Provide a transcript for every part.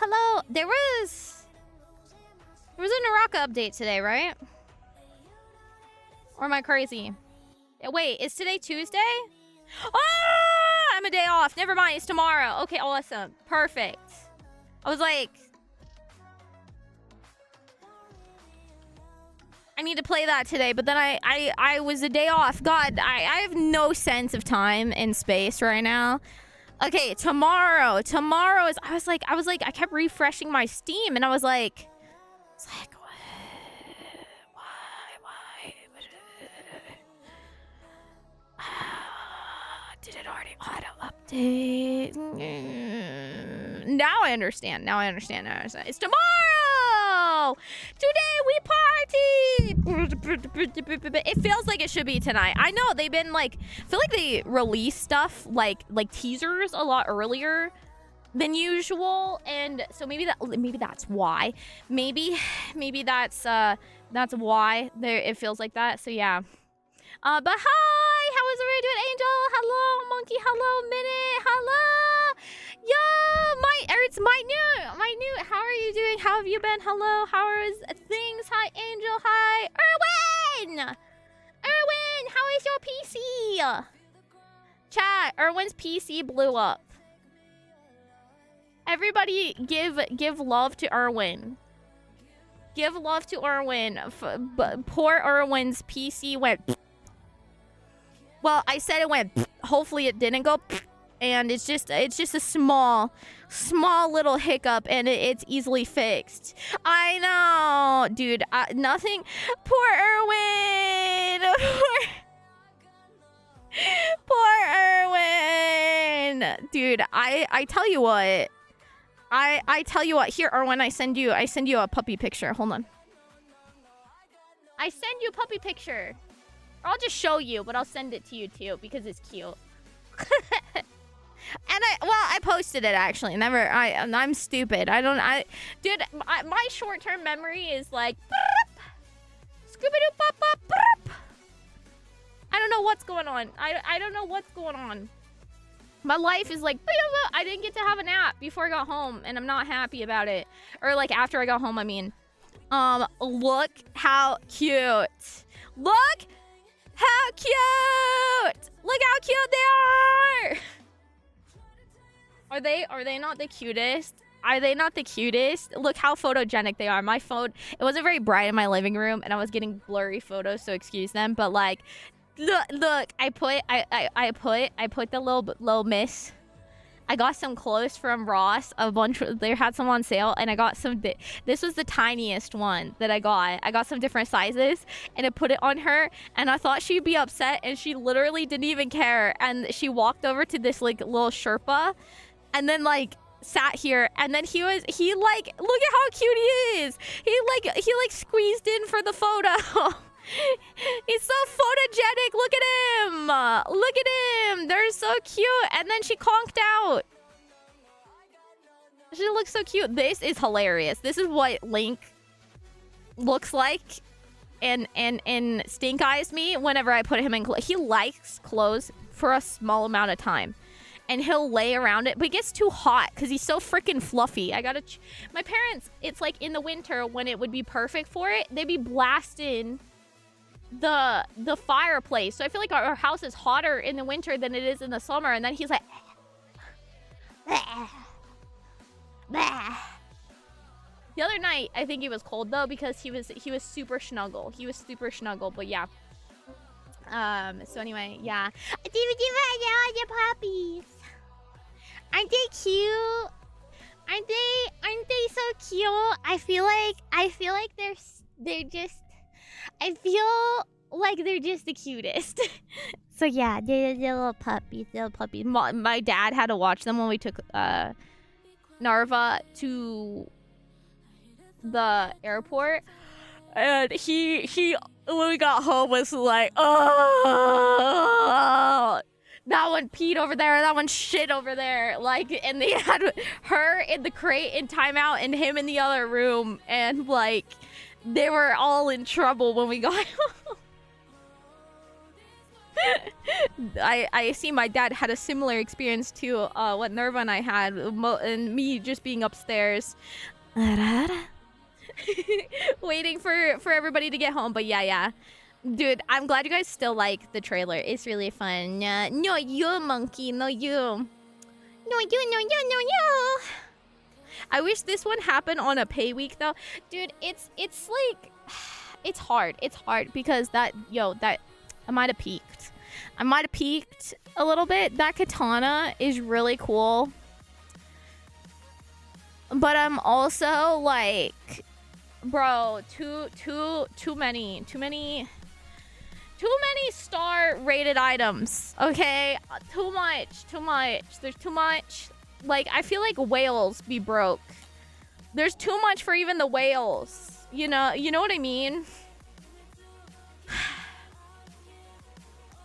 Hello. There was a Naraka update today, right? Or am I crazy? Wait, is today Tuesday? Oh, I'm a day off. Never mind, it's tomorrow. Okay, awesome. Perfect. I was like, I need to play that today, but then I was a day off. God, I have no sense of time and space right now. Okay, tomorrow is, I was like, I kept refreshing my Steam and I was like, why? Did it already auto update? Now I understand. It's tomorrow! Today we party! It feels like it should be tonight. I know they've been like, I feel like they release stuff like teasers a lot earlier than usual, and so maybe that's why. Maybe that's why it feels like that. So yeah. But hi, how is everybody doing? Angel, hello. Monkey, hello. Minute, hello. Yo, it's my new. How are you doing? How have you been? Hello. How is things? Hi, Angel. Hi, Erwin. How is your PC? Chat. Erwin's PC blew up. Everybody, give love to Erwin. Give love to Erwin. Poor Erwin's PC went. Well, I said it went. Hopefully, it didn't go. And it's just a small little hiccup, and it's easily fixed. I know, dude. Nothing. Poor Erwin. Poor Erwin. Dude, I tell you what. I tell you what. Here, Erwin, I send you a puppy picture. Hold on. I send you a puppy picture. Or I'll just show you, but I'll send it to you too because it's cute. And I posted it actually. I'm stupid. Dude, my short-term memory is like Scooby-Doo pop pop. I don't know what's going on. I don't know what's going on. My life is like, I didn't get to have a nap before I got home, and I'm not happy about it. Or like after I got home, I mean. Look how cute. Look how cute. Look how cute they are. Are they not the cutest? Are they not the cutest? Look how photogenic they are. My phone, it wasn't very bright in my living room, and I was getting blurry photos, so excuse them. But like, look, I put the little miss. I got some clothes from Ross. They had some on sale, and I got some. This was the tiniest one that I got. I got some different sizes, and I put it on her, and I thought she'd be upset, and she literally didn't even care. And she walked over to this like little Sherpa, and then like sat here, and then he like, look at how cute he is. He like squeezed in for the photo. He's so photogenic. Look at him. Look at him. They're so cute. And then she conked out. She looks so cute. This is hilarious. This is what Link looks like and stink eyes me whenever I put him in clothes. He likes clothes for a small amount of time. And he'll lay around it, but it gets too hot because he's so freaking fluffy. I gotta... My parents, it's like in the winter when it would be perfect for it, they'd be blasting the fireplace. So I feel like our house is hotter in the winter than it is in the summer. And then he's like... The other night, I think he was cold though because he was super snuggle. He was super snuggle, but yeah. So anyway, yeah. The puppies. Aren't they cute? Aren't they so cute? I feel like they're just the cutest. So yeah, they're little puppies, My dad had to watch them when we took Narva to the airport, and he when we got home was like, oh, that one peed over there, that one shit over there, like, and they had her in the crate in timeout and him in the other room, and like they were all in trouble when we got home. I see my dad had a similar experience to what Nerva and I had, and me just being upstairs waiting for everybody to get home. But yeah, dude, I'm glad you guys still like the trailer. It's really fun. No, you monkey, no you. I wish this one happened on a pay week though, dude. It's like it's hard because that I might have peaked a little bit. That katana is really cool, but I'm also like, bro, too many star rated items. Okay, too much. There's too much. Like, I feel like whales be broke. There's too much for even the whales. You know what I mean?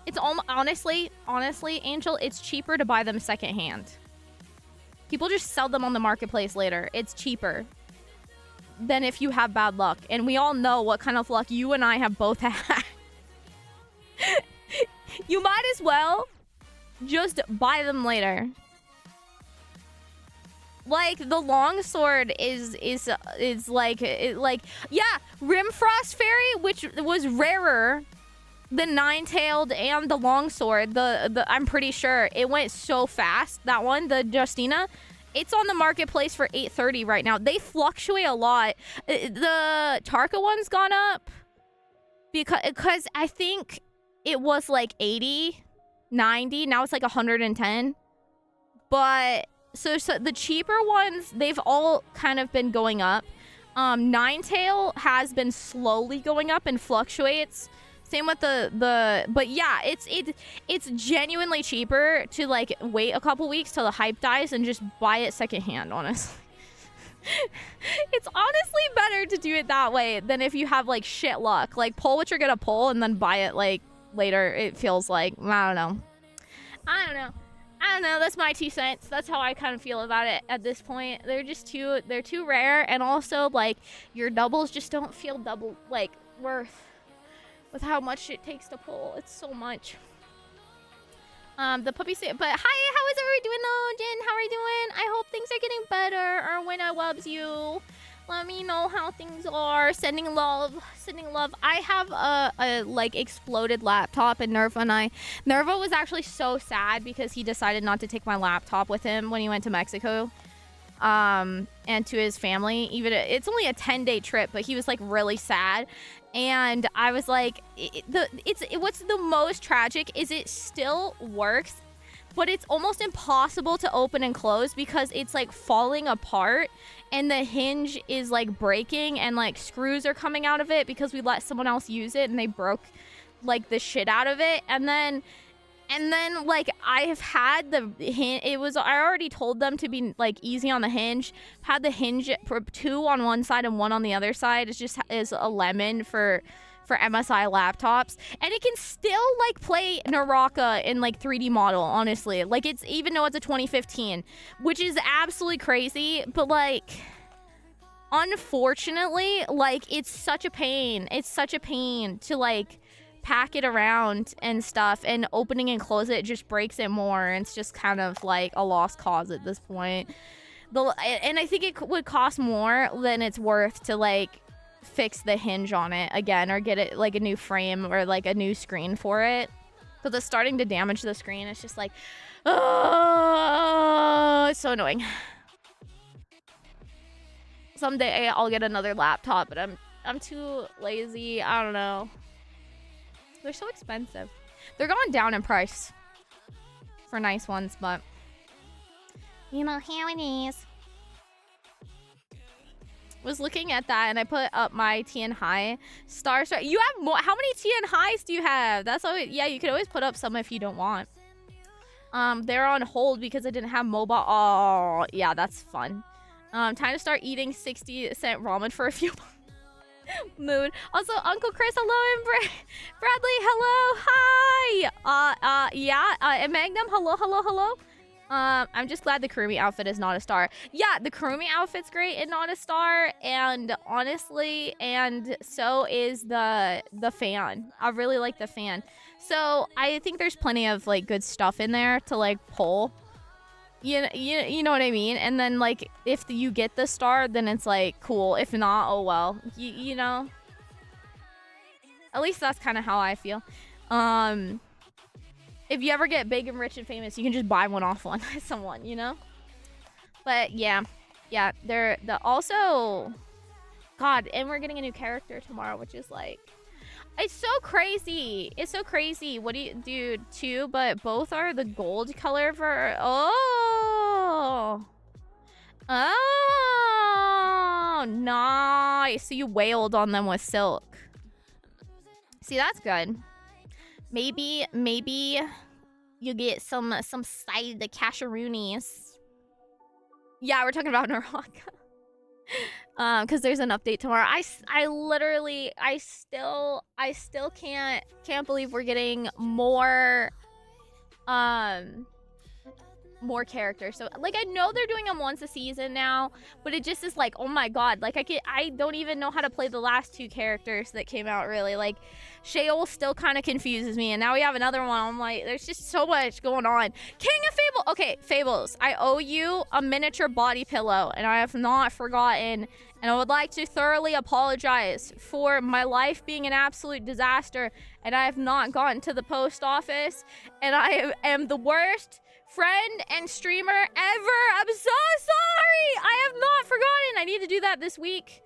It's honestly, Angel, it's cheaper to buy them secondhand. People just sell them on the marketplace later. It's cheaper than if you have bad luck. And we all know what kind of luck you and I have both had. You might as well just buy them later. Like, the longsword is like yeah, Rimfrost Fairy, which was rarer the nine-tailed and the longsword. The I'm pretty sure it went so fast. That one, the Justina, it's on the marketplace for $830 right now. They fluctuate a lot. The Tarka one's gone up because I think it was like 80, 90. Now it's like 110. But so the cheaper ones, they've all kind of been going up. Ninetail has been slowly going up and fluctuates. Same with the but yeah, it's genuinely cheaper to like wait a couple weeks till the hype dies and just buy it secondhand, honestly. It's honestly better to do it that way than if you have like shit luck. Like, pull what you're gonna pull and then buy it like later. It feels like, I don't know. That's my 2 cents. That's how I kind of feel about it at this point. They're too rare, and also like your doubles just don't feel double like worth with how much it takes to pull. It's so much. The puppy say, but hi, how is everybody doing though? Jin, how are you doing? I hope things are getting better. Or when I loves you, let me know how things are. Sending love. I have a like exploded laptop, and Nerva was actually so sad because he decided not to take my laptop with him when he went to Mexico. And to his family. Even it's only a 10-day trip, but he was like really sad. And I was like, what's the most tragic is it still works, but it's almost impossible to open and close because it's like falling apart and the hinge is like breaking and like screws are coming out of it because we let someone else use it and they broke like the shit out of it. And then like I have had the hinge, I already told them to be like easy on the hinge. Had the hinge 2 on one side and 1 on the other side. It's just is a lemon for for MSI laptops, and it can still like play Naraka in like 3D model, honestly. Like, it's, even though it's a 2015, which is absolutely crazy, but like, unfortunately, like, it's such a pain. It's such a pain to like pack it around and stuff, and opening and close it just breaks it more. And it's just kind of like a lost cause at this point. And I think it would cost more than it's worth to like fix the hinge on it again, or get it like a new frame or like a new screen for it, because it's starting to damage the screen. It's just like, oh, it's so annoying. Someday I'll get another laptop, but I'm too lazy. I don't know. They're so expensive. They're going down in price for nice ones, but you know how it is. Was looking at that, and I put up my TN High star. You have more. How many TN Highs do you have? That's always, yeah. You could always put up some if you don't want. They're on hold because I didn't have mobile. Oh, yeah, that's fun. Time to start eating 60-cent ramen for a few months. Mood. Also, Uncle Chris, hello, and Bradley, hello, hi. Yeah, and Magnum, hello. I'm just glad the Kurumi outfit is not a star. Yeah, the Kurumi outfit's great and not a star, and honestly, and so is the fan. I really like the fan. So I think there's plenty of like good stuff in there to like pull. You know what I mean? And then like if you get the star, then it's like cool. If not, oh well. You know. At least that's kind of how I feel. If you ever get big and rich and famous, you can just buy one off someone, you know? But yeah, they're also, God, and we're getting a new character tomorrow, which is like, it's so crazy. It's so crazy. What do you do? Two, but both are the gold color for, oh, nice. So you wailed on them with silk. See, that's good. Maybe you get some side the casheroonies. Yeah, we're talking about Naraka. Because there's an update tomorrow. I still can't believe we're getting more characters. So like, I know they're doing them once a season now, but it just is like, oh my god, like I don't even know how to play the last two characters that came out, really. Like, Sheol still kind of confuses me, and now we have another one. I'm like, there's just so much going on. King of Fable. Okay, Fables, I owe you a miniature body pillow, and I have not forgotten, and I would like to thoroughly apologize for my life being an absolute disaster, and I have not gotten to the post office, and I am the worst friend and streamer ever. I'm so sorry. I have not forgotten. I need to do that this week.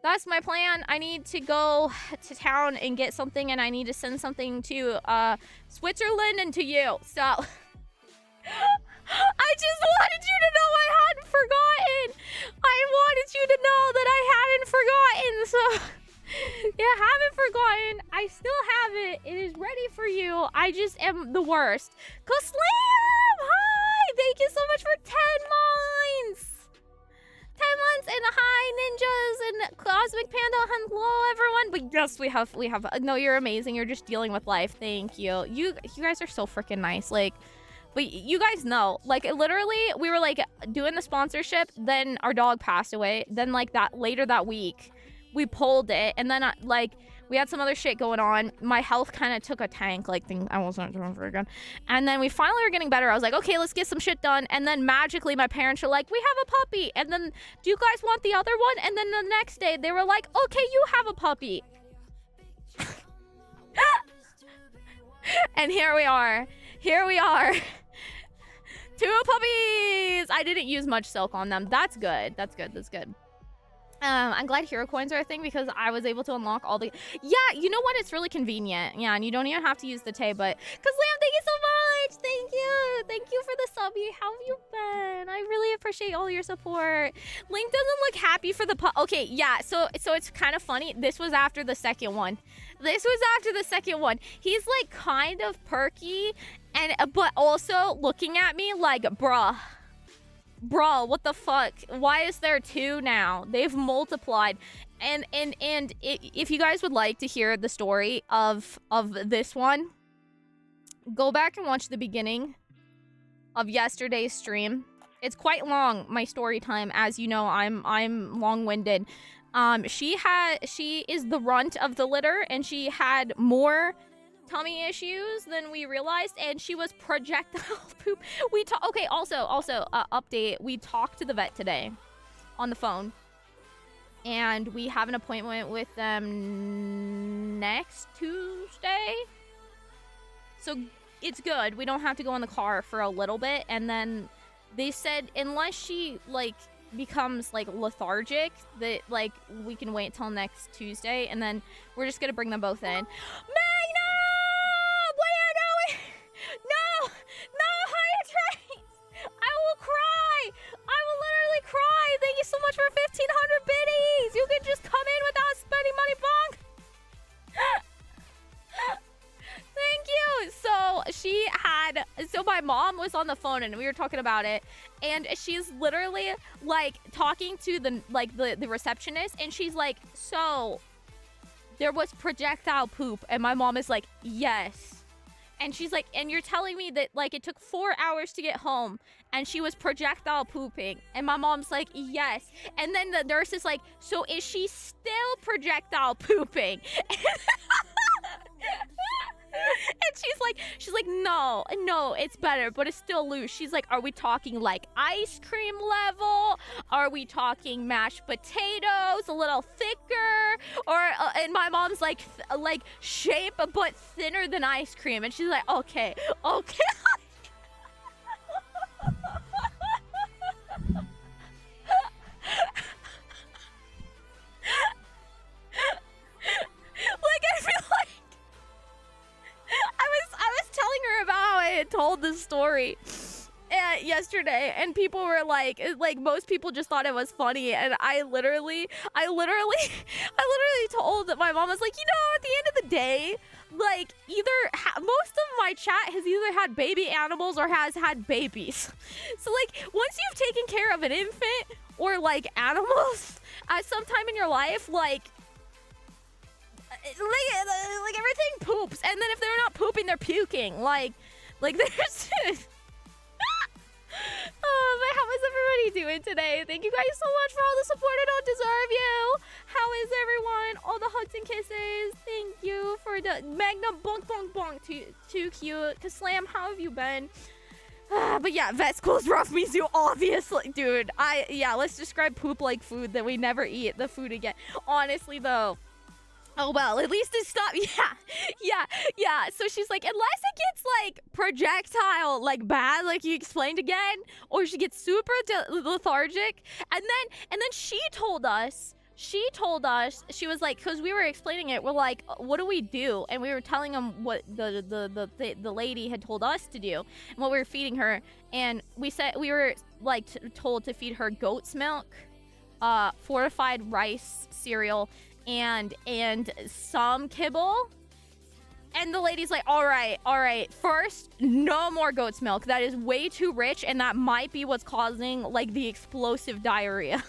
That's my plan. I need to go to town and get something, and I need to send something to Switzerland and to you. So I just wanted you to know I hadn't forgotten. I wanted you to know that I hadn't forgotten. So yeah, haven't forgotten. I still have it. It is ready for you. I just am the worst. Slam! Hi! Thank you so much for 10 months. 10 months and hi ninjas and Cosmic Panda. Hello everyone. But yes, we have no, you're amazing. You're just dealing with life. Thank you. You guys are so freaking nice. Like, but you guys know, like, literally we were like doing the sponsorship, then our dog passed away, then like that later that week we pulled it, and then like we had some other shit going on. My health kind of took a tank, like thing. I wasn't doing very good. And then we finally were getting better. I was like, okay, let's get some shit done. And then magically my parents were like, we have a puppy. And then, do you guys want the other one? And then the next day they were like, okay, you have a puppy. And here we are. 2 puppies. I didn't use much silk on them. That's good. That's good. I'm glad hero coins are a thing, because I was able to unlock all the... Yeah, you know what? It's really convenient. Yeah, and you don't even have to use the Tay, but... Kazlam, thank you so much! Thank you! Thank you for the subby. How have you been? I really appreciate all your support. Link doesn't look happy for the... Okay, yeah, so it's kind of funny. This was after the second one. He's, like, kind of perky, but also looking at me like, bruh, what the fuck? Why is there 2 now? They've multiplied. if you guys would like to hear the story of this one, go back and watch the beginning of yesterday's stream. It's quite long, my story time. As you know, I'm long-winded. She is the runt of the litter, and she had more tummy issues than we realized, and she was projectile poop. Okay, also update. We talked to the vet today on the phone, and we have an appointment with them next Tuesday. So it's good. We don't have to go in the car for a little bit, and then they said unless she like becomes like lethargic, that like we can wait till next Tuesday, and then we're just gonna bring them both in. Magna! What are you doing? No! No, higher trains! I will cry! I will literally cry! Thank you so much for 1,500 biddies! You can just come in without spending money, bonk! Thank you. So my mom was on the phone and we were talking about it, and she's literally like talking to the receptionist, and she's like, so there was projectile poop, and my mom is like, yes. And she's like, and you're telling me that like it took 4 hours to get home and she was projectile pooping? And my mom's like, yes. And then the nurse is like, so is she still projectile pooping? And she's like, no, it's better, but it's still loose. She's like, are we talking like ice cream level? Are we talking mashed potatoes, a little thicker? Or and my mom's like shape but thinner than ice cream, and she's like, okay. Like, I feel like I was telling her about how I had told this story yesterday, and people were like most people just thought it was funny, and I literally told that my mom was like, you know, at the end of the day, like most of my chat has either had baby animals or has had babies. So like once you've taken care of an infant or like animals at some time in your life, like everything poops, and then if they're not pooping, they're puking. Like there's oh, but how is everybody doing today? Thank you guys so much for all the support. I don't deserve you. How is everyone? All the hugs and kisses. Thank you for the Magnum bonk bonk bonk. Too cute. Kaslam, how have you been? But yeah, vet school's rough, Mizu, obviously. Dude, let's describe poop like food that we never eat the food again. Honestly though. Oh, well, at least it stopped. Yeah. So she's like, unless it gets, like, projectile, like, bad, like you explained again, or she gets super lethargic. And then she told us, she was like, because we were explaining it, we're like, what do we do? And we were telling them what the lady had told us to do and what we were feeding her. And we said, we were, like, told to feed her goat's milk, fortified rice cereal, and some kibble. And the lady's like, all right, first, no more goat's milk. That is way too rich, and that might be what's causing like the explosive diarrhea.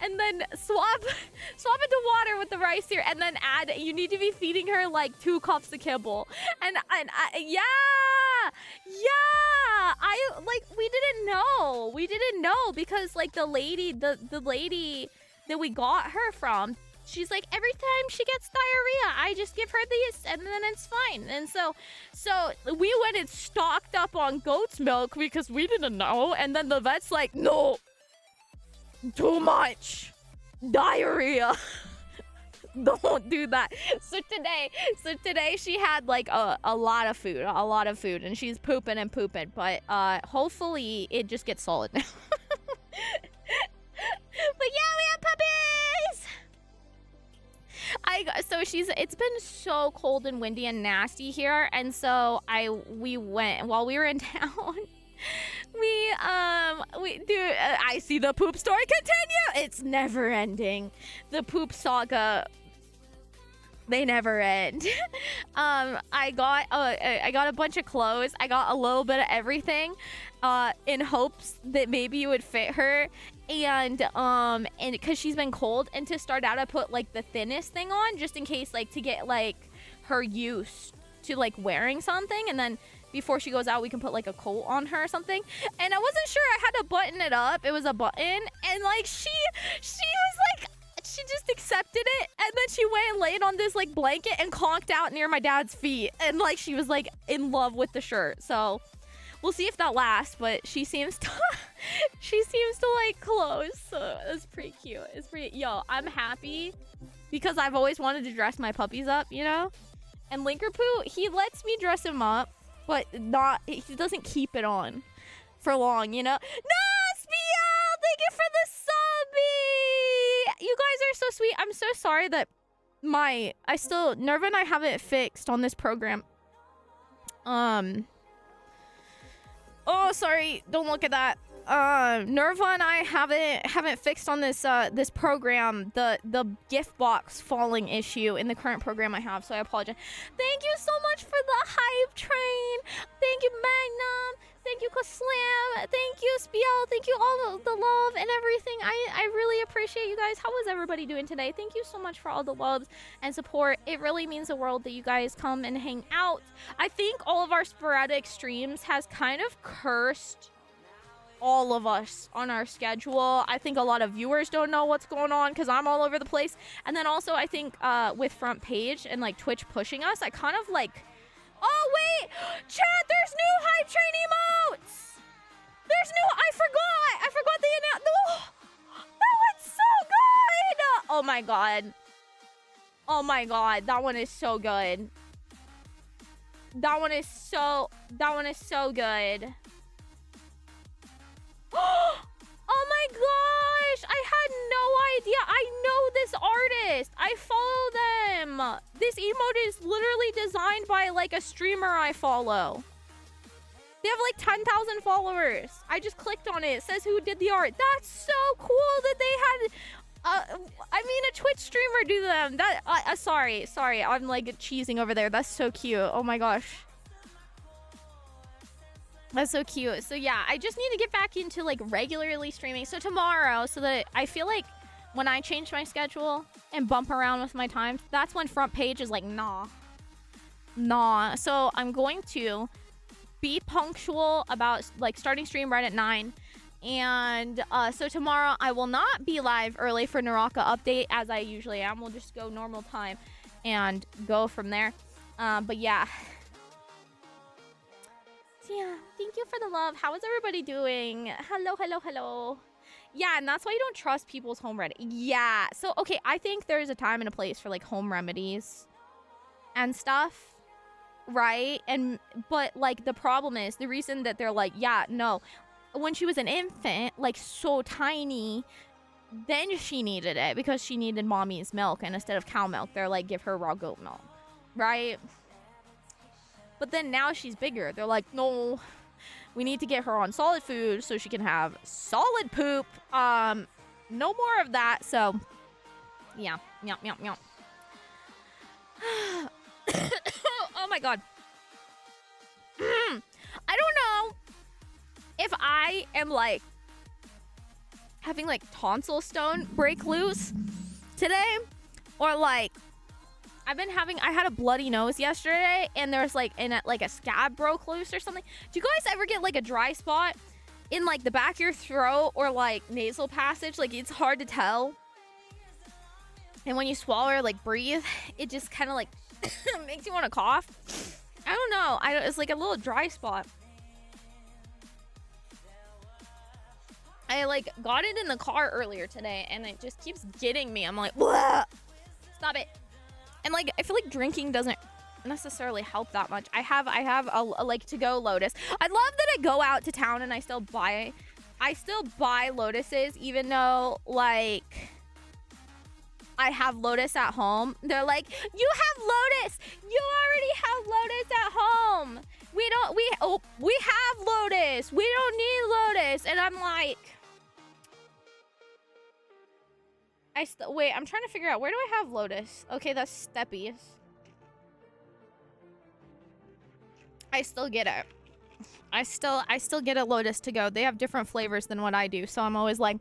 and then swap into water with the rice here, and then add, you need to be feeding her like 2 cups of kibble. And we didn't know because like the lady that we got her from, she's like, every time she gets diarrhea, I just give her this and then it's fine. And so we went and stocked up on goat's milk because we didn't know. And then the vet's like, no, too much diarrhea. Don't do that. So today she had like a lot of food, and she's pooping, but hopefully it just gets solid now. But yeah, we have puppies. It's been so cold and windy and nasty here, and so we went while we were in town. I see the poop story continue. It's never ending. The poop saga They never end. I got a bunch of clothes. I got a little bit of everything, in hopes that maybe it would fit her, and because she's been cold, and to start out I put like the thinnest thing on just in case, like to get like her used to like wearing something, and then before she goes out we can put like a coat on her or something. And I wasn't sure I had to button it up. It was a button, and like she was like, she just accepted it, and then she went and laid on this like blanket and conked out near my dad's feet, and like she was like in love with the shirt. So we'll see if that lasts, but she seems to like clothes, so it's pretty cute. It's pretty, yo, I'm happy because I've always wanted to dress my puppies up, you know. And Linker Poo, he lets me dress him up, but he doesn't keep it on for long, you know. No, Spiel, thank you for the subby. You guys are so sweet. I'm so sorry that Nerva and I haven't fixed on this program. Oh, sorry. Don't look at that. Nerva and I haven't fixed on this this program the gift box falling issue in the current program I have, so I apologize. Thank you so much for the hype train. Thank you, Magnum. Thank you, Kaslam. Thank you, Spiel. Thank you, all the love and everything. I really appreciate you guys. How was everybody doing today? Thank you so much for all the loves and support. It really means the world that you guys come and hang out. I think all of our sporadic streams has kind of cursed all of us on our schedule. I think a lot of viewers don't know what's going on because I'm all over the place. And then also I think with Front Page and like Twitch pushing us, I kind of like, oh wait, chat, there's new hype train emotes. There's new, I forgot the announcement. Oh, that one's so good. Oh my god. Oh my god, that one is so good. That one is so good. Oh my gosh, I had no idea. I know this artist. I follow them. This emote is literally designed by like a streamer I follow. They have like 10,000 followers. I just clicked on it. It says who did the art. That's so cool that they had I mean a Twitch streamer do them. That sorry. I'm like cheesing over there. That's so cute. Oh my gosh. That's so cute. So yeah, I just need to get back into like regularly streaming. So tomorrow, so that I feel like when I change my schedule and bump around with my times, that's when Front Page is like, nah. So I'm going to be punctual about like starting stream right at 9. And so tomorrow I will not be live early for Naraka update as I usually am. We'll just go normal time and go from there. But yeah. Yeah, thank you for the love. How is everybody doing? Hello. Yeah, and that's why you don't trust people's home remedy. Yeah, so okay, I think there's a time and a place for like home remedies and stuff, right? But like the problem is the reason that they're like, yeah, no, when she was an infant, like so tiny, then she needed it because she needed mommy's milk, and instead of cow milk, they're like, give her raw goat milk, right? But then now she's bigger. They're like, no, we need to get her on solid food so she can have solid poop. No more of that. So, yeah. Oh my god. I don't know if I am like having like tonsil stone break loose today, or like I had a bloody nose yesterday, and there's like a scab broke loose or something. Do you guys ever get like a dry spot in like the back of your throat or like nasal passage? Like it's hard to tell, and when you swallow or like breathe, it just kind of like makes you want to cough. I don't know. It's like a little dry spot. I like got it in the car earlier today, and it just keeps getting me. I'm like, "Bleh! Stop it." And like I feel like drinking doesn't necessarily help that much. I have a like to go Lotus. I love that I go out to town and I still buy Lotuses, even though like I have Lotus at home. They're like, you have Lotus. You already have Lotus at home. We have Lotus. We don't need Lotus. And I'm like, Wait, I'm trying to figure out, where do I have Lotus? Okay, that's Steppies. I still get it. I still get a Lotus to go. They have different flavors than what I do, so I'm always like,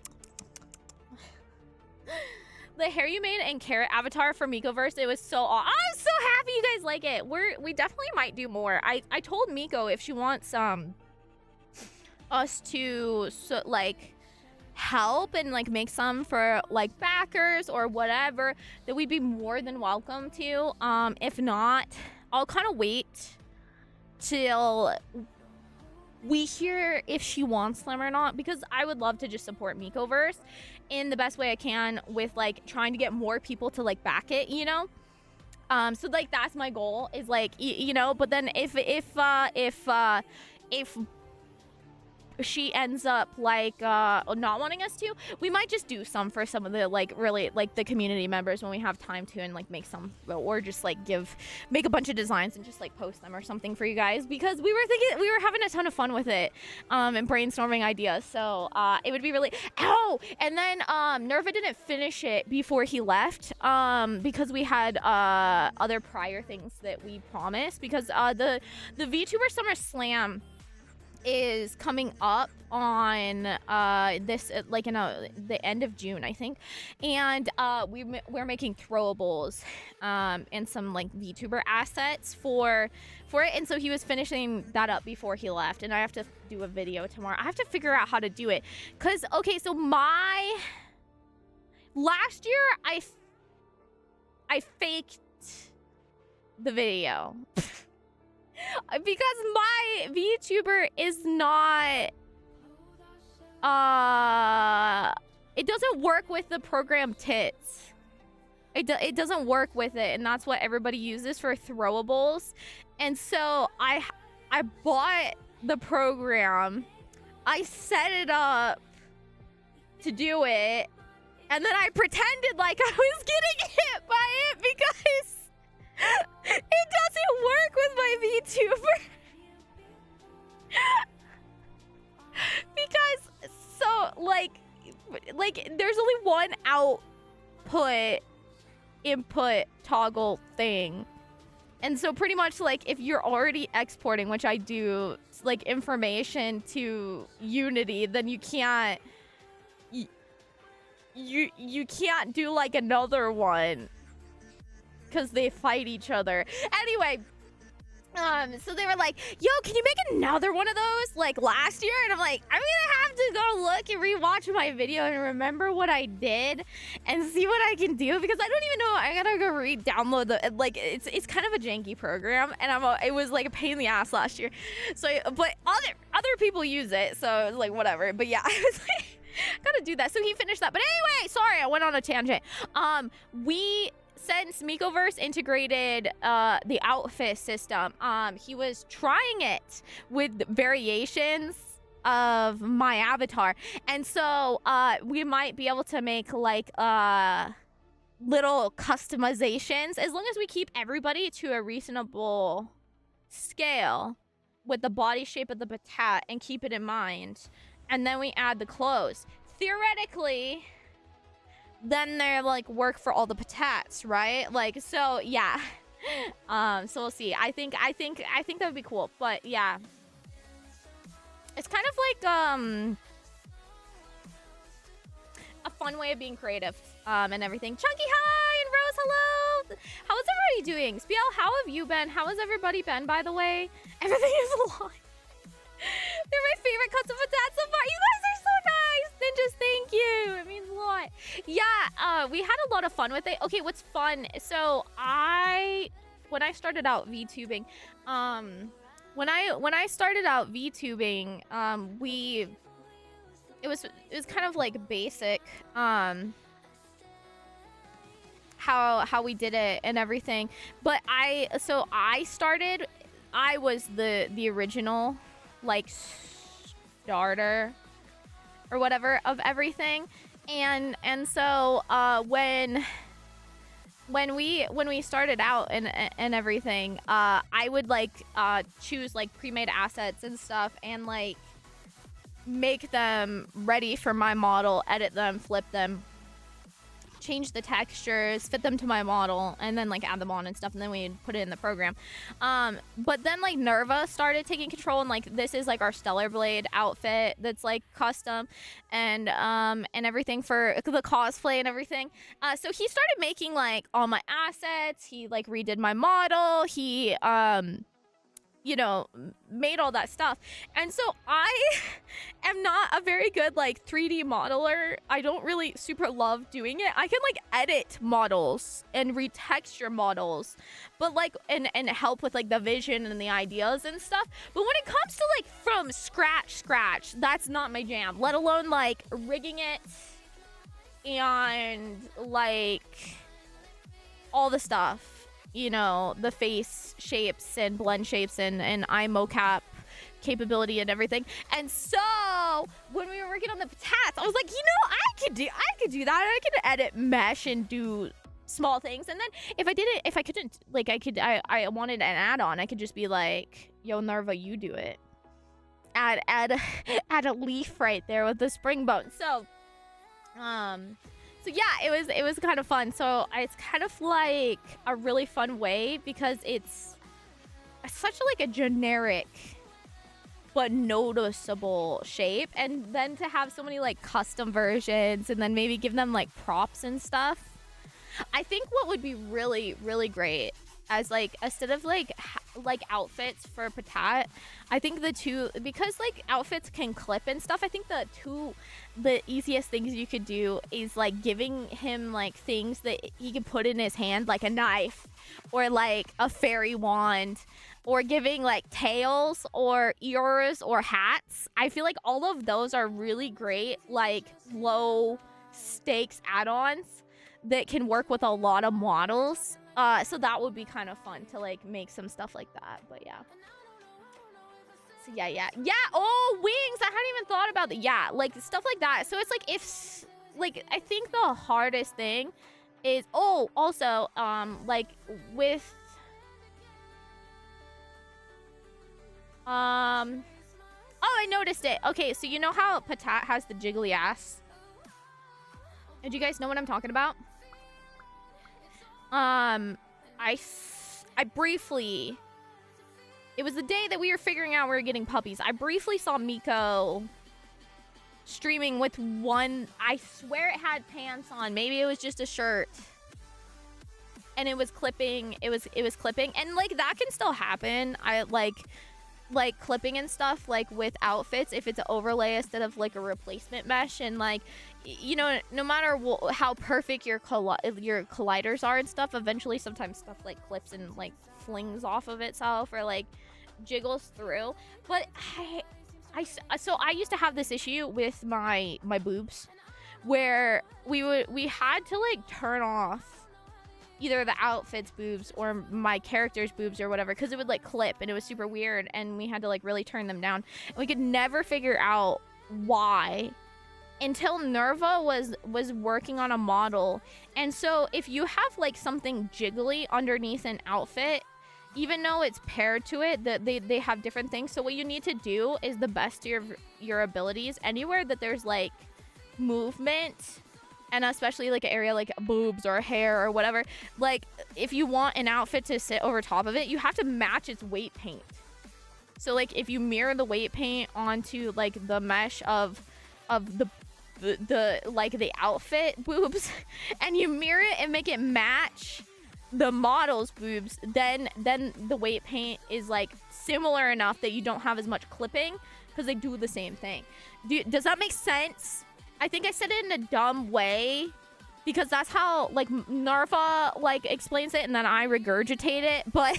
the hair you made and carrot avatar for Mikoverse, it was so awesome. I'm so happy you guys like it. We definitely might do more. I told Miko if she wants us to like help and like make some for like backers or whatever, that we'd be more than welcome to. If not, I'll kind of wait till we hear if she wants them or not, because I would love to just support Mikoverse in the best way I can with like trying to get more people to like back it, you know. So like that's my goal, is like you know. But then if she ends up like not wanting us to, we might just do some for some of the like really like the community members when we have time to, and like make some, or just like make a bunch of designs and just like post them or something for you guys, because we were having a ton of fun with it and brainstorming ideas. So it would be really and then Nerva didn't finish it before he left because we had other prior things that we promised, because the VTuber Summer Slam is coming up on this like in the end of June, I think, and we're making throwables and some like VTuber assets for it, and so he was finishing that up before he left, and I have to do a video tomorrow. I have to figure out how to do it, because okay, so last year I faked the video because my VTuber is not it doesn't work with the program tits. It doesn't work with it, and that's what everybody uses for throwables. And so I bought the program, I set it up to do it, and then I pretended like I was getting hit by it because it doesn't work with my VTuber. Because so like there's only one input toggle thing. And so pretty much like if you're already exporting, which I do, like information to Unity, then you can't you can't do like another one, because they fight each other. Anyway, so they were like, yo, can you make another one of those like last year? And I'm like, I'm gonna have to go look and rewatch my video and remember what I did and see what I can do, because I don't even know. I gotta go re-download the, like, it's kind of a janky program, and it was like a pain in the ass last year. So, but other people use it, so it's like whatever. But yeah, I was like, gotta do that. So he finished that. But anyway, sorry, I went on a tangent. Since Mikoverse integrated the outfit system, he was trying it with variations of my avatar, and so we might be able to make like little customizations, as long as we keep everybody to a reasonable scale with the body shape of the batat and keep it in mind, and then we add the clothes. Theoretically, then they're like work for all the patats, right? Like, so yeah. So we'll see. I think that would be cool. But yeah, it's kind of like a fun way of being creative and everything. Chunky, hi, and Rose, hello. How is everybody doing? Spiel, how have you been? How has everybody been, by the way? Everything is a lie. They're my favorite custom patats so far. You guys are so nice. Ninjas, thank you. It means a lot. Yeah, we had a lot of fun with it. Okay, what's fun? So when I started out VTubing, when I started out VTubing, it was kind of like basic how we did it and everything. But I was the original like starter or whatever of everything, and so when we started out and everything, I would like choose like pre-made assets and stuff, and like make them ready for my model, edit them, flip them, change the textures, fit them to my model, and then like add them on and stuff, and then we'd put it in the program. But then like Nerva started taking control, and like this is like our Stellar Blade outfit that's like custom and everything for the cosplay and everything. So he started making like all my assets. He like redid my model. He you know, made all that stuff. And so I am not a very good like 3D modeler. I don't really super love doing it. I can like edit models and retexture models, but like and help with like the vision and the ideas and stuff. But when it comes to like from scratch, that's not my jam. Let alone like rigging it and like all the stuff. You know, the face shapes and blend shapes and eye mocap capability and everything. And so when we were working on the tats, I was like, you know, I could do that. I could edit mesh and do small things. And then if I couldn't, like I wanted an add-on, I could just be like, yo, Nerva, you do it. Add a leaf right there with the spring bone. So So yeah, it was kind of fun. So it's kind of like a really fun way because it's such like a generic but noticeable shape, and then to have so many like custom versions and then maybe give them like props and stuff. I think what would be really, really great as like instead of like outfits for Patat, I think because like outfits can clip and stuff, I think the easiest things you could do is like giving him like things that he could put in his hand, like a knife or like a fairy wand, or giving like tails or ears or hats. I feel like all of those are really great like low stakes add-ons that can work with a lot of models. So that would be kind of fun to like make some stuff like that. But yeah. So yeah. Oh, wings! I hadn't even thought about that. Yeah, like stuff like that. So it's like if like I think the hardest thing is also like with I noticed it. Okay, so you know how Patat has the jiggly ass? Do you guys know what I'm talking about? I briefly, it was the day that we were figuring out we were getting puppies. I briefly saw Miko streaming with one, I swear it had pants on. Maybe it was just a shirt. And it was clipping, it was clipping. And like that can still happen. I like clipping and stuff like with outfits if it's an overlay instead of like a replacement mesh. And like, you know, no matter how perfect your colliders are and stuff, eventually sometimes stuff like clips and like flings off of itself or like jiggles through. But so I used to have this issue with my boobs where we had to like turn off either the outfit's boobs or my character's boobs or whatever, because it would like clip and it was super weird, and we had to like really turn them down, and we could never figure out why until Nerva was working on a model. And so if you have like something jiggly underneath an outfit, even though it's paired to it, that they have different things. So what you need to do is the best of your abilities, anywhere that there's like movement, and especially like an area like boobs or hair or whatever, like if you want an outfit to sit over top of it, you have to match its weight paint. So like if you mirror the weight paint onto like the mesh of the like the outfit boobs and you mirror it and make it match the model's boobs, then the weight paint is like similar enough that you don't have as much clipping, because they do the same thing. Does that make sense? I think I said it in a dumb way because that's how like Narva like explains it, and then I regurgitate it. But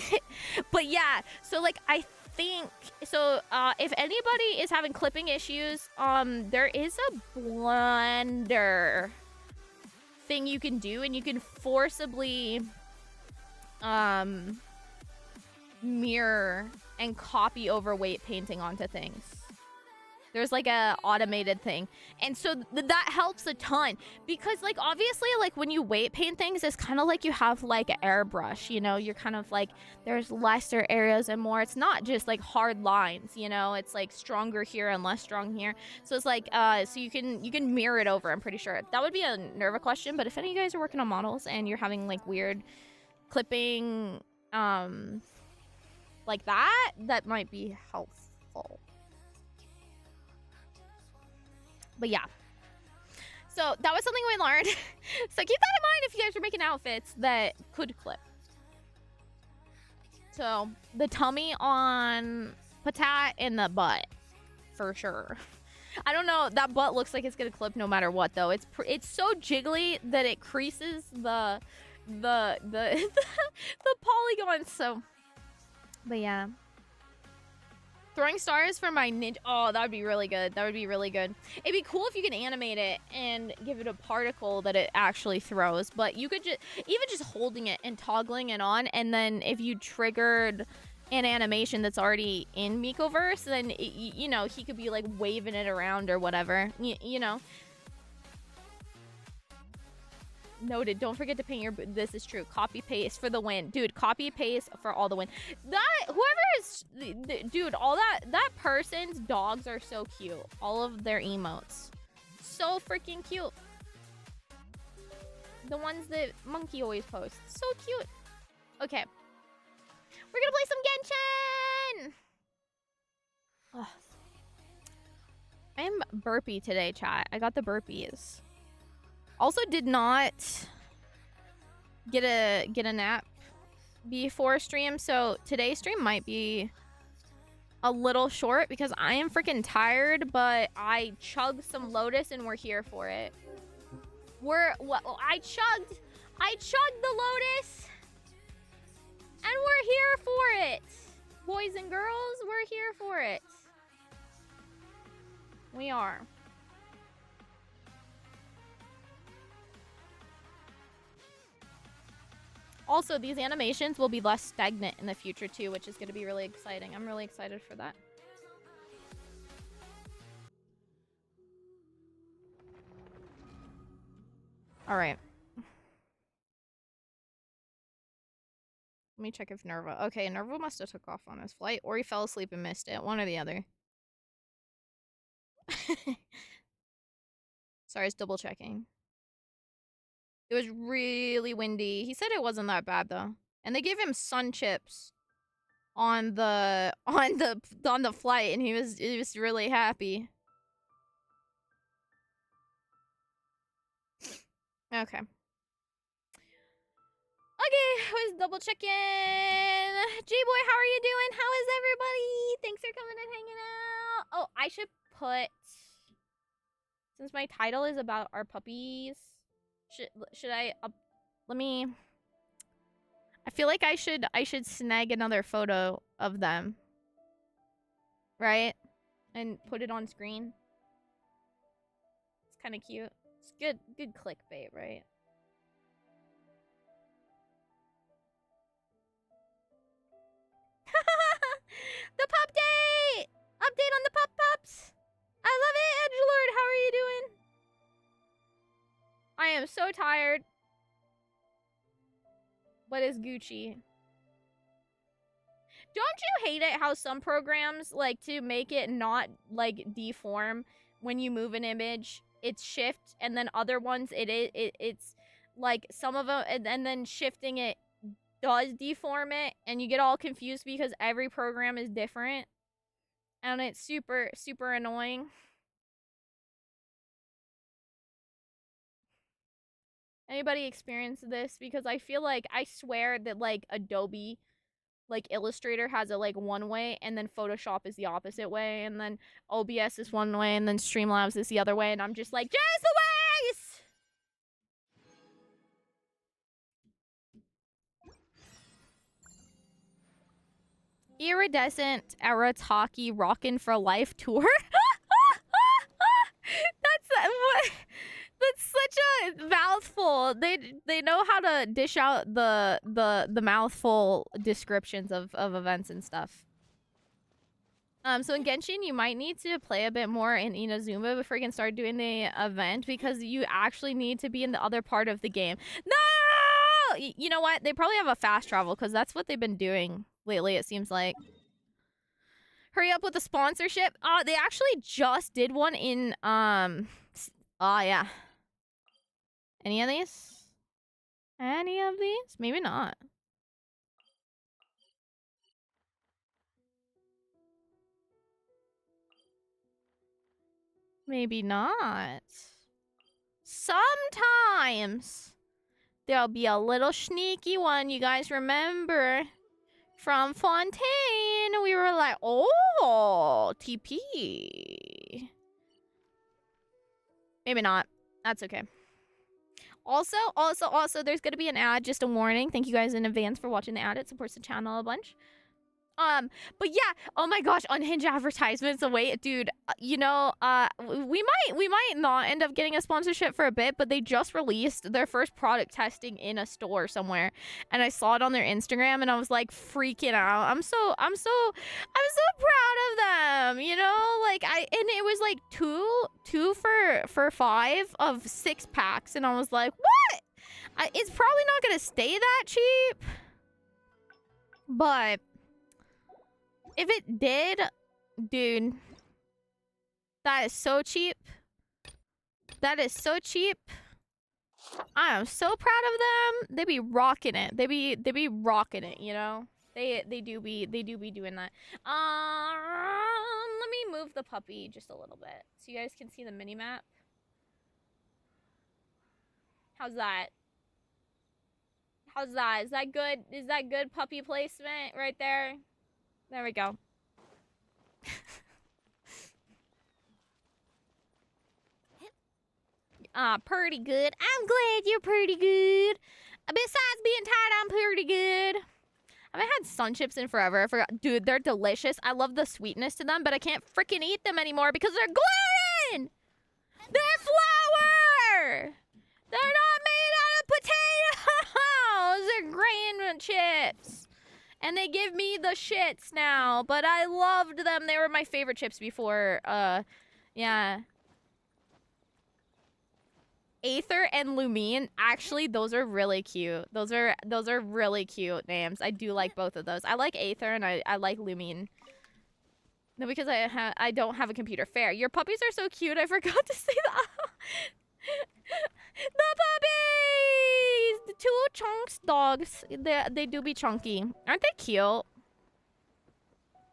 yeah, so like I think so. If anybody is having clipping issues, there is a blender thing you can do, and you can forcibly mirror and copy over weight painting onto things. There's like a automated thing. And so that helps a ton because like obviously like when you weight paint things, it's kind of like you have like an airbrush, you know, you're kind of like there's lesser areas and more. It's not just like hard lines, you know, it's like stronger here and less strong here. So it's like so you can mirror it over, I'm pretty sure. That would be a Nerva question, but if any of you guys are working on models and you're having like weird clipping like that might be helpful. But yeah. So that was something we learned. So keep that in mind if you guys are making outfits that could clip. So the tummy on Patat and the butt, for sure. I don't know. That butt looks like it's gonna clip no matter what, though. It's so jiggly that it creases the the polygons. So, but yeah. Throwing stars for my ninja. Oh, that would be really good. That would be really good. It'd be cool if you could animate it and give it a particle that it actually throws. But you could just, even just holding it and toggling it on, and then if you triggered an animation that's already in Mikoverse, then, you know, he could be like waving it around or whatever. You know. Noted. Don't forget to paint your. This is true. Copy paste for the win, dude. Copy paste for all the win. That whoever is, dude. All that person's dogs are so cute. All of their emotes, so freaking cute. The ones that Monkey always posts, so cute. Okay, we're gonna play some Genshin. Ugh. I am burpy today, chat. I got the burpees. Also did not get a nap before stream, so today's stream might be a little short because I am freaking tired, but I chugged some Lotus and we're here for it. I chugged the Lotus and we're here for it. Boys and girls, we're here for it. We are. Also, these animations will be less stagnant in the future too, which is going to be really exciting. I'm really excited for that. All right. Let me check if Nerva... Okay, Nerva must have took off on his flight, or he fell asleep and missed it. One or the other. Sorry, I was double checking. It was really windy. He said it wasn't that bad though. And they gave him sun chips on the flight, and he was really happy. Okay. Okay, I was double checking. J-Boy, how are you doing? How is everybody? Thanks for coming and hanging out. Oh, I should put, since my title is about our puppies, should I let me, I feel like I should snag another photo of them, right? And put it on screen. It's kind of cute. It's good clickbait, right? The pup date! Update on the pups! I love it, Edgelord! How are you doing? I am so tired. What is Gucci? Don't you hate it how some programs, like, to make it not, like, deform when you move an image, it's shift, and then other ones, it's, like, some of them, and then shifting it does deform it, and you get all confused because every program is different, and it's super, super annoying. Anybody experience this? Because I feel like, I swear that, like, Adobe, like, Illustrator has it, like, one way, and then Photoshop is the opposite way, and then OBS is one way, and then Streamlabs is the other way, and I'm just like, just the ways! Iridescent Arataki Rockin' for Life tour? What? That's such a mouthful. They know how to dish out the mouthful descriptions of events and stuff. So in Genshin, you might need to play a bit more in Inazuma before you can start doing the event because you actually need to be in the other part of the game. No! You know what? They probably have a fast travel because that's what they've been doing lately, it seems like. Hurry up with the sponsorship. They actually just did one in, yeah. Any of these? Any of these? Maybe not. Maybe not. Sometimes there'll be a little sneaky one. You guys remember from Fontaine? We were like, oh, TP. Maybe not. That's okay. Also, there's gonna be an ad. Just a warning. Thank you guys in advance for watching the ad. It supports the channel a bunch. But yeah, oh my gosh, Unhinged advertisements. Wait, dude, we might not end up getting a sponsorship for a bit, but they just released their first product testing in a store somewhere, and I saw it on their Instagram, and I was like freaking out. I'm so proud of them. You know, like and it was like two for 5 of 6 packs, and I was like, what? It's probably not gonna stay that cheap, but if it did, dude, that is so cheap. That is so cheap. I am so proud of them. They be rocking it. They be rocking it, you know? They do be doing that. Let me move the puppy just a little bit so you guys can see the mini map. How's that? How's that? Is that good? Is that good puppy placement right there? There we go. Pretty good. I'm glad you're pretty good. Besides being tired, I'm pretty good. I haven't had sun chips in forever. I forgot. Dude, they're delicious. I love the sweetness to them, but I can't freaking eat them anymore because they're gluten! They're flour! They're not made out of potatoes! They're grain chips. And they give me the shits now, but I loved them. They were my favorite chips before. Yeah. Aether and Lumine, actually, those are really cute. Those are really cute names. I do like both of those. I like Aether and I like Lumine. No, because I don't have a computer. Fair. Your puppies are so cute. I forgot to say that. The puppies! The 2 chunks dogs. They do be chunky. Aren't they cute?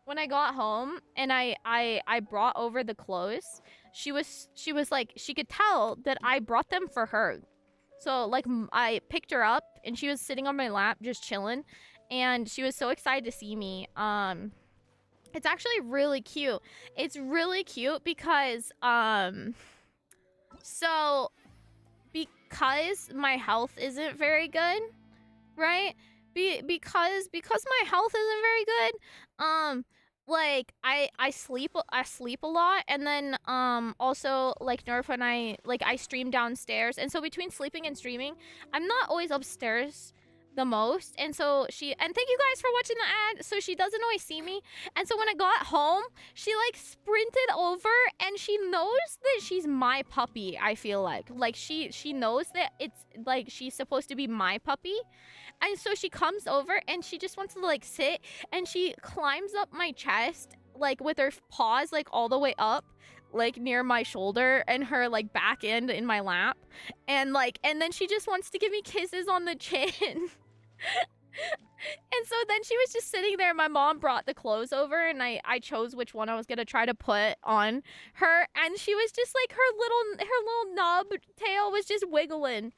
When I got home and I brought over the clothes, she was like, she could tell that I brought them for her. So like I picked her up and she was sitting on my lap just chilling, and she was so excited to see me. It's actually really cute. It's really cute because so because my health isn't very good, right? Because my health isn't very good, like I sleep a lot, and then also like Nerf and I stream downstairs, and so between sleeping and streaming, I'm not always upstairs the most, and so and thank you guys for watching the ad. So she doesn't always see me, and so when I got home, she like sprinted over, and she knows that she's my puppy. I feel like she knows that it's like she's supposed to be my puppy. And so she comes over and she just wants to like sit, and she climbs up my chest like with her paws like all the way up like near my shoulder and her like back end in my lap, and then she just wants to give me kisses on the chin. And so then she was just sitting there. My mom brought the clothes over, and I chose which one I was gonna try to put on her, and she was just like her little knob tail was just wiggling.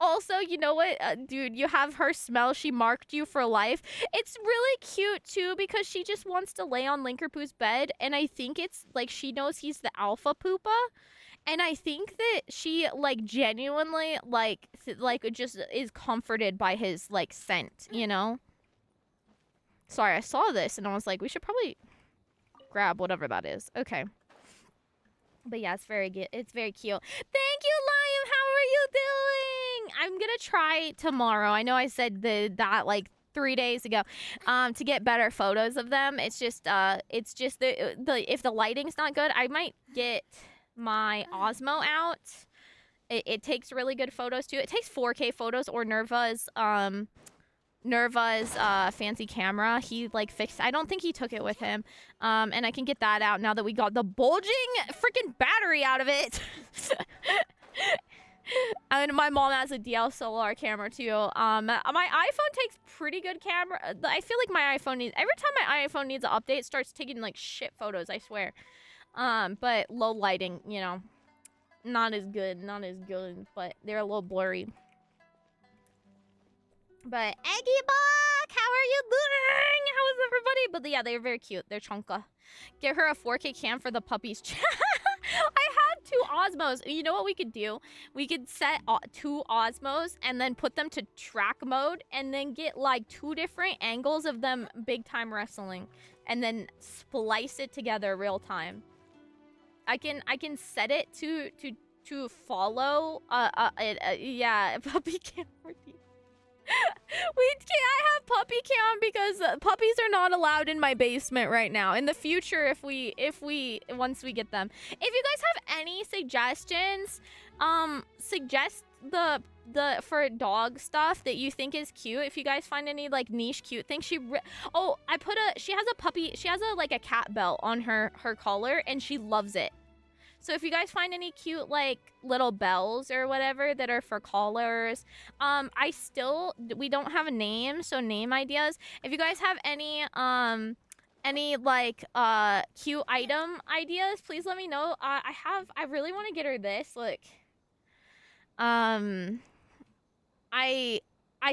Also, you know what, dude, you have her smell. She marked you for life. It's really cute too because she just wants to lay on Linkerpoo's bed, and I think it's like she knows he's the alpha poopa, and I think that she like genuinely like just is comforted by his like scent, you know. Sorry, I saw this and I was like, we should probably grab whatever that is. Okay. But yeah, it's very good. It's very cute. Thank you, Liam. How are you doing? I'm gonna try tomorrow. I know I said that like 3 days ago, to get better photos of them. It's just the if the lighting's not good, I might get my Osmo out. It takes really good photos too. It takes 4K photos, or Nerva's fancy camera. He like fixed. I don't think he took it with him. And I can get that out now that we got the bulging freaking battery out of it. And my mom has a DSLR camera too. My iPhone takes pretty good camera. I feel like my iPhone needs, every time my iPhone needs an update, it starts taking like shit photos, I swear. But low lighting, you know, not as good, but they're a little blurry. But Eggy Buck, how are you doing? How is everybody? But yeah, they're very cute. They're chunka. Get her a 4K cam for the puppies. I had 2 Osmos. You know what we could do? We could set 2 Osmos and then put them to track mode and then get like 2 different angles of them big time wrestling and then splice it together real time. I can set it to follow yeah, puppy cam. We can't have puppy cam because puppies are not allowed in my basement right now. In the future, if we once we get them. If you guys have any suggestions, suggest the for dog stuff that you think is cute. If you guys find any like niche cute things, she has a puppy, she has a cat belt on her collar and she loves it. So if you guys find any cute like little bells or whatever that are for collars, we don't have a name, so name ideas. If you guys have any like cute item ideas, please let me know. I really want to get her this. Look. I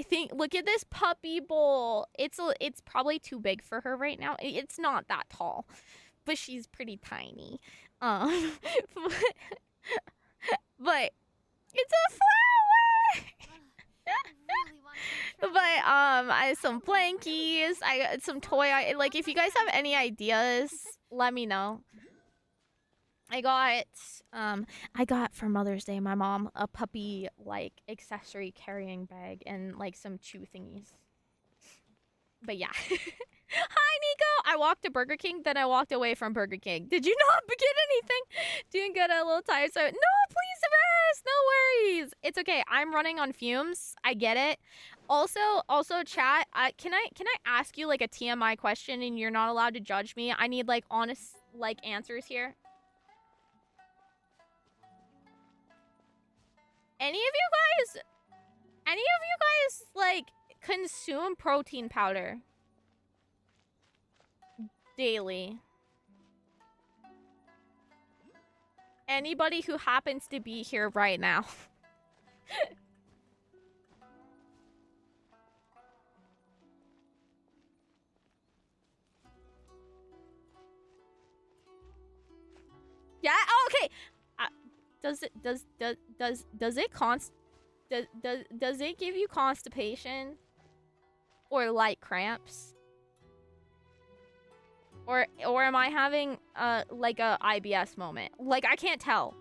think, look at this puppy bowl. It's probably too big for her right now. It's not that tall, but she's pretty tiny. But it's a flower. But I have some blankies. I got some toy. Like, if you guys have any ideas, let me know. I got for Mother's Day, my mom, a puppy like accessory carrying bag and like some chew thingies. But yeah. Hi, Nico! I walked to Burger King, then I walked away from Burger King. Did you not get anything? Doing good, a little tired, so... No, please rest! No worries! It's okay, I'm running on fumes. I get it. Also, chat, can I ask you, like, a TMI question and you're not allowed to judge me? I need, like, honest, like, answers here. Any of you guys, like, consume protein powder daily? Anybody who happens to be here right now. Yeah, oh, okay. Does it give you constipation or light cramps? Or am I having like a IBS moment? Like, I can't tell.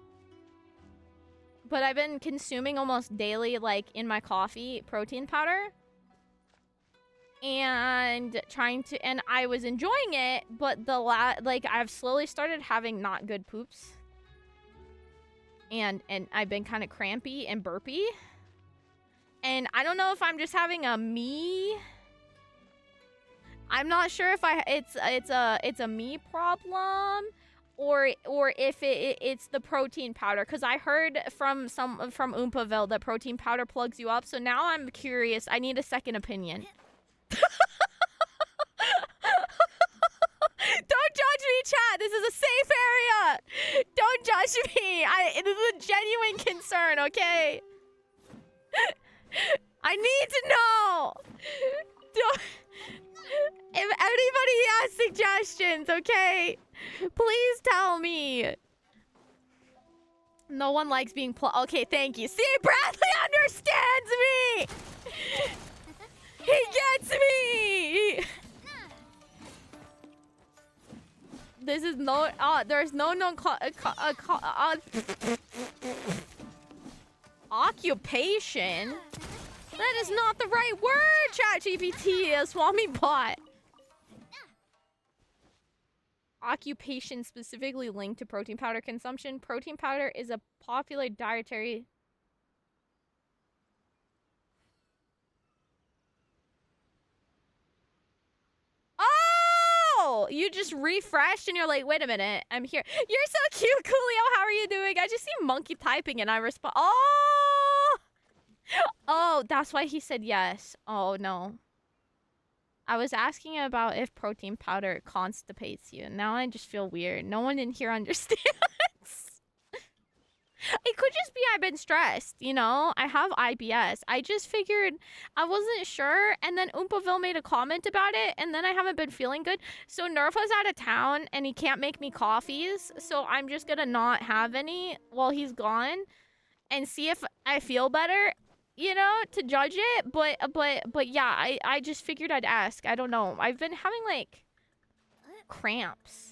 But I've been consuming almost daily, like in my coffee, protein powder. And and I was enjoying it, but like I've slowly started having not good poops. And I've been kind of crampy and burpy. And I don't know if I'm just having a me. I'm not sure if it's a me problem or if it's the protein powder, because I heard from Oompaville that protein powder plugs you up. So now I'm curious. I need a second opinion. Don't judge me, chat. This is a safe area. Don't judge me. This is a genuine concern, okay? I need to know. If anybody has suggestions, okay? Please tell me. No one likes being okay, thank you. See, Bradley understands me. He gets me. This is no. There's no occupation. That is not the right word, ChatGPT. Swami bot. Occupation specifically linked to protein powder consumption. Protein powder is a popular dietary... Oh! You just refreshed and you're like, wait a minute, I'm here. You're so cute, Coolio. How are you doing? I just see monkey typing and I respond. Oh! Oh, that's why he said yes. Oh, no. I was asking about if protein powder constipates you. Now I just feel weird. No one in here understands. It could just be I've been stressed, you know? I have IBS. I just figured I wasn't sure, and then Oompaville made a comment about it, and then I haven't been feeling good. So Nerf was out of town, and he can't make me coffees, so I'm just gonna not have any while he's gone and see if I feel better, you know, to judge it. But yeah, I just figured I'd ask. I don't know. I've been having, like, cramps.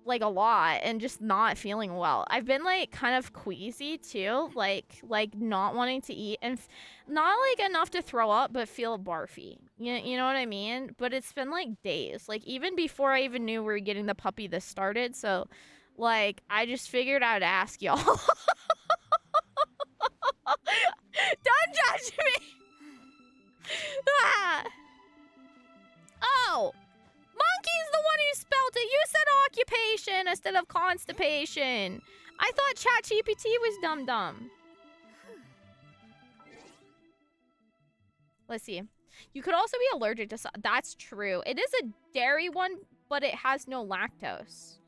Like a lot, and just not feeling well. I've been like kind of queasy too, like not wanting to eat, and not like enough to throw up, but feel barfy. You know what I mean? But it's been like days, like even before I even knew we were getting the puppy this started. So like I just figured I'd ask y'all. Don't judge me. Ah. Oh, Monkey's the one who spelled it. You said occupation instead of constipation. I thought ChatGPT was dumb. Let's see. You could also be allergic to... That's true. It is a dairy one, but it has no lactose.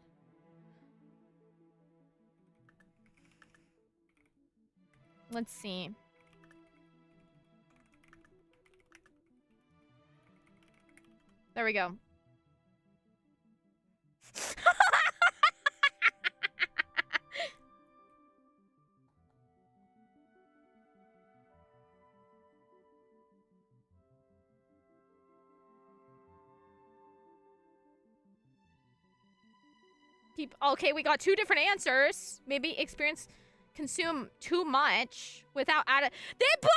Let's see. There we go. Okay, we got two different answers. Maybe consume too much without they both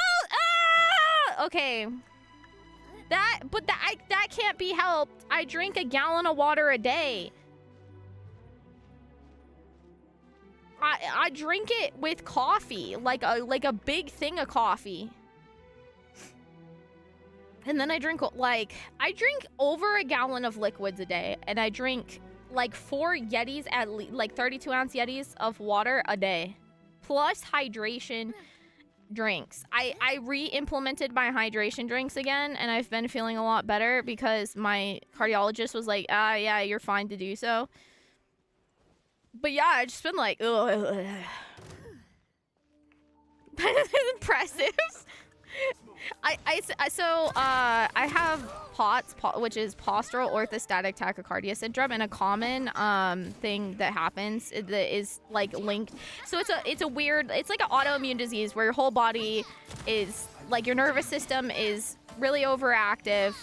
okay. That can't be helped. I drink a gallon of water a day. I drink it with coffee, like a big thing of coffee. And then I drink over a gallon of liquids a day, and I drink like 4 Yetis like 32-ounce Yetis of water a day, plus hydration drinks. I re-implemented my hydration drinks again, and I've been feeling a lot better because my cardiologist was like, yeah, you're fine to do so. But yeah, I've just been like, ugh. That is impressive. I have POTS, which is postural orthostatic tachycardia syndrome, and a common thing that happens that is like linked. So it's a weird, it's like an autoimmune disease where your whole body is like, your nervous system is really overactive,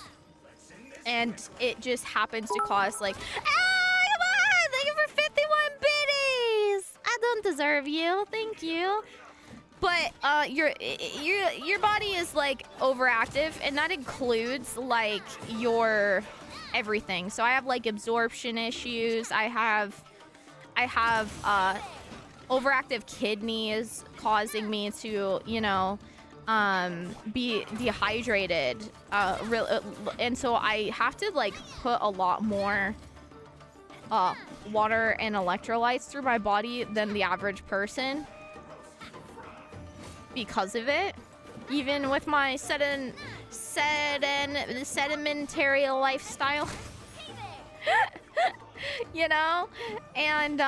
and it just happens to cause like, come on, thank you for 51 biddies. I don't deserve you, thank you. But your body is like overactive, and that includes like your everything. So I have like absorption issues. I have overactive kidneys causing me to, you know, be dehydrated. And so I have to like put a lot more water and electrolytes through my body than the average person. Because of it, even with my sedimentary lifestyle, you know, and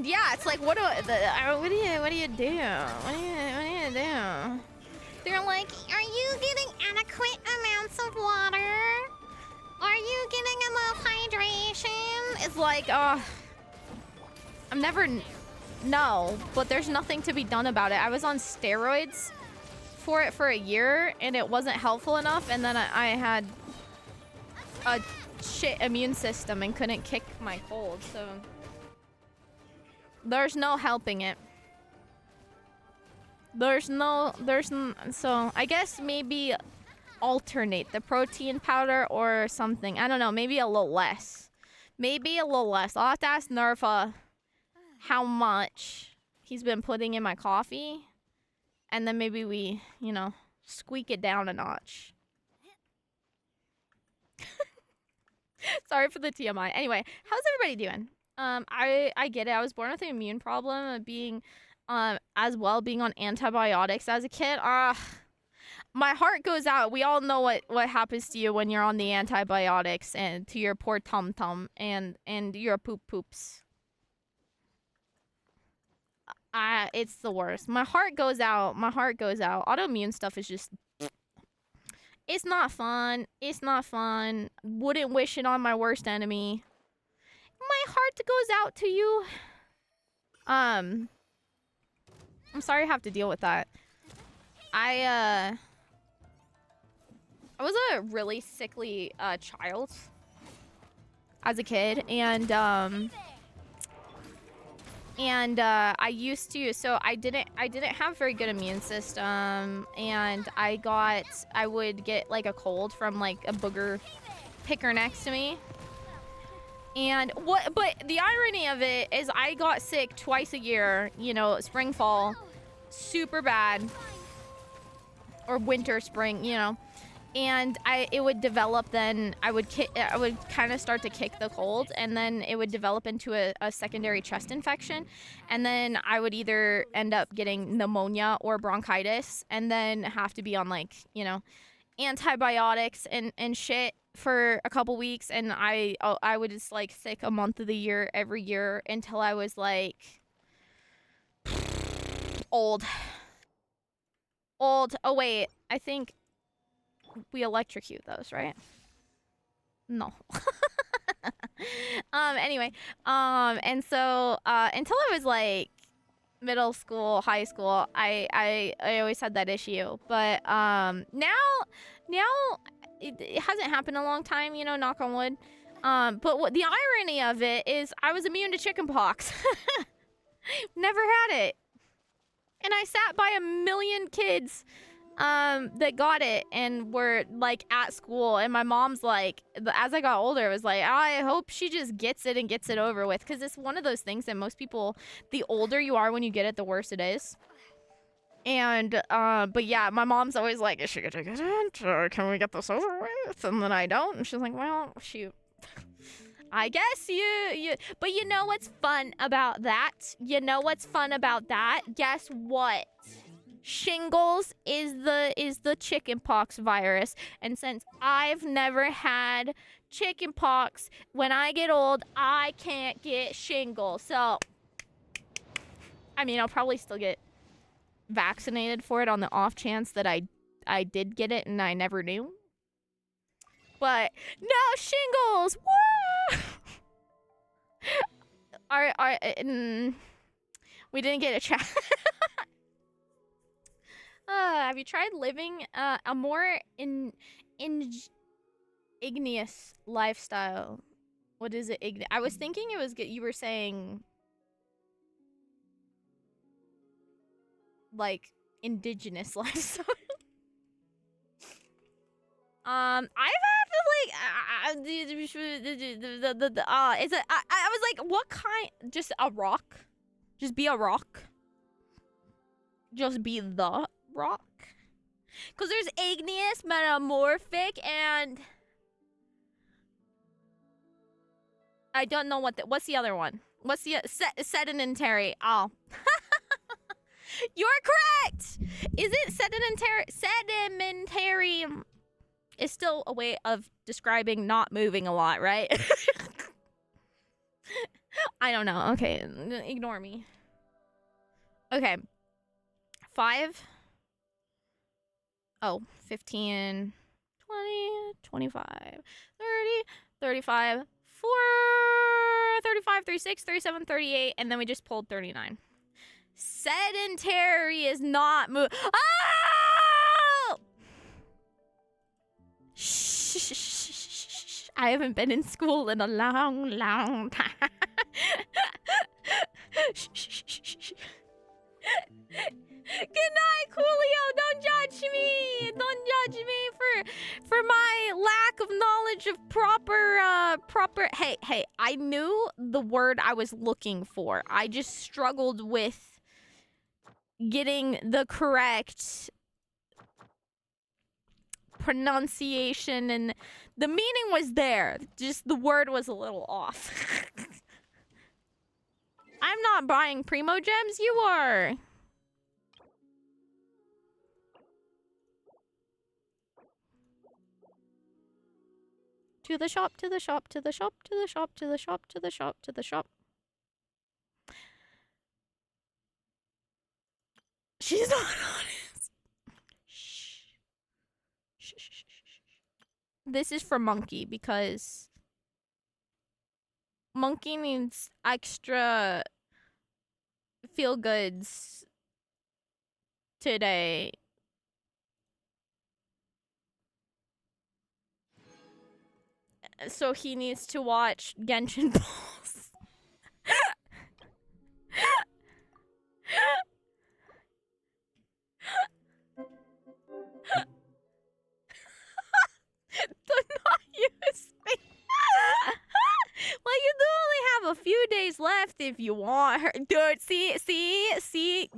yeah, it's like, what do you do? They're like, are you getting adequate amounts of water? Are you getting enough hydration? It's like, I'm never. No, but there's nothing to be done about it. I was on steroids for it for a year, and it wasn't helpful enough, and then I had a shit immune system and couldn't kick my cold, so there's no helping it. So I guess maybe alternate the protein powder or something. I don't know, maybe a little less. Maybe a little less. I'll have to ask Nerfa how much he's been putting in my coffee. And then maybe we, you know, squeak it down a notch. Sorry for the TMI. Anyway, how's everybody doing? I get it. I was born with an immune problem of being being on antibiotics as a kid. My heart goes out. We all know what happens to you when you're on the antibiotics and to your poor tum-tum and your poops. It's the worst. My heart goes out. My heart goes out. Autoimmune stuff is just... It's not fun. It's not fun. Wouldn't wish it on my worst enemy. My heart goes out to you. I'm sorry you have to deal with that. I was a really sickly child as a kid, and I used to, so I didn't have very good immune system, and I would get like a cold from like a booger picker next to me. But the irony of it is I got sick twice a year, you know, spring, fall, super bad, or winter, spring, you know. And it would develop, then I would kind of start to kick the cold, and then it would develop into a secondary chest infection, and then I would either end up getting pneumonia or bronchitis, and then have to be on, like, you know, antibiotics and shit for a couple weeks, and I would just like sick a month of the year every year until I was like old. Oh wait, I think we electrocute those, right? No. Anyway, and so until I was like middle school, high school, I always had that issue. But now it hasn't happened in a long time, you know, knock on wood. But what the irony of it is I was immune to chickenpox. Never had it. And I sat by a million kids that got it and were like at school, and my mom's like, as I got older, was like, I hope she just gets it and gets it over with, because it's one of those things that most people, the older you are when you get it, the worse it is. And but yeah, my mom's always like, is she gonna get it, or can we get this over with? And then I don't, and she's like, well, shoot, I guess you but you know what's fun about that? Guess what? Shingles is the chickenpox virus, and since I've never had chickenpox, when I get old, I can't get shingles. So, I mean, I'll probably still get vaccinated for it on the off chance that I did get it and I never knew. But no shingles. Woo! We didn't get a chat. Have you tried living a more igneous lifestyle? What is it? I was thinking it was you were saying like indigenous lifestyle. I've had like I was like, what kind? Just a rock? Just be a rock? Just be the rock? Because there's igneous, metamorphic, and I don't know what's the other one? What's the sedentary? Oh. You're correct! Is it sedimentary? Sedimentary is still a way of describing not moving a lot, right? I don't know. Okay, ignore me. Okay. 5. Oh, 15, 20, 25, 30, 35, 4, 35, 36, 37, 38, and then we just pulled 39. Sedentary is not move. Oh! Shh. I haven't been in school in a long time. Shh. Good Don't judge me for my lack of knowledge of proper. Hey, I knew the word I was looking for. I just struggled with getting the correct pronunciation, and the meaning was there. Just the word was a little off. I'm not buying Primo Gems, you are. To the shop, to the shop, to the shop, to the shop, to the shop, to the shop, to the shop. She's not honest. Shh. Shh, shh, shh, shh. This is for Monkey because Monkey needs extra feel goods today. So he needs to watch Genshin Pulse. Do not use me. Well, you do only have a few days left if you want her. Dude, see.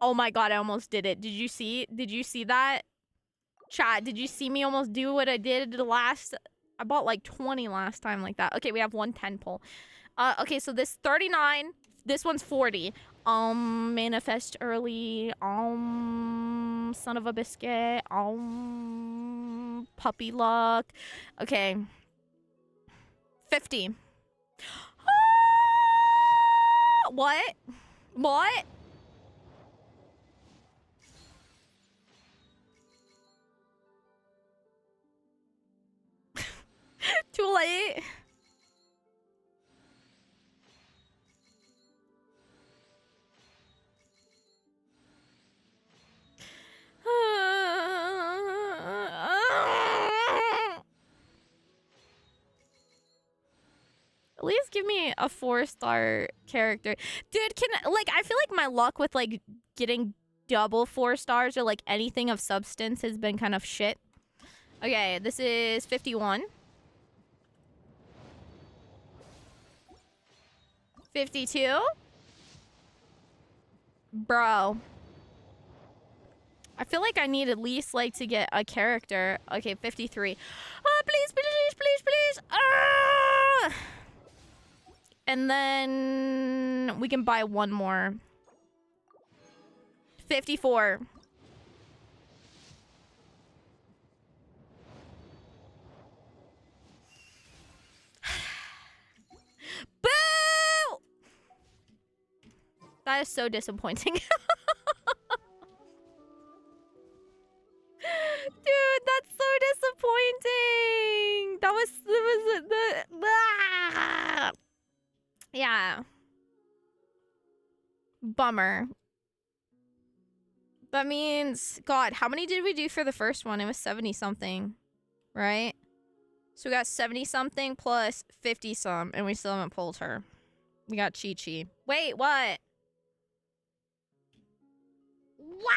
Oh my god, I almost did it. Did you see that? Chat, did you see me almost do what I did the last? I bought like 20 last time like that. Okay, we have 110 pull. Okay, so this 39. This one's 40. Manifest early. Son of a biscuit. Puppy luck. Okay. 50. What? What? Too late. At least give me a 4-star character. Dude, I feel like my luck with, like, getting double 4 stars or, like, anything of substance has been kind of shit. Okay, this is 51. 52? Bro. I feel like I need at least, like, to get a character. Okay, 53. Oh, please. Ah! And then we can buy one more. 54. Boo! That is so disappointing. Dude, that's so disappointing. That was yeah. Bummer. That means, God, how many did we do for the first one? It was 70 something, right? So we got 70 something plus 50 some, and we still haven't pulled her. We got Chi-Chi. Wait, what? What?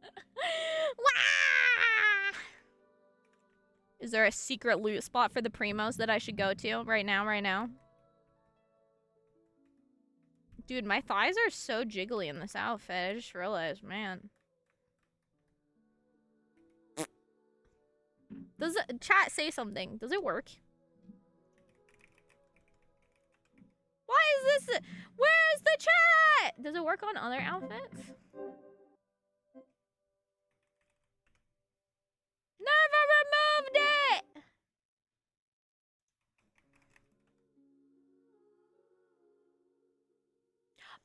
What? Is there a secret loot spot for the primos that I should go to right now? Dude, my thighs are so jiggly in this outfit. I just realized, man. Does it, chat, say something. Does it work? Why is this? Where's the chat? Does it work on other outfits? Never removed it!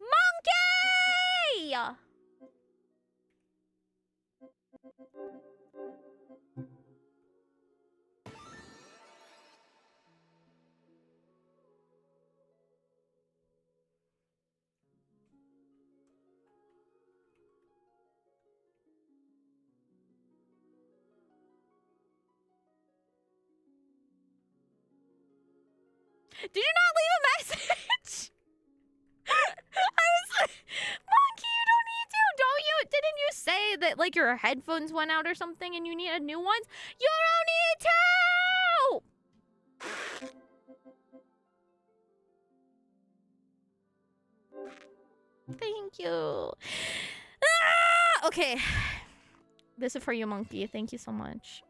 Monkey! Did you not leave a message? I was like, Monkey, you don't need to. Don't you? Didn't you say that like your headphones went out or something and you needed new ones? You don't need to. Thank you. Ah! Okay. This is for you, Monkey. Thank you so much.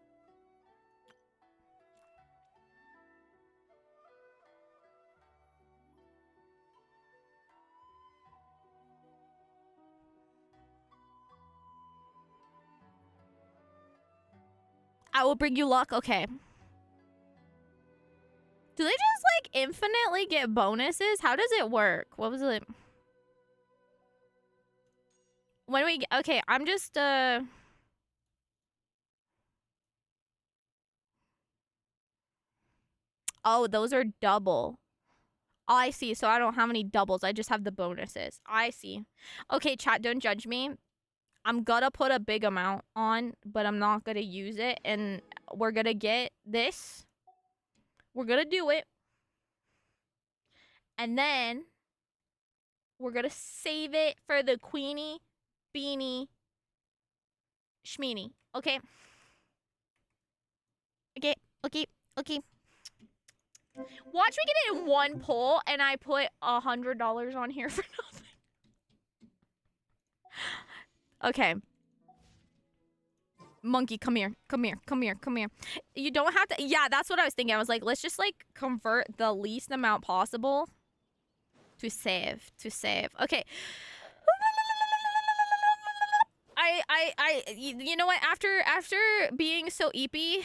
I will bring you luck. Okay. Do they just like infinitely get bonuses? How does it work? What was it? When we okay, I'm just oh, those are double. Oh, I see. So I don't have any doubles. I just have the bonuses. I see. Okay, chat, don't judge me. I'm gonna put a big amount on, but I'm not gonna use it. And we're gonna get this. We're gonna do it. And then we're gonna save it for the Queenie Beanie Schmeenie. Okay? Okay, okay, okay. Watch me get it in one pull and I put $100 on here for nothing. Okay. Monkey, come here. Come here. Come here. Come here. You don't have to. Yeah, that's what I was thinking. I was like, let's just like convert the least amount possible to save. To save. Okay. You know what? After being so eepy,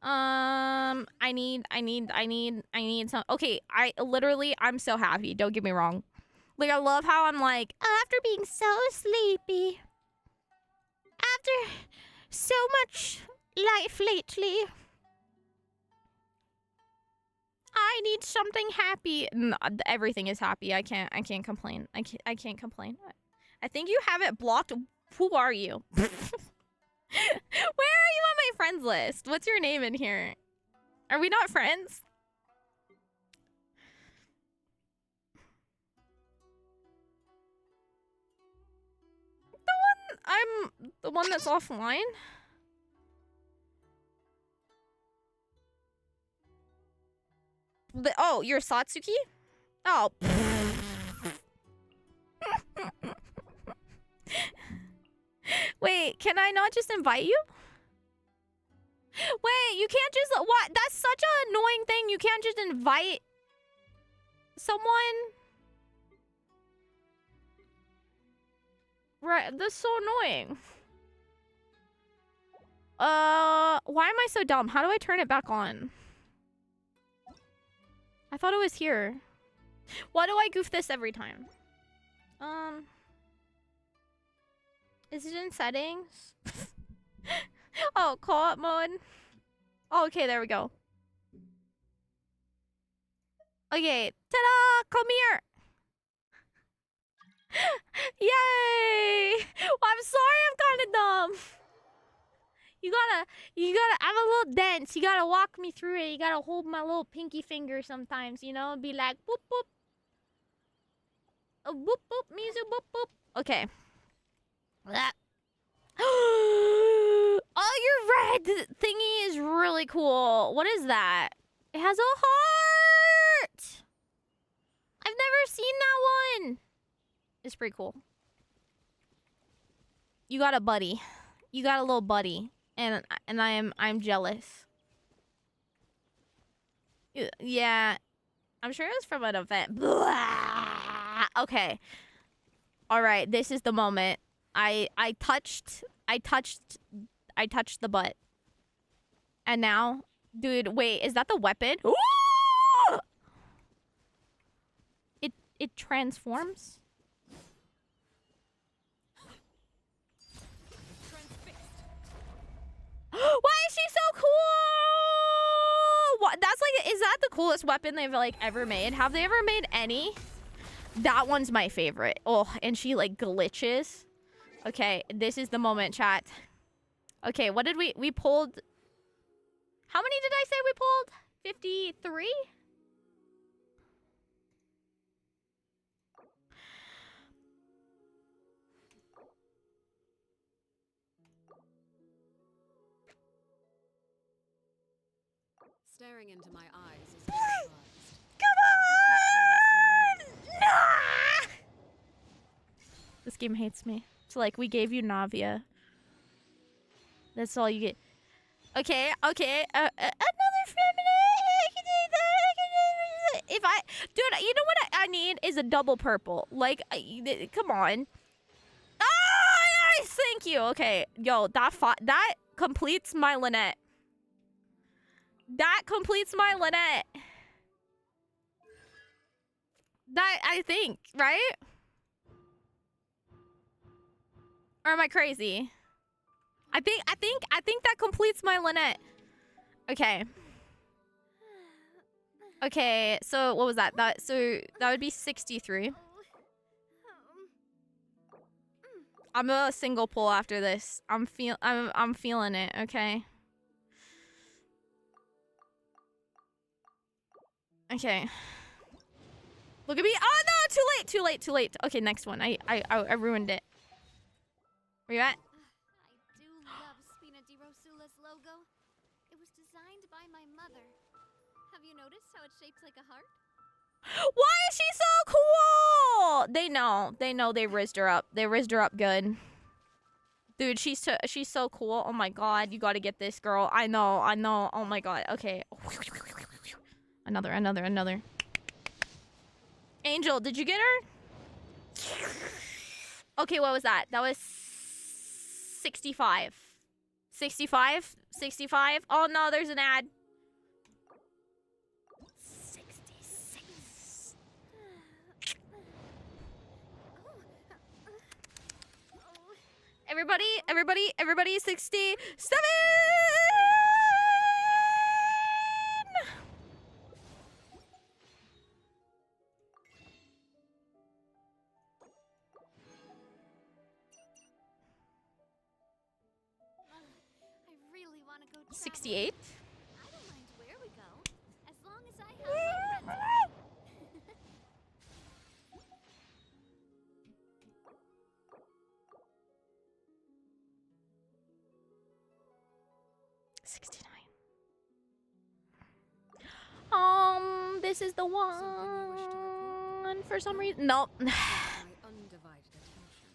I need some. Okay, I'm so happy. Don't get me wrong. Like, I love how I'm like, after being so sleepy, after so much life lately, I need something happy. No, everything is happy. I can't complain. I can't complain. I think you have it blocked. Who are you? Where are you on my friends list? What's your name in here? Are we not friends? I'm the one that's offline. Oh, you're Satsuki? Oh. Wait, can I not just invite you? Wait, you can't just... What? That's such an annoying thing. You can't just invite someone. Right, that's so annoying. Why am I so dumb? How do I turn it back on? I thought it was here. Why do I goof this every time? Is it in settings? Oh, co-op mode. Oh, okay, there we go. Okay, ta-da! Come here! Yay! Well, I'm sorry I'm kind of dumb. You gotta have a little dance. You gotta walk me through it. You gotta hold my little pinky finger sometimes, you know? Be like, boop, boop. Oh, boop, boop, Mizu, boop, boop. Okay. Oh, your red thingy is really cool. What is that? It has a heart. I've never seen that one. It's pretty cool. You got a buddy. You got a little buddy, and I'm jealous. Yeah, I'm sure it was from an event. Blah. Okay. All right, this is the moment. I touched the butt. And now, dude, wait, is that the weapon? Ooh! It transforms? Why is she so cool? What? That's like, is that the coolest weapon they've like ever made? Have they ever made any? That one's my favorite. Oh, and she like glitches. Okay, this is the moment, chat. Okay, what did we pulled? How many did I say we pulled? 53? Staring into my eyes is ill-advised. Come on! Ah! This game hates me. It's like, we gave you Navia. That's all you get. Okay, okay. Another feminine. I can take that. If I... Dude, you know what I need is a double purple. Like, come on. Ah, yes, thank you. Okay, yo, that completes my Lynette. That completes my Lynette. That, I think, right? Or am I crazy? I think that completes my Lynette. Okay. Okay, so what was that? So that would be 63. I'm a single pull after this. I'm feeling it, okay? Okay. Look at me. Oh no, too late. Okay, next one. I ruined it. Where you at? I do love Spina di Rosula's logo. It was designed by my mother. Have you noticed how it's shaped like a heart? Why is she so cool? They know they rizzed her up. They rizzed her up good. Dude, she's so cool. Oh my god, you gotta get this, girl. I know. Oh my god. Okay. Another. Angel, did you get her? Okay, what was that? That was 65. 65? 65? Oh no, there's an ad. 66. Everybody, 67! I really want to go traveling. 68? I don't mind where we go, as long as I have my friends. 69. This is the one for some reason. Nope. My undivided attention.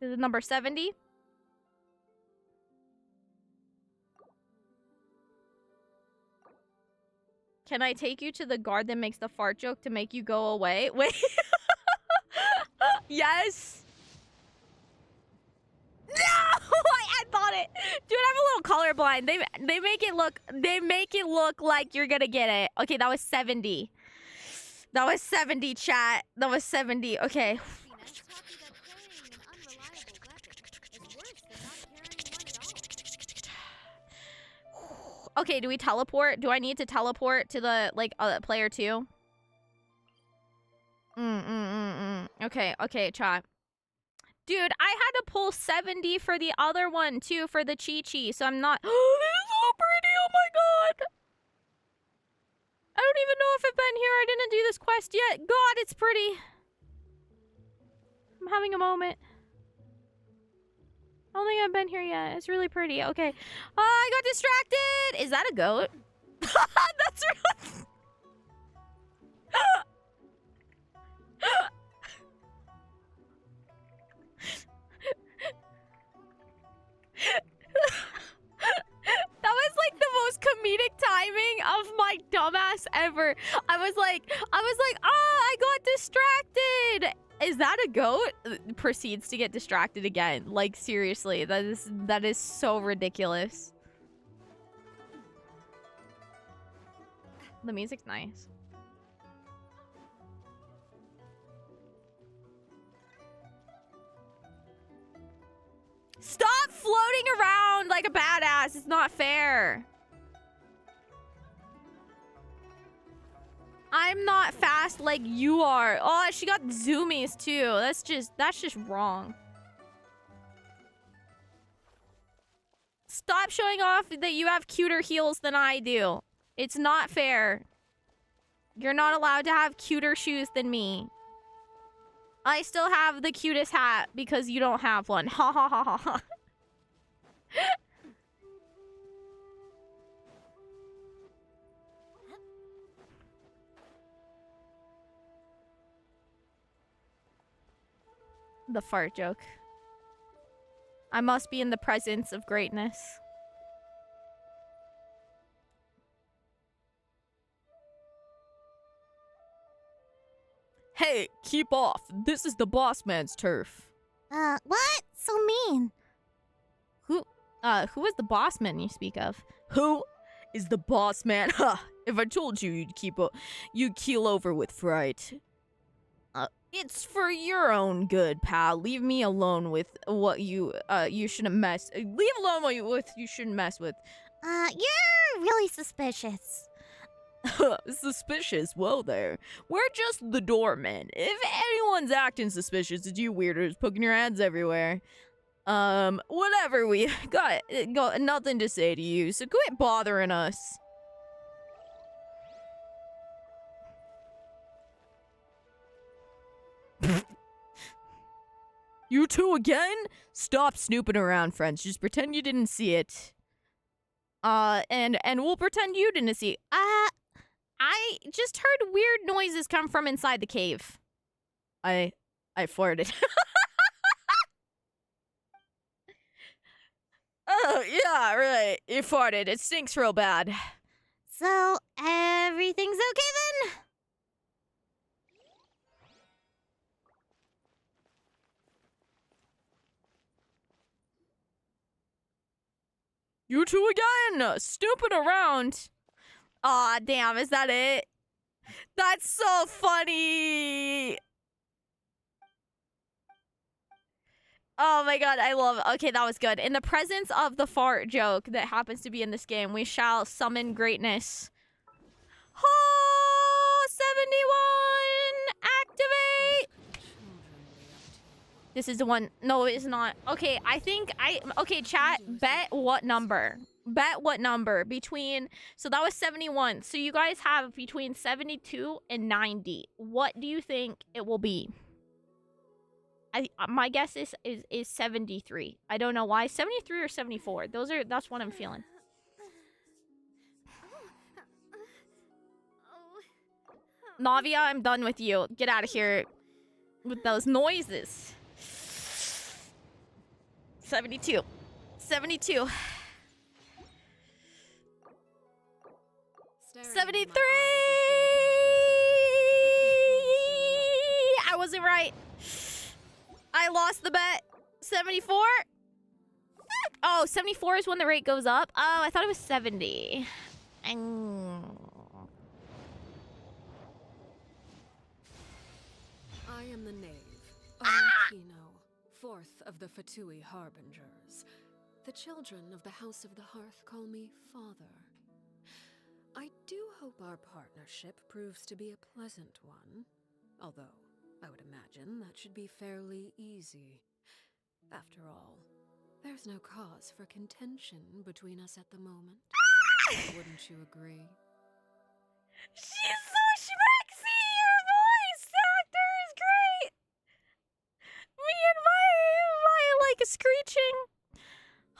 This is number 70. Can I take you to the guard that makes the fart joke to make you go away? Wait. Yes. No! I thought it. Dude, I'm a little colorblind. They make it look like you're gonna get it. Okay, that was 70. That was 70, chat. That was 70. Okay. Spina taught me that carrying an unreliable weapon is worse than not carrying one at all. Okay, do we teleport? Do I need to teleport to the, like, player 2? Okay, chat. Dude, I had to pull 70 for the other one, too, for the Chi-Chi, so I'm not... Oh, this is so pretty, oh my god! I don't even know if I've been here. I didn't do this quest yet. God, it's pretty. I'm having a moment. I don't think I've been here yet. It's really pretty. Okay. I got distracted! Is that a goat? That's really... That was like the most comedic timing of my dumbass ever. I was like, oh, I got distracted. Is that a goat? Proceeds to get distracted again. Like, seriously, that is so ridiculous. The music's nice. Stop floating around like a badass. It's not fair. I'm not fast like you are. Oh, she got zoomies too. That's just wrong. Stop showing off that you have cuter heels than I do. It's not fair. You're not allowed to have cuter shoes than me. I still have the cutest hat because you don't have one. Ha ha ha ha ha. The fart joke. I must be in the presence of greatness. Hey, keep off. This is the boss man's turf. What? So mean. Who is the boss man you speak of? Who is the boss man? Ha! If I told you you'd keel over with fright. It's for your own good, pal. Leave me alone with what you shouldn't mess. Leave alone what you shouldn't mess with. You're really suspicious. Suspicious? Whoa there. We're just the doormen. If anyone's acting suspicious, it's you weirdos poking your heads everywhere. Whatever, we got nothing to say to you, so quit bothering us. You two again? Stop snooping around, friends. Just pretend you didn't see it. And we'll pretend you didn't see it. I just heard weird noises come from inside the cave. I farted. Oh, yeah, right. You farted. It stinks real bad. So, everything's okay then? You two again! Snooping around. Aw, damn, is that it? That's so funny! Oh my god, I love it. Okay, that was good. In the presence of the fart joke that happens to be in this game, we shall summon greatness. Oh, 71! Activate! This is the one. No, it's not. Okay, okay, chat, bet what number? Bet what number between, so that was 71. So you guys have between 72 and 90. What do you think it will be? My guess is 73. I don't know why. 73 or 74. That's what I'm feeling. Navia, I'm done with you. Get out of here with those noises. 72. 72. 73! I wasn't right. I lost the bet. 74? Oh, 74 is when the rate goes up? Oh, I thought it was 70. I am the knave, Onikino, fourth of the Fatui Harbingers. The children of the House of the Hearth call me Father. I do hope our partnership proves to be a pleasant one, although I would imagine that should be fairly easy. After all, there's no cause for contention between us at the moment. Wouldn't you agree? She's so schmexy! Her voice actor is great! Me and my like, screeching.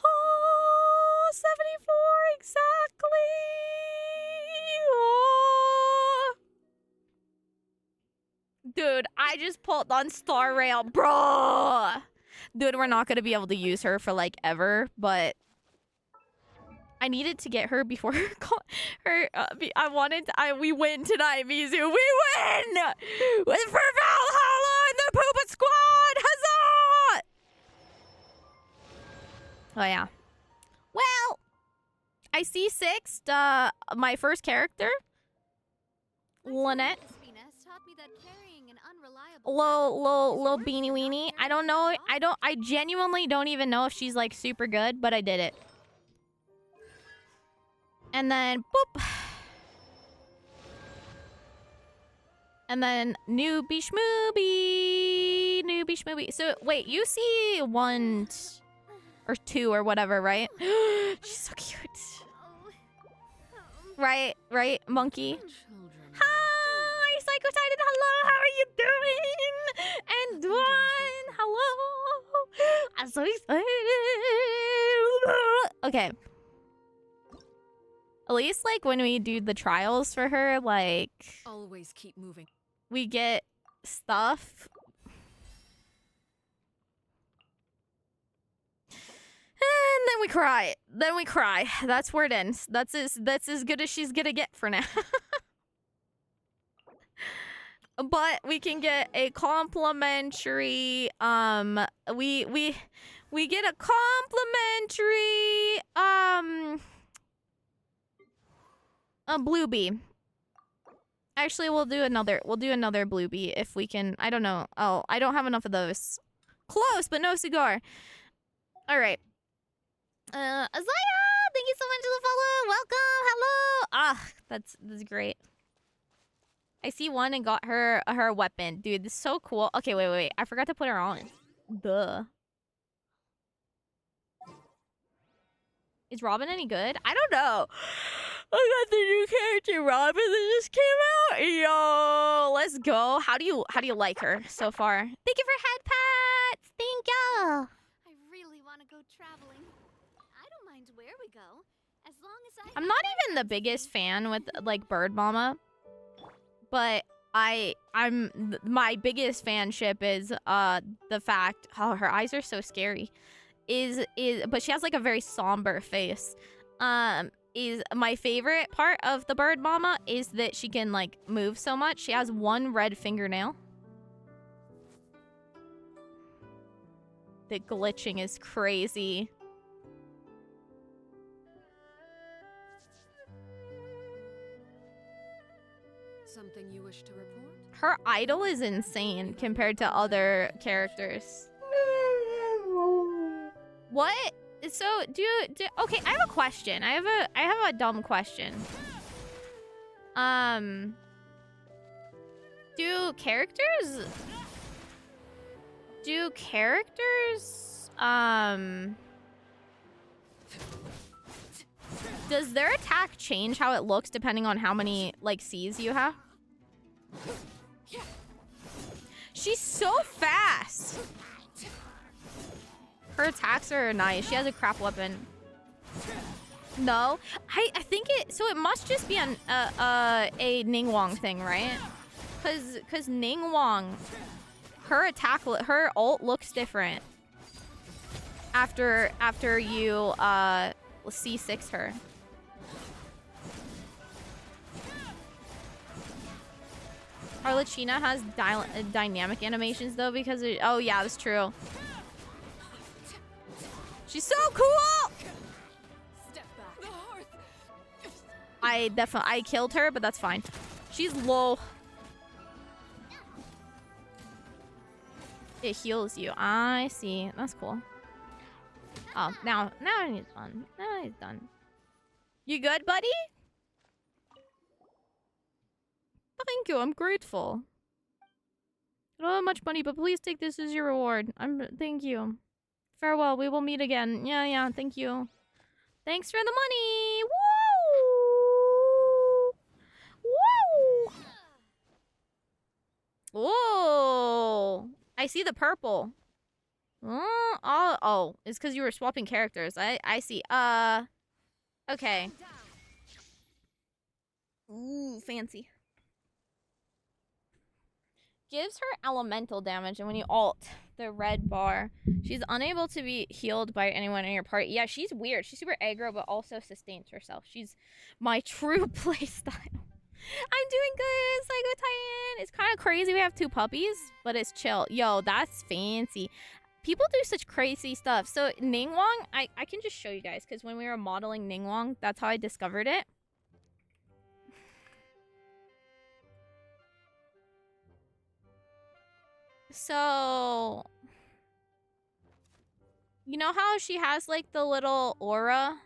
Oh, 74 exactly! Oh. Dude, I just pulled on Star Rail, bro. Dude, we're not gonna be able to use her for like ever, but I needed to get her before we win tonight, Mizu. We win! For Valhalla and the Poopa Squad! Huzzah! Oh, yeah. Well, I see sixth, my first character, Lynette. Low beanie weenie. I don't know. I genuinely don't even know if she's like super good, but I did it. And then boop. And then newbie schmoobie. So wait, you see 1 or 2 or whatever, right? She's so cute. Right, monkey. Hi, Psycho Titan. Hello, how are you doing? And Dwan, hello. I'm so excited. Okay. At least, like, when we do the trials for her, like, always keep moving. we get stuff. And then we cry. Then we cry. That's where it ends. That's as good as she's gonna get for now. But we can get a complimentary we get a complimentary a blue bee. Actually, we'll do another blue bee if we can. I don't know. Oh, I don't have enough of those. Close, but no cigar. All right. Azaya, thank you so much for the follow. Welcome. Hello. Ah, that's great. I see one and got her weapon. Dude, this is so cool. Okay, wait. I forgot to put her on. Duh. Is Robin any good? I don't know. I got the new character Robin that just came out. Yo, let's go. How do you like her so far? Thank you for head pats. Thank you. I really want to go traveling. I don't mind where we go, as long as I. I'm not even the biggest fan with like Bird Mama, but my biggest fanship is the fact her eyes are so scary. But she has like a very somber face. Is my favorite part of the Bird Mama is that she can like move so much. She has one red fingernail. The glitching is crazy. Something you wish to report? Her idol is insane compared to other characters. What? So do okay, I have a question. I have a dumb question. Do characters does their attack change how it looks depending on how many like C's you have? She's so fast. Her attacks are nice. She has a crap weapon. No, I think it. So it must just be a Ningguang thing, right? Cause Ningguang, her ult looks different after you C6 her. Arlecchina has dynamic animations though because oh yeah, that's true. She's so cool! Step back. I killed her, but that's fine. She's low. It heals you. I see. That's cool. Oh, now he's done. Now he's done. You good, buddy? Thank you. I'm grateful. I don't have much money, but please take this as your reward. Thank you. Farewell. We will meet again. Yeah. Thank you. Thanks for the money. Woo! Woo! Whoa! I see the purple. Oh, it's because you were swapping characters. I see. Okay. Ooh, fancy. Gives her elemental damage, and when you ult the red bar, she's unable to be healed by anyone in your party. Yeah, she's weird. She's super aggro, but also sustains herself. She's my true playstyle. I'm doing good, Psycho Titan. It's kind of crazy we have 2 puppies, but it's chill. Yo, that's fancy. People do such crazy stuff. So Ningguang, I can just show you guys, because when we were modeling Ningguang, that's how I discovered it. So, you know how she has like the little aura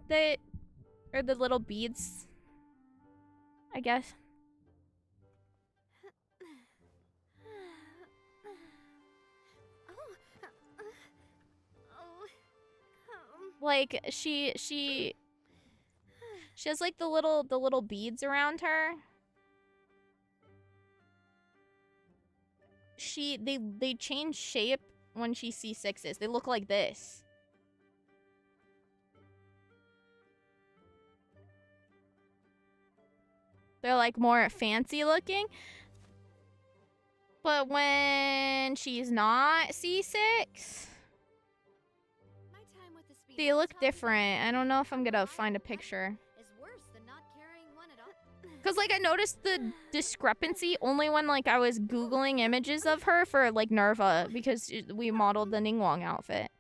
that, or the little beads, I guess. Like she has like the little beads around her. They change shape when she C6s. They look like this. They're like more fancy looking. But when she's not C6, They look different. I don't know if I'm gonna find a picture. Is worse than not carrying one at all. Cause like I noticed the discrepancy only when like I was googling images of her for like Nerva because we modeled the Ningguang outfit.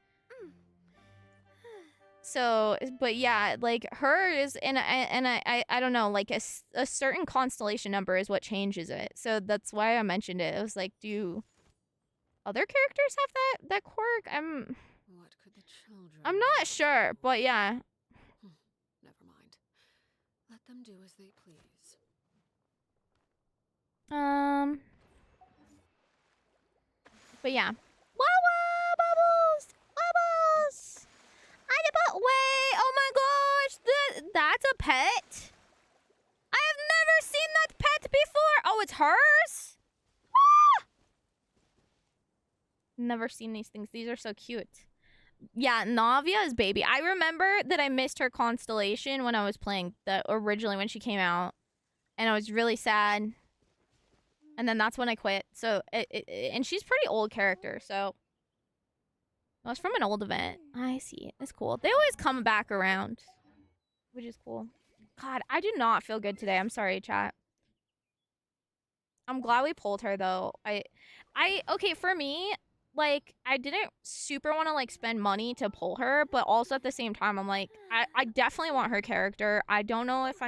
So, but yeah, like hers and I don't know, like a certain constellation number is what changes it. So that's why I mentioned it. It was like, do other characters have that quirk? What could the children I'm want? not sure, but yeah. Never mind. Let them do as they please. But yeah. Wawa bubbles, bubbles. Wait, oh my gosh, that's a pet. I have never seen that pet before. Oh, it's hers. Ah! Never seen these things. These are so cute. Yeah, Navia's baby. I remember that I missed her constellation when I was playing originally when she came out, and I was really sad. And then that's when I quit. So and she's pretty old character. So it was from an old event. I see. It's cool. They always come back around, which is cool. God, I do not feel good today. I'm sorry, chat. I'm glad we pulled her though. Okay, for me, like I didn't super want to like spend money to pull her, but also at the same time I'm like I definitely want her character. I don't know if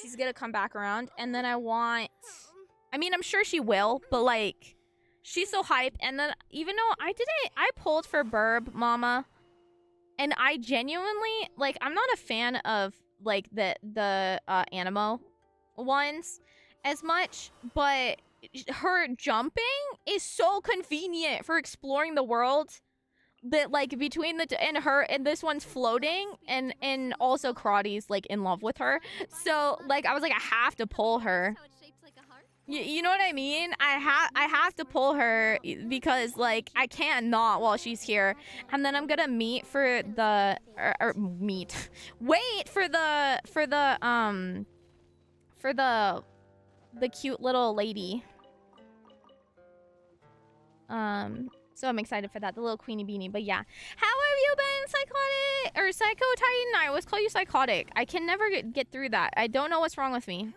she's going to come back around, and then I mean, I'm sure she will, but like she's so hype. And then even though I pulled for Burb Mama, and I genuinely like I'm not a fan of like the Animo ones as much, but her jumping is so convenient for exploring the world that like between and her and this one's floating, and also Karate's like in love with her, so like I was like I have to pull her. You know what I mean? I have to pull her because like I can't not while she's here, and then I'm gonna meet for the wait for the cute little lady. So I'm excited for that, the little Queenie Beanie. But yeah, how have you been, Psychotic or Psycho Titan? I always call you Psychotic. I can never get through that. I don't know what's wrong with me.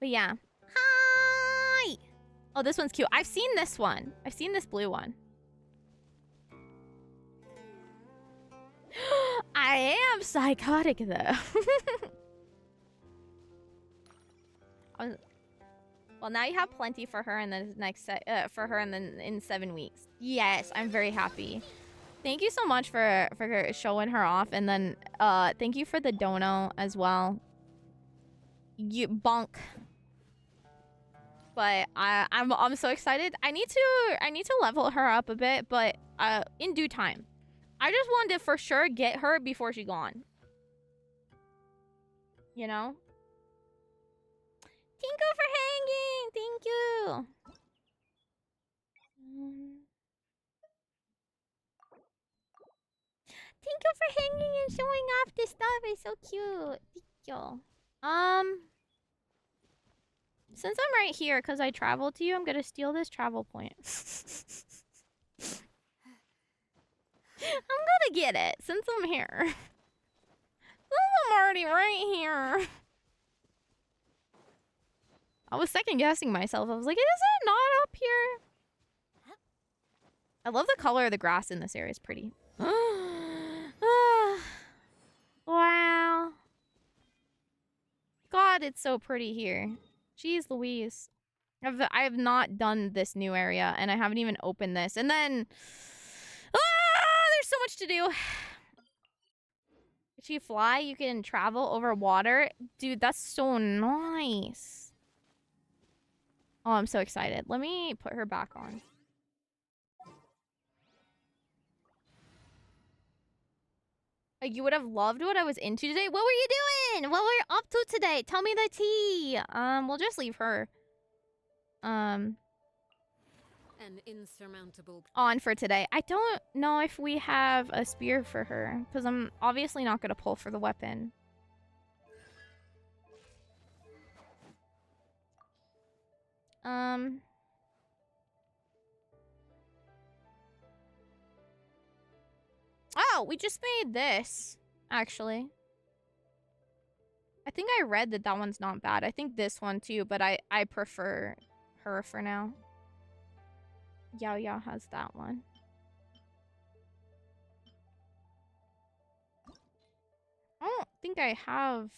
But yeah. Hi! Oh, this one's cute. I've seen this one. I've seen this blue one. I am psychotic, though. Well, now you have plenty for her in the next in 7 weeks. Yes, I'm very happy. Thank you so much for showing her off, and then thank you for the dono as well. You bonk. But I'm so excited. I need to level her up a bit, but in due time. I just wanted to for sure get her before she's gone. You know? Tinko for hanging! Thank you! Thank you for hanging and showing off this stuff. It's so cute. Thank you. Since I'm right here, because I traveled to you, I'm gonna steal this travel point. I'm gonna get it, since I'm here. Since I'm already right here. I was second guessing myself. I was like, is it not up here? I love the color of the grass in this area. It's pretty. Wow. God, it's so pretty here. Jeez Louise. I have not done this new area, and I haven't even opened this. And then... there's so much to do. If you fly, you can travel over water. Dude, that's so nice. Oh, I'm so excited. Let me put her back on. Like, you would have loved what I was into today. What were you doing? What were you up to today? Tell me the tea. We'll just leave her. An insurmountable On for today. I don't know if we have a spear for her, because I'm obviously not going to pull for the weapon. Oh, we just made this, actually. I think I read that that one's not bad. I think this one too, but I prefer her for now. Yao Yao has that one. I don't think I have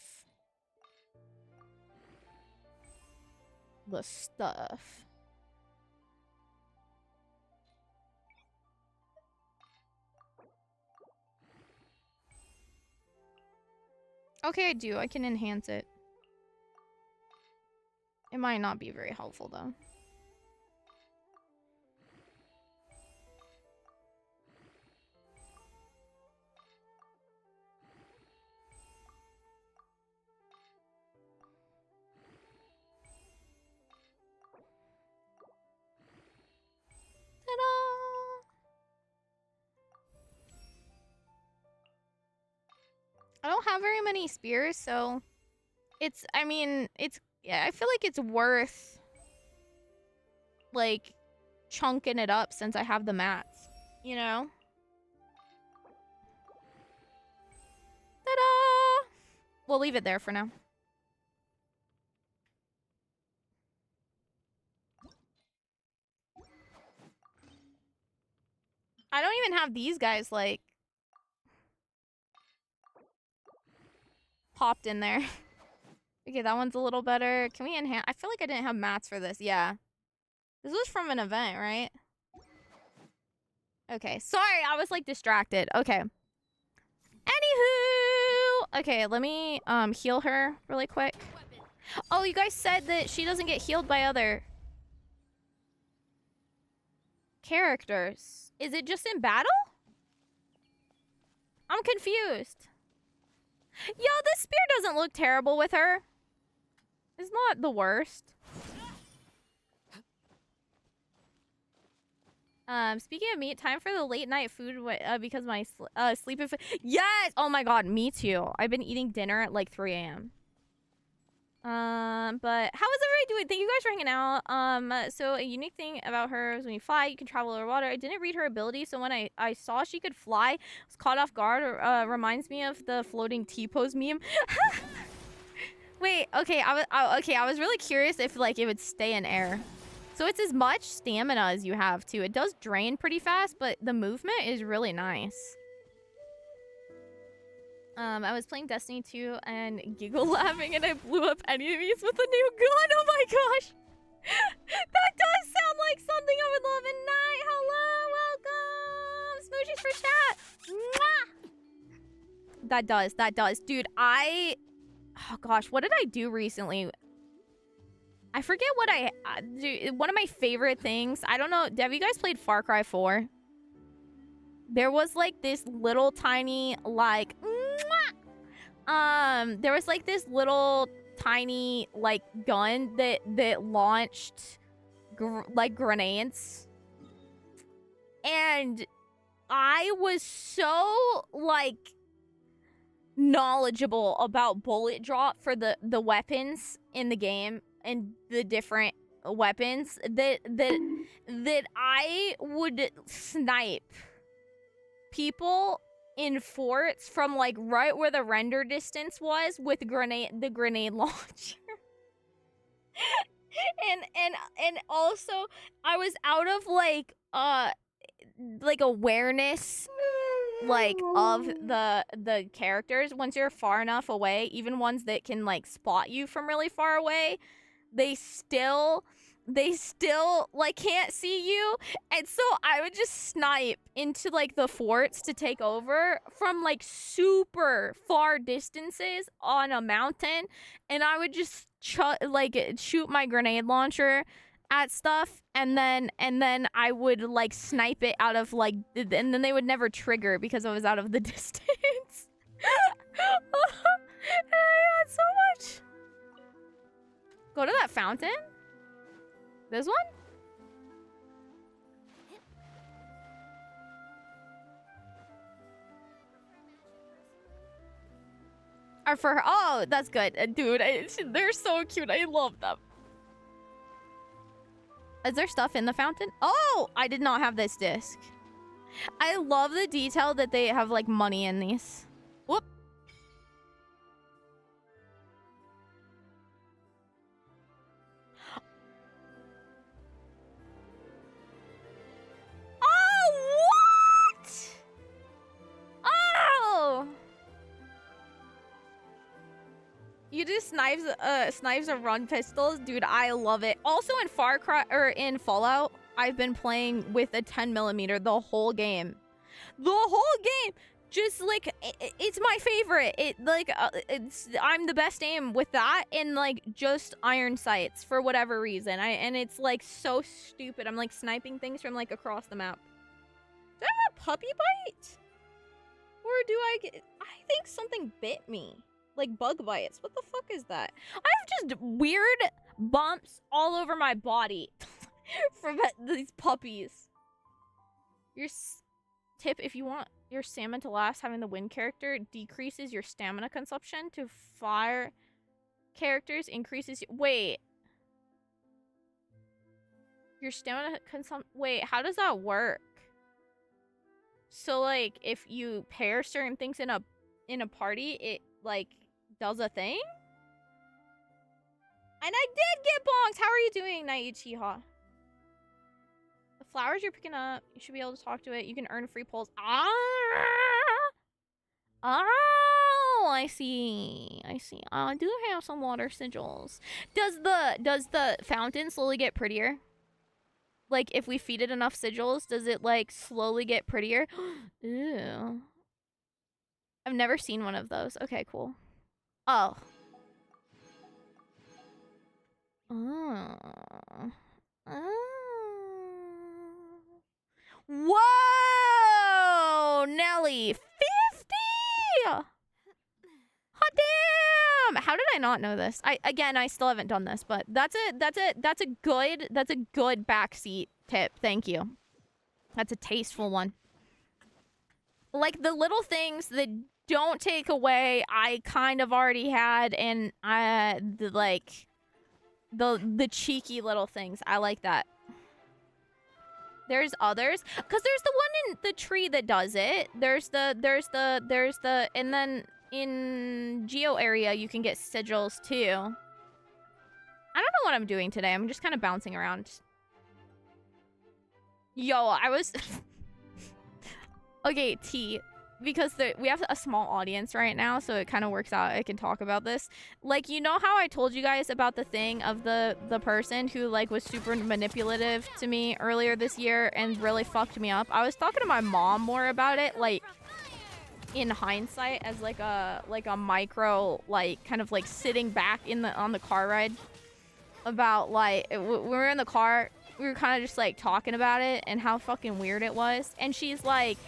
the stuff. Okay, I do. I can enhance it. It might not be very helpful, though. Ta-da! I don't have very many spears, so it's, I mean, it's, yeah, I feel like it's worth, like, chunking it up since I have the mats, you know? Ta-da! We'll leave it there for now. I don't even have these guys, like, popped in there. Okay, that one's a little better. Can we enhance? I feel like I didn't have mats for this. Yeah. This was from an event, right? Okay, sorry, I was, like, distracted. Okay. Anywho! Okay, let me, heal her really quick. Oh, you guys said that she doesn't get healed by other characters. Is it just in battle? I'm confused. Yo, this spear doesn't look terrible with her. It's not the worst. Speaking of meat, time for the late night food because my sleep is... Yes! Oh my god, me too. I've been eating dinner at like 3 a.m. But how is everybody doing? Thank you guys for hanging out. So a unique thing about her is when you fly, you can travel over water. I didn't read her ability, so when I saw she could fly, I was caught off guard. Reminds me of the floating T-pose meme. Wait, okay, I was really curious if, like, it would stay in air. So it's as much stamina as you have, too. It does drain pretty fast, but the movement is really nice. I was playing Destiny 2 and giggle laughing and I blew up enemies with a new gun. Oh my gosh. That does sound like something I would love at night. Hello, welcome. Smoochies for chat. Mwah! That does. Dude, oh gosh, what did I do recently? I forget what dude, one of my favorite things. I don't know. Have you guys played Far Cry 4? There was like this little tiny like there was like this little tiny like gun that launched like grenades, and I was so like knowledgeable about bullet drop for the weapons in the game and the different weapons that I would snipe people in forts from like right where the render distance was with the grenade launcher. and also I was out of like awareness like of the characters. Once you're far enough away, even ones that can like spot you from really far away, they still like can't see you. And so I would just snipe into like the forts to take over from like super far distances on a mountain, and I would just shoot my grenade launcher at stuff, and then I would like snipe it out of like and then they would never trigger because I was out of the distance. And I had so much. Go to that fountain. This one? Or for her. Oh, that's good. Dude, they're so cute. I love them. Is there stuff in the fountain? Oh, I did not have this disc. I love the detail that they have like money in these. Whoop. Oh, what? Oh. You do snipes and run pistols, dude. I love it. Also in Far Cry or in Fallout, I've been playing with a 10mm the whole game. The whole game, just like it's my favorite. I'm the best aim with that and like just iron sights for whatever reason. And it's like so stupid. I'm like sniping things from like across the map. Do I have a puppy bite? Or do I think something bit me. Like bug bites. What the fuck is that? I have just weird bumps all over my body from these puppies. Your tip, if you want your salmon to last, having the wind character decreases your stamina consumption. To fire characters increases... Wait. Your stamina consumption... Wait, how does that work? So, like, if you pair certain things in a party, it, like... does a thing? And I did get bonks! How are you doing, Naichiha? The flowers you're picking up, you should be able to talk to it. You can earn free pulls. Ah! Oh, I see. I see. I do have some water sigils. Does the fountain slowly get prettier? Like, if we feed it enough sigils, does it, like, slowly get prettier? Ew. I've never seen one of those. Okay, cool. Oh. Oh. Oh. Whoa! Nelly, 50! Hot damn! How did I not know this? I still haven't done this, but that's a good backseat tip. Thank you. That's a tasteful one. Like the little things that don't take away, I kind of already had, and the cheeky little things. I like that. There's others, because there's the one in the tree that does it. There's the, and then in Geo area you can get sigils too. I don't know what I'm doing today. I'm just kind of bouncing around. Yo, I was okay, T. Because we have a small audience right now, so it kind of works out. I can talk about this. Like, you know how I told you guys about the thing of the person who, like, was super manipulative to me earlier this year and really fucked me up? I was talking to my mom more about it, like, in hindsight, as, like a micro, like, kind of, like, sitting back on the car ride. About, like, we were in the car, we were kind of just, like, talking about it and how fucking weird it was. And she's like...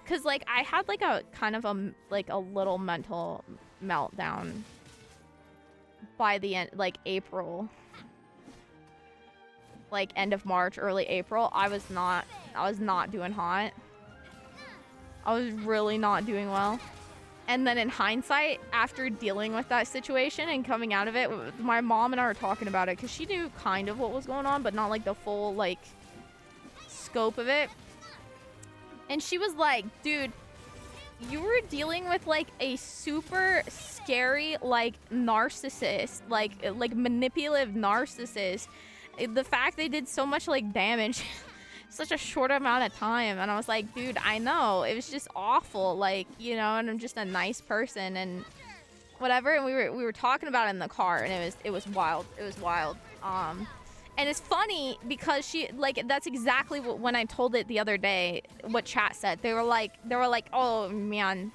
Because, like, I had, like, a kind of a little mental meltdown by the end, like, April. Like, end of March, early April. I was not doing hot. I was really not doing well. And then in hindsight, after dealing with that situation and coming out of it, my mom and I were talking about it because she knew kind of what was going on, but not, like, the full, like, scope of it. And she was like, dude, you were dealing with, like, a super scary, like, narcissist, like manipulative narcissist. The fact they did so much, like, damage such a short amount of time. And I was like, dude, I know. It was just awful, like, you know, and I'm just a nice person and whatever. And we were talking about it in the car, and it was wild. It was wild. And it's funny because she, like, that's exactly what, when I told it the other day, what chat said. They were like, oh, man,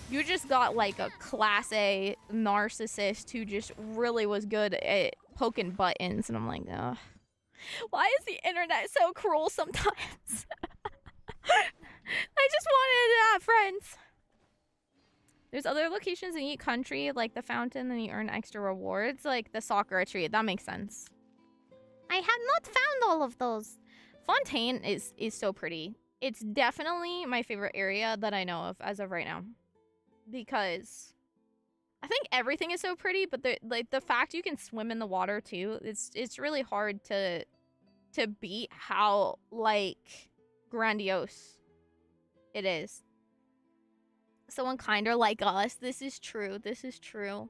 you just got, like, a class A narcissist who just really was good at poking buttons. And I'm like, ugh. Why is the internet so cruel sometimes? I just wanted to have friends. There's other locations in each country, like the fountain, and you earn extra rewards, like the Sakura tree. That makes sense. I have not found all of those. Fontaine is so pretty. It's definitely my favorite area that I know of as of right now. Because I think everything is so pretty, but the fact you can swim in the water too, it's really hard to beat how, like, grandiose. It is. Someone kinder like us. This is true. This is true.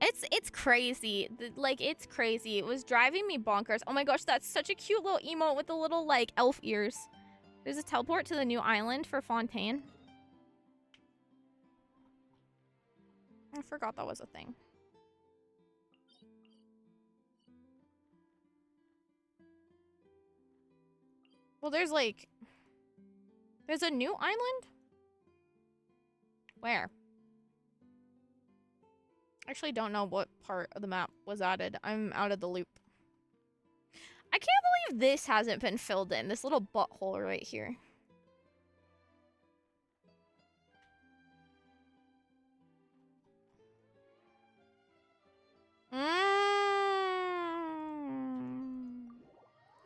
It's crazy. Like, it's crazy. It was driving me bonkers. Oh my gosh, that's such a cute little emote with the little, like, elf ears. There's a teleport to the new island for Fontaine. I forgot that was a thing. Well, there's, like... There's a new island? Where? Actually don't know what part of the map was added. I'm out of the loop. I can't believe this hasn't been filled in. This little butthole right here.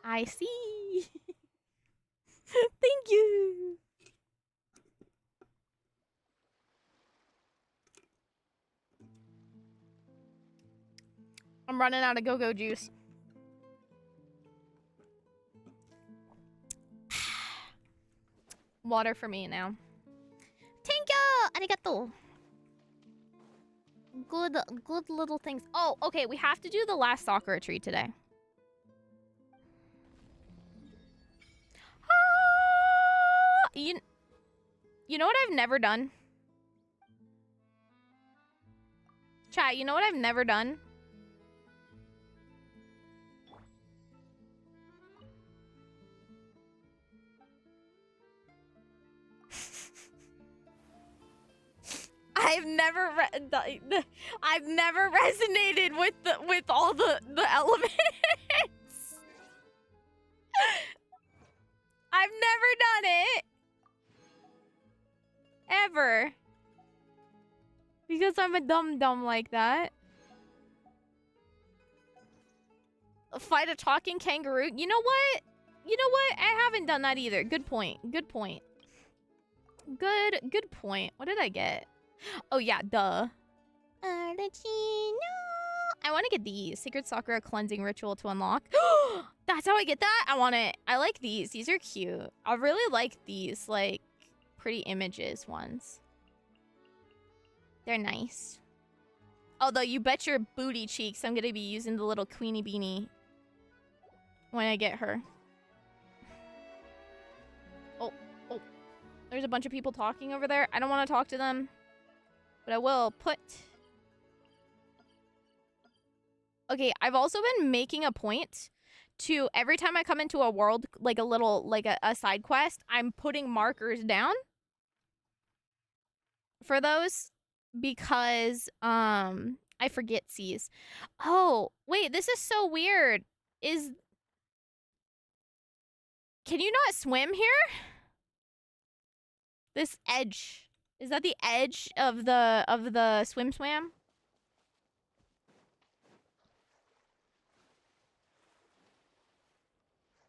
I see. Thank you. I'm running out of go-go juice. Water for me now. Thank you! Arigato! Good little things. Oh, okay, we have to do the last Sakura tree today. You know what I've never done? Chat, you know what I've never done? I've never resonated with all the elements. I've never done it. Ever. Because I'm a dum-dum like that. Fight a talking kangaroo? You know what? You know what? I haven't done that either. Good point. Good point. Good point. What did I get? Oh yeah, duh. I want to get these. Sacred Sakura cleansing ritual to unlock. That's how I get that? I want it. I like these. These are cute. I really like these, like, pretty images ones. They're nice. Although, you bet your booty cheeks I'm gonna be using the little Queenie Beanie when I get her. Oh. There's a bunch of people talking over there. I don't want to talk to them. But I will put... Okay, I've also been making a point to, every time I come into a world, like a little, like a side quest, I'm putting markers down for those because, I forget seas. Oh, wait, this is so weird. Can you not swim here? This edge. Is that the edge of the swim swam?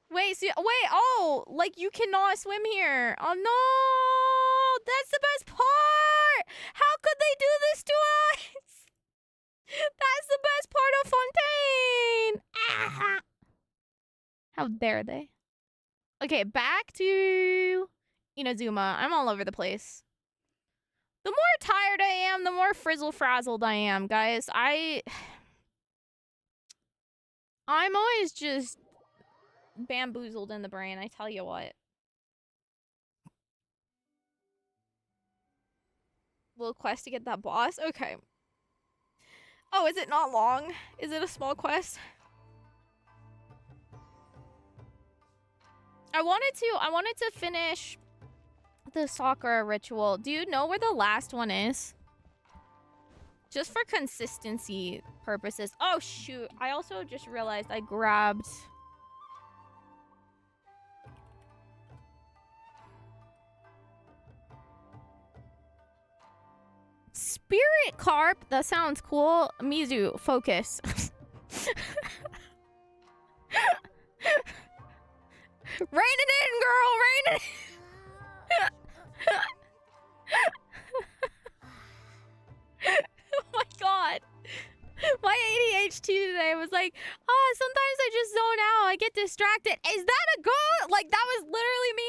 Wait, oh, like you cannot swim here. Oh no, that's the best part. How could they do this to us? That's the best part of Fontaine. Ah. How dare they? Okay, back to Inazuma. I'm all over the place. The more tired I am, the more frizzle-frazzled I am, guys. I'm always just bamboozled in the brain, I tell you what. Little quest to get that boss? Okay. Oh, is it not long? Is it a small quest? I wanted to finish the Sakura ritual. Do you know where the last one is? Just for consistency purposes. Oh, shoot. I also just realized I grabbed... Spirit Carp? That sounds cool. Mizu, focus. Rein it in, girl! Rein it in! Oh my god. My watched TV today. It was like, oh, sometimes I just zone out. I get distracted. Is that a goal? Like, that was literally me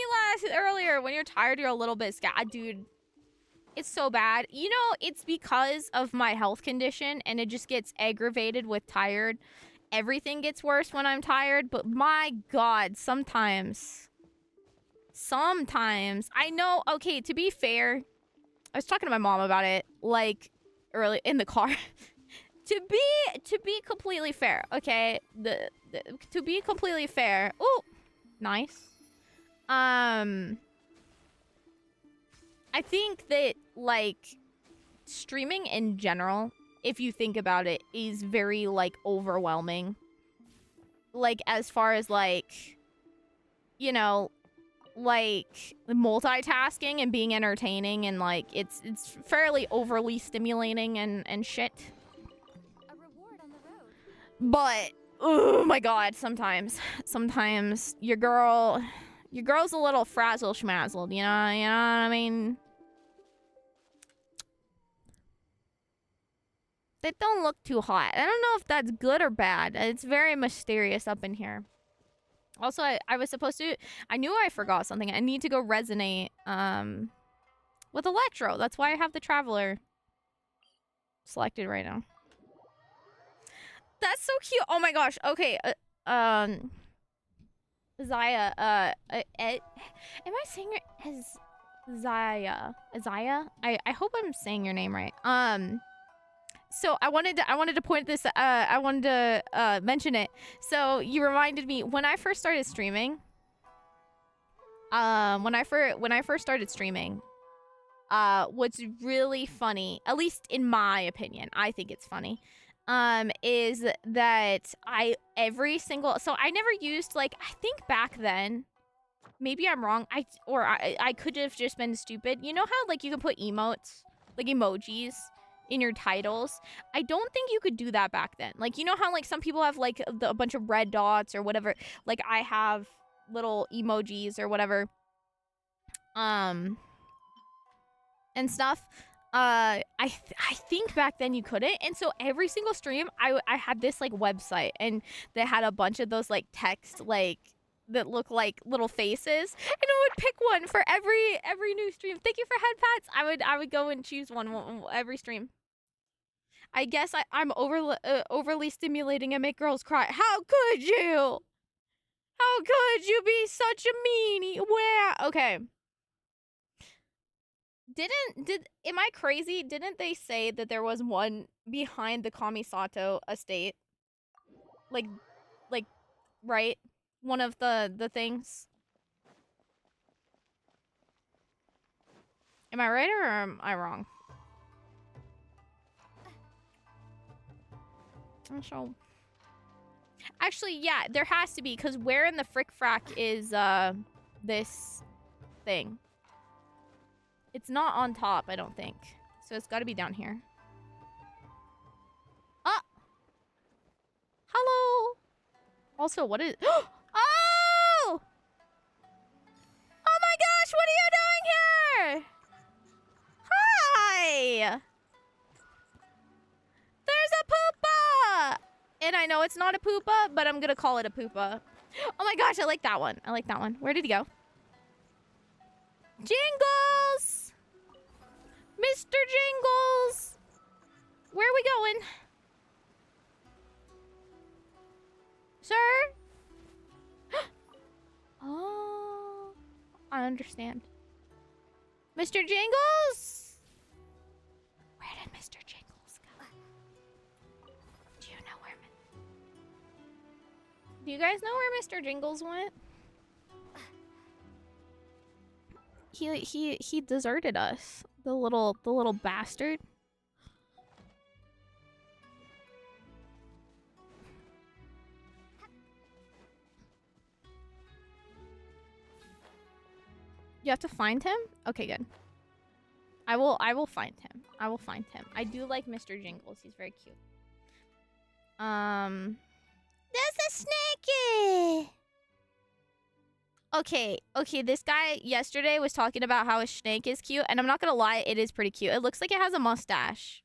earlier. When you're tired, you're a little bit scared. Dude, it's so bad. You know, it's because of my health condition, and it just gets aggravated with tired. Everything gets worse when I'm tired, but my God, sometimes, I know, okay, to be fair, I was talking to my mom about it, like, early in the car. to be completely fair, okay, to be completely fair, oh, nice. I think that, like, streaming in general, if you think about it, is very, like, overwhelming. Like, as far as, like, you know, like, multitasking and being entertaining, and, like, it's fairly overly stimulating and shit. A reward on the road. But, oh my God, sometimes your girl's a little frazzle schmazzled, you know what I mean? They don't look too hot. I don't know if that's good or bad. It's very mysterious up in here. Also, I was supposed to... I knew I forgot something. I need to go resonate with Electro. That's why I have the Traveler selected right now. That's so cute. Oh my gosh. Okay. Zaya. Am I saying it as Zaya? Zaya? I hope I'm saying your name right. So I wanted to point this. I wanted to mention it. So you reminded me when I first started streaming. When I first started streaming, what's really funny, at least in my opinion, I think it's funny, is that I never used, like, I think back then, maybe I'm wrong, I could have just been stupid. You know how, like, you can put emotes, like emojis, in your titles? I don't think you could do that back then. Like, you know how, like, some people have, like, a bunch of red dots or whatever? Like, I have little emojis or whatever. And stuff. I think back then you couldn't. And so every single stream, I had this, like, website. And they had a bunch of those, like, text, like, that look like little faces, and I would pick one for every new stream. Thank you for head pats. I would go and choose one every stream. I guess I'm overly stimulating and make girls cry. How could you? How could you be such a meanie? Where? Okay. Am I crazy? Didn't they say that there was one behind the Kamisato estate? Like, right? One of the things. Am I right or am I wrong? So, actually, yeah, there has to be, because where in the frick frack is this thing? It's not on top, I don't think. So it's got to be down here. Ah! Hello! Also, what is... Oh! Oh my gosh, what are you doing here? Hi! There's a poopa! And I know it's not a poopa, but I'm gonna call it a poopa. Oh my gosh, I like that one. I like that one. Where did he go? Jingles! Mr. Jingles! Where are we going? Sir? Oh, I understand. Mr. Jingles? Where did Mr. Jingles go? Do you know where? Do you guys know where Mr. Jingles went? He deserted us. The little bastard. You have to find him? Okay, good. I will find him. I will find him. I do like Mr. Jingles. He's very cute. There's a snake. Okay, this guy yesterday was talking about how a snake is cute, and I'm not gonna lie, it is pretty cute. It looks like it has a mustache.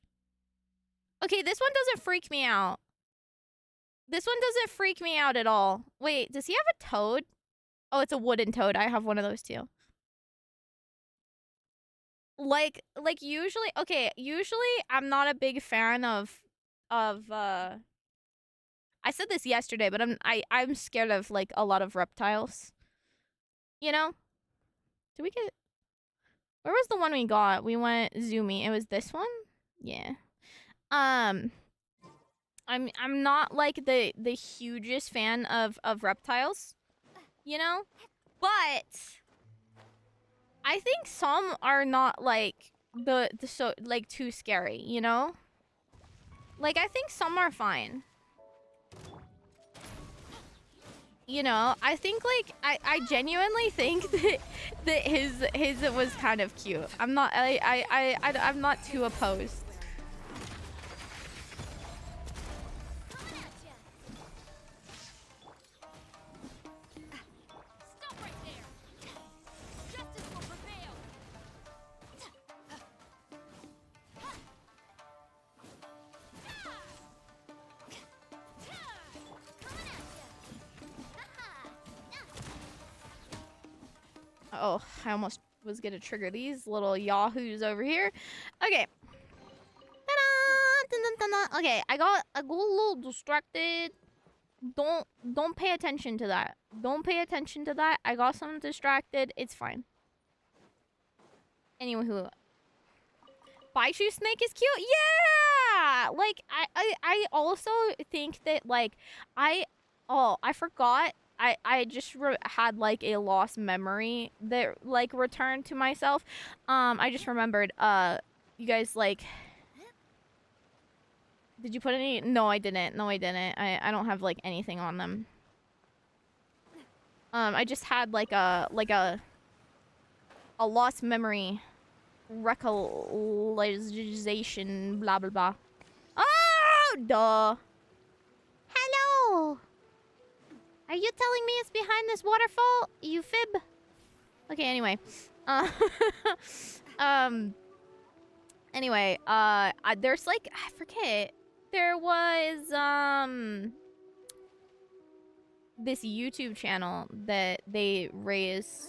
Okay, this one doesn't freak me out. This one doesn't freak me out at all. Wait, does he have a toad? Oh, it's a wooden toad. I have one of those too. Like usually, okay, usually I'm not a big fan of I said this yesterday, but I'm scared of like a lot of reptiles. You know? Did we get where was the one we got? We went zoomy. It was this one? Yeah. I'm not like the hugest fan of reptiles, you know? But I think some are not like the so like too scary, you know? Like I think some are fine. You know, I think like I genuinely think that his was kind of cute. I'm not too opposed. Stop right there! Justice will prevail! Oh, I almost was gonna trigger these little yahoos over here. Okay. Ta-da! Dun-dun-dun-dun. Okay, I got a little distracted. Don't pay attention to that. Don't pay attention to that. I got some distracted. It's fine. Anywho, Baishu snake is cute. Yeah, like I also think that like I forgot. I just had like a lost memory that like returned to myself. I just remembered. You guys like. Did you put any? No, I didn't. No, I didn't. I don't have like anything on them. I just had like a lost memory recolization, blah blah blah. Oh, duh. Hello. Are you telling me it's behind this waterfall? You fib. Okay. Anyway, Anyway, there's like I forget. There was this YouTube channel that they raise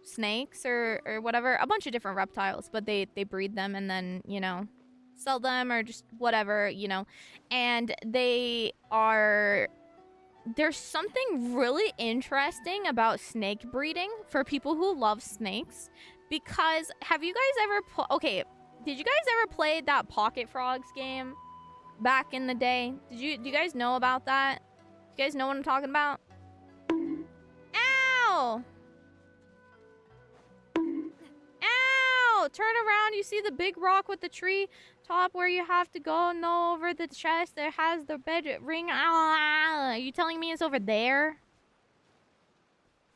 snakes or whatever, a bunch of different reptiles, but they breed them and then, you know, sell them or just whatever, you know. And there's something really interesting about snake breeding for people who love snakes, because have you guys ever okay, did you guys ever play that Pocket Frogs game back in the day? Do you guys know about that? You guys know what I'm talking about? Ow! Ow! Turn around, you see the big rock with the tree top where you have to go and go over the chest that has the bed ring. Are you telling me it's over there?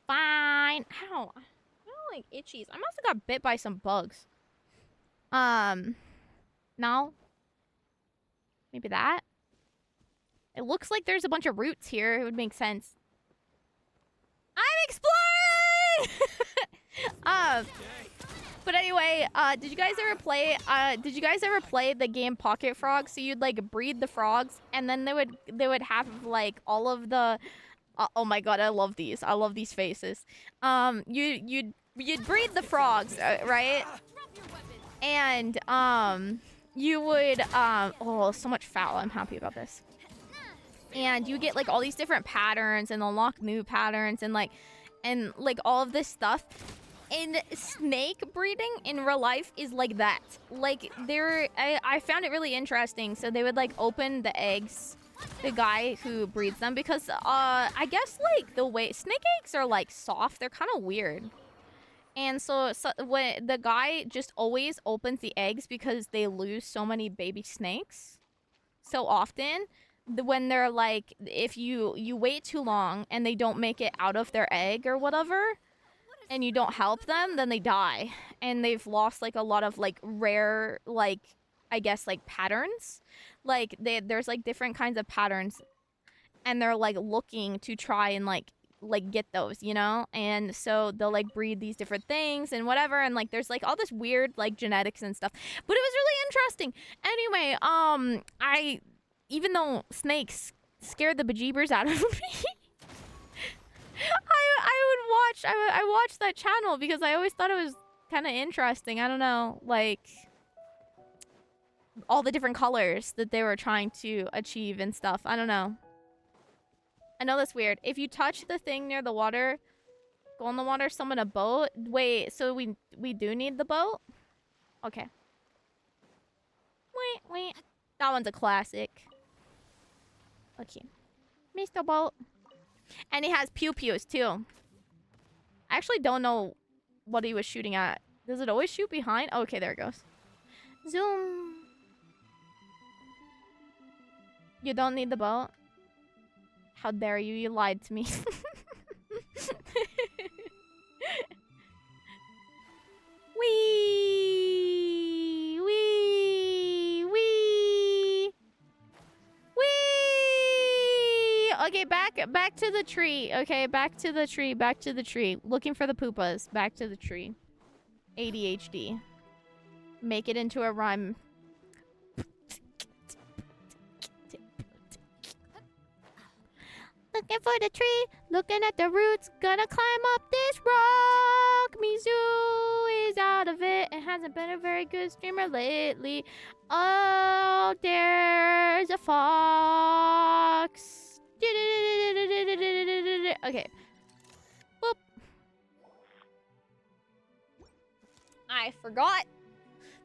Fine. Ow. I don't like itchies. I must have got bit by some bugs. No? Maybe that? It looks like there's a bunch of roots here. It would make sense. I'm exploring! But anyway, did you guys ever play the game Pocket Frogs? So you'd like breed the frogs and then they would have like all of the oh my god, I love these. I love these faces. You'd breed the frogs, right? And you would oh, so much foul. I'm happy about this. And you get like all these different patterns and unlock new patterns and like all of this stuff. And snake breeding in real life is like that. Like I found it really interesting. So they would like open the eggs, the guy who breeds them, because I guess like the way snake eggs are like soft, they're kind of weird. And so when the guy just always opens the eggs because they lose so many baby snakes so often. When they're like, if you wait too long and they don't make it out of their egg or whatever, and you don't help them, then they die. And they've lost like a lot of like rare, like, I guess like patterns. Like there's like different kinds of patterns and they're like looking to try and like get those, you know? And so they'll like breed these different things and whatever, and like there's like all this weird like genetics and stuff. But it was really interesting. Anyway, even though snakes scared the bejeebers out of me. I watched that channel because I always thought it was kind of interesting. I don't know, like all the different colors that they were trying to achieve and stuff. I don't know. I know that's weird. If you touch the thing near the water, go in the water, summon a boat. Wait, so we do need the boat? Okay. Wait, wait. That one's a classic. Okay. Mr. Boat. And he has pew-pews too. I actually don't know what he was shooting at. Does it always shoot behind? Oh, okay, there it goes. Zoom. You don't need the boat? How dare you? You lied to me. Wee! Wee! Wee! Wee! Okay, back to the tree. Okay, back to the tree. Back to the tree. Looking for the poopas. Back to the tree. ADHD. Make it into a rhyme. Looking for the tree, looking at the roots, gonna climb up this rock. Mizu is out of it. It hasn't been a very good streamer lately. Oh, there's a fox. Okay. Boop. I forgot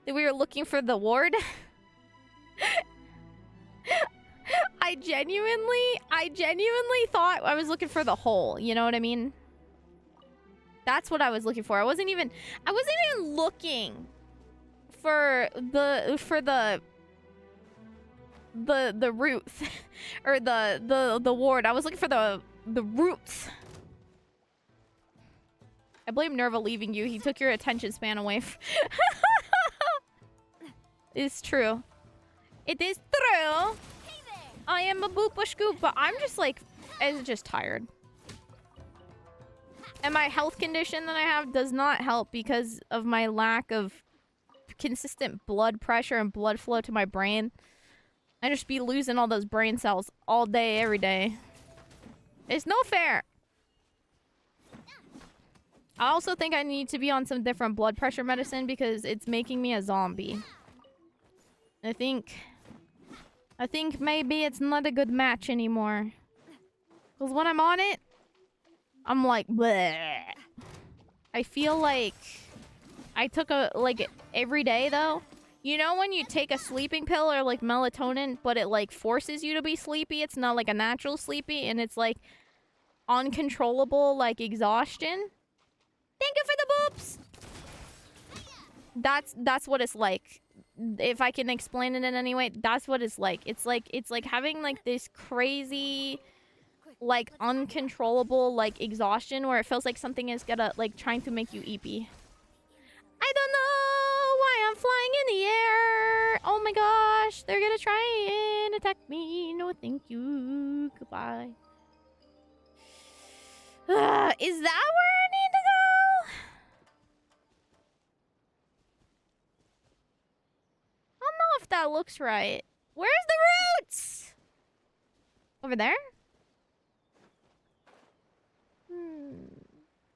that we were looking for the ward. I genuinely thought I was looking for the hole. You know what I mean? That's what I was looking for. I wasn't even looking for the roots or the ward. I was looking for the roots. I blame Nerva leaving you. He took your attention span away. It's true. It is true. I am a boopa scoop, but I'm just like, I'm just tired. And my health condition that I have does not help because of my lack of consistent blood pressure and blood flow to my brain. I just be losing all those brain cells all day, every day. It's no fair. I also think I need to be on some different blood pressure medicine because it's making me a zombie. I think maybe it's not a good match anymore. Because when I'm on it, I'm like, bleh. I feel like I took every day though. You know when you take a sleeping pill or like melatonin, but it like forces you to be sleepy? It's not like a natural sleepy and it's like uncontrollable like exhaustion. Thank you for the boops! That's what it's like. If I can explain it in any way, that's what it's like. It's like having like this crazy, like uncontrollable like exhaustion where it feels like something is gonna like trying to make you eepy. I don't know why I'm flying in the air. Oh my gosh, they're gonna try and attack me. No, thank you. Goodbye. Is that where I need to go? I don't know if that looks right. Where's the roots? Over there?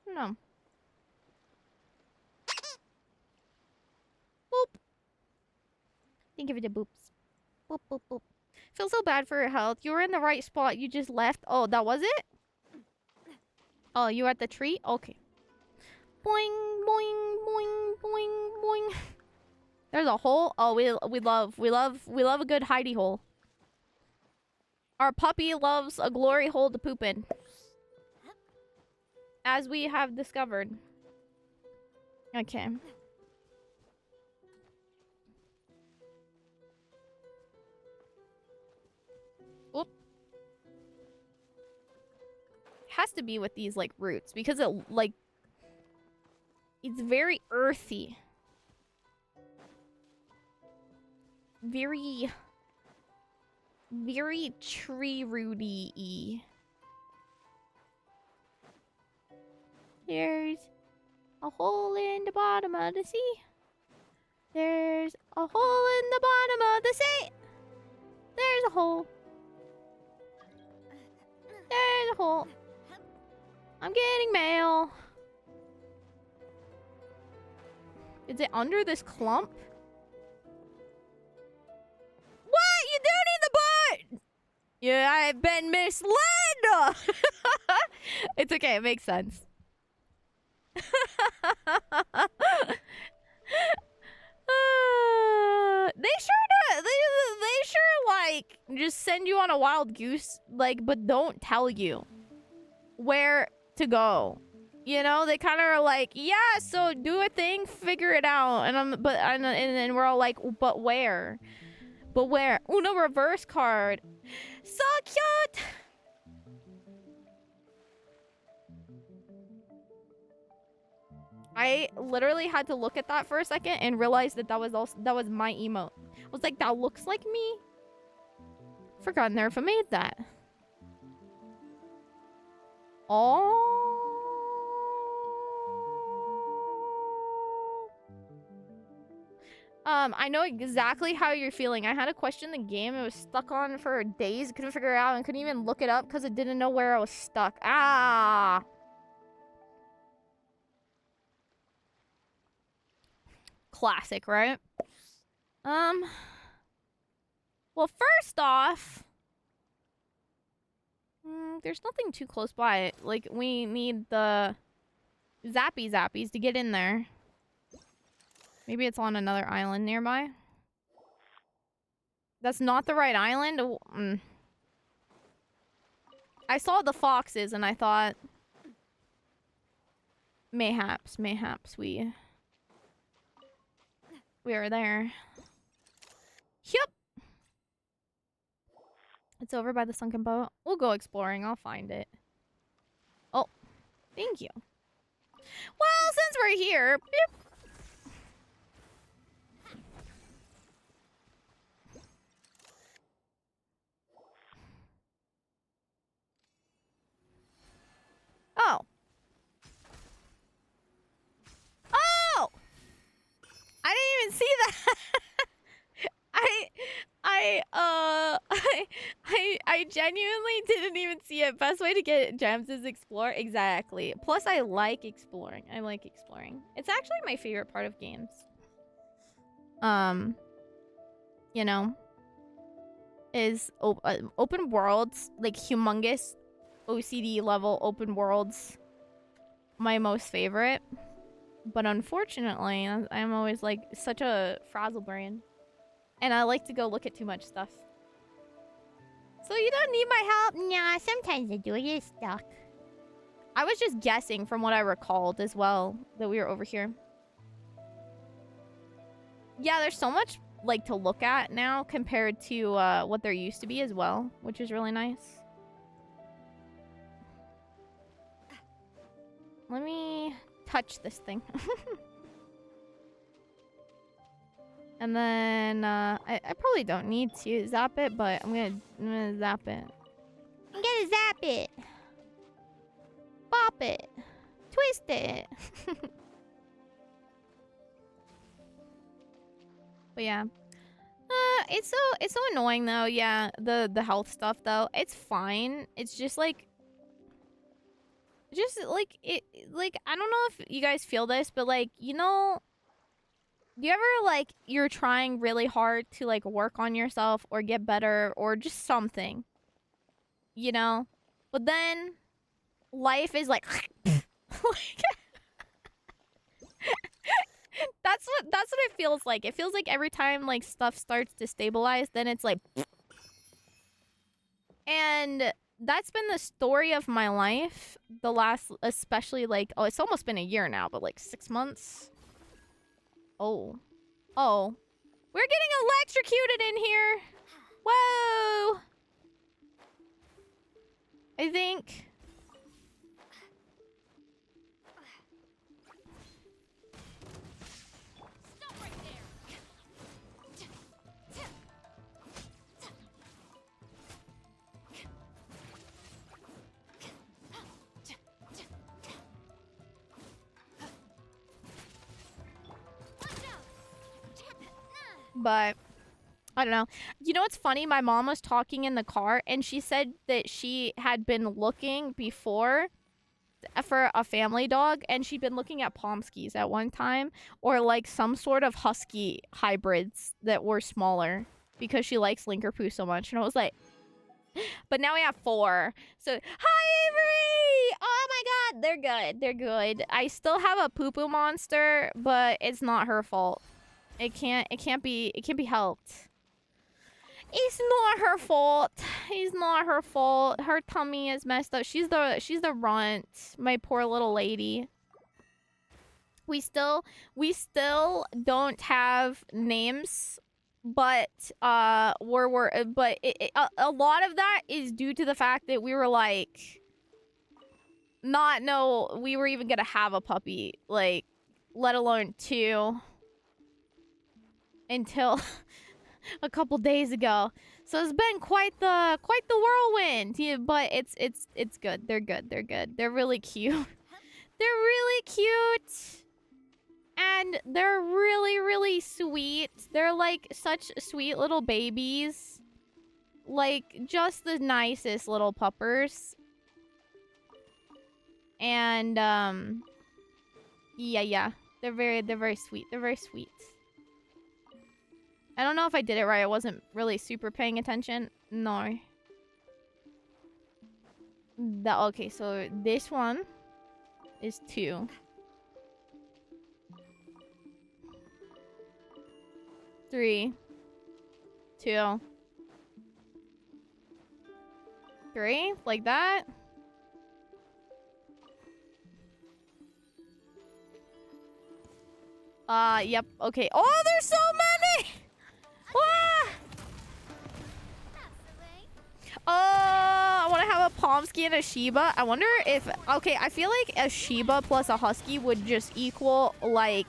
No. Boop. Thank you for the boops. Boop, boop, boop. Feel so bad for your health. You were in the right spot. You just left. Oh, that was it? Oh, you were at the tree? Okay. Boing, boing, boing, boing, boing. There's a hole. Oh, we love a good hidey hole. Our puppy loves a glory hole to poop in. As we have discovered. Okay. Oop. Has to be with these like roots because it like it's very earthy. Very tree rooty-y. There's a hole in the bottom of the sea. There's a hole in the bottom of the sea. There's a hole. mail. I'm getting mail. Is it under this clump? What? You do need the butt! Yeah, I've been misled! It's okay, it makes sense. They sure do. They sure like just send you on a wild goose, like, but don't tell you where to go. You know, they kind of are like, yeah, so do a thing, figure it out, and then we're all like, but where? But where? Uno reverse card, so cute. I literally had to look at that for a second and realize that that was my emote. I was like, that looks like me. Forgot Nerfa made that. Oh. I know exactly how you're feeling. I had a question in the game. It was stuck on for days. Couldn't figure it out and couldn't even look it up because it didn't know where I was stuck. Ah. Classic, right? Well, first off, there's nothing too close by. Like, we need the zappies to get in there. Maybe it's on another island nearby. That's not the right island? I saw the foxes and I thought, mayhaps we are there. Yep. It's over by the sunken boat. We'll go exploring. I'll find it. Oh, thank you. Well, since we're here, beep. Oh. Oh! I didn't even see that. I genuinely didn't even see it. Best way to get gems is explore. Exactly. Plus, I like exploring. It's actually my favorite part of games. You know, is open worlds, like humongous OCD level open worlds. My most favorite. But unfortunately, I'm always like such a frazzle brain. And I like to go look at too much stuff. So you don't need my help? Nah, sometimes I do. I get stuck. I was just guessing from what I recalled as well that we were over here. Yeah, there's so much like to look at now compared to what there used to be as well, which is really nice. Let me touch this thing. And then, I probably don't need to zap it, but I'm gonna zap it. I'm gonna zap it! Bop it! Twist it! But yeah. It's so annoying though, yeah, the health stuff though. It's fine. It's just like... I don't know if you guys feel this, but like, you know... Do you ever, like, you're trying really hard to, like, work on yourself or get better or just something? You know? But then life is like... like that's what it feels like. It feels like every time, like, stuff starts to stabilize, then it's like... And that's been the story of my life. The last, especially, like... Oh, it's almost been a year now, but, like, 6 months... Oh. Oh. We're getting electrocuted in here. Whoa. I think. Stop right there. But I don't know. You know what's funny? My mom was talking in the car, and she said that she had been looking before for a family dog, and she'd been looking at Pomskis at one time, or like some sort of husky hybrids that were smaller because she likes Linkerpoo so much. And I was like, but now we have 4. So, hi Avery! Oh my god, they're good. They're good. I still have a poo poo monster, but it's not her fault. It can't be helped. It's not her fault. It's not her fault. Her tummy is messed up. She's the runt. My poor little lady. We still don't have names, but a lot of that is due to the fact that we were like we were even gonna have a puppy, like, let alone 2 until a couple days ago. So it's been quite the whirlwind. Yeah, but it's good. They're good. They're good. They're really cute. They're really cute. And they're really, really sweet. They're like such sweet little babies. Like, just the nicest little puppers. And yeah. They're very sweet. They're very sweet. I don't know if I did it right. I wasn't really super paying attention. No. Okay, so this one is 2. 3. 2. 3? Like that? Yep. Okay. Oh, there's so many! Ah! I want to have a Pomsky and a Shiba. I wonder if... Okay, I feel like a Shiba plus a Husky would just equal, like,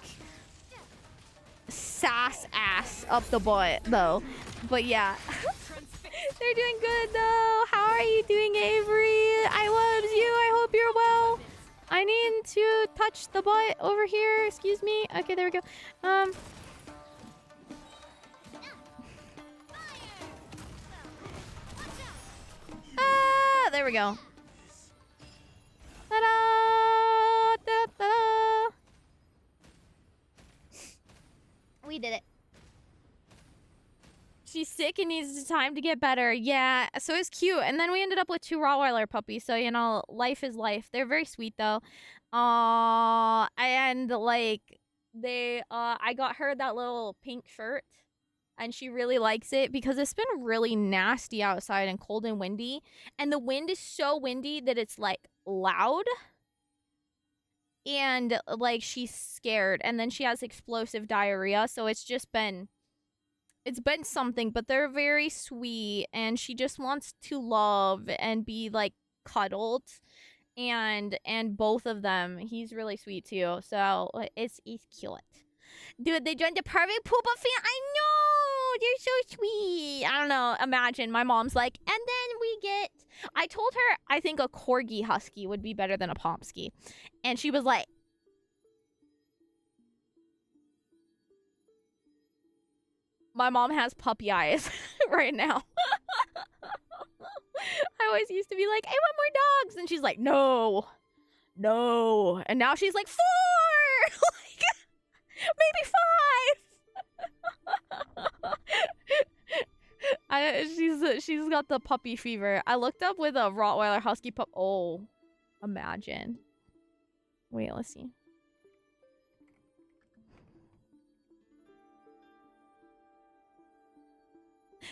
sass ass up the butt, though. But yeah. They're doing good, though. How are you doing, Avery? I loves you. I hope you're well. I need to touch the butt over here. Excuse me. Okay, there we go. There we go. Ta-da! Ta-da! We did it. She's sick and needs time to get better. Yeah, so it's cute. And then we ended up with 2 Rottweiler puppies. So, you know, life is life. They're very sweet, though. And, like, I got her that little pink shirt. And she really likes it because it's been really nasty outside and cold and windy. And the wind is so windy that it's, like, loud. And, like, she's scared. And then she has explosive diarrhea. So it's just been... It's been something, but they're very sweet. And she just wants to love and be, like, cuddled. And both of them, he's really sweet, too. So it's cute. Dude, they joined the perfect poopa fan. I know! They're so sweet. I don't know. Imagine my mom's like, and then we get... I told her I think a Corgi Husky would be better than a Pomsky. And she was like... My mom has puppy eyes right now. I always used to be like, I want more dogs. And she's like, no. No. And now she's like, 4! Like, maybe 5. She's got the puppy fever. I looked up with a Rottweiler Husky pup. Oh, imagine. Wait, let's see.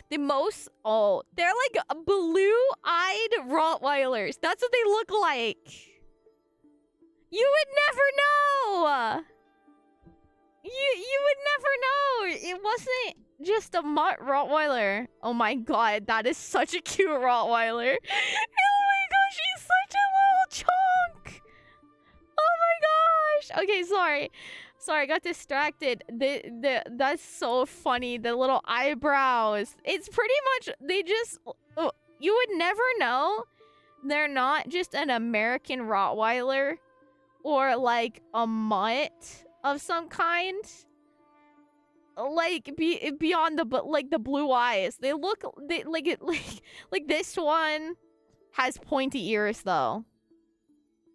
The most... Oh, they're like blue-eyed Rottweilers. That's what they look like. You would never know. You would never know. It wasn't just a mutt Rottweiler. Oh my god, that is such a cute Rottweiler. Oh my gosh, she's such a little chunk. Oh my gosh. Okay, sorry. Sorry, I got distracted. That's so funny. The little eyebrows. It's pretty much, they just... Oh, you would never know. They're not just an American Rottweiler or like a mutt of some kind. beyond the blue eyes. They look like this one has pointy ears though.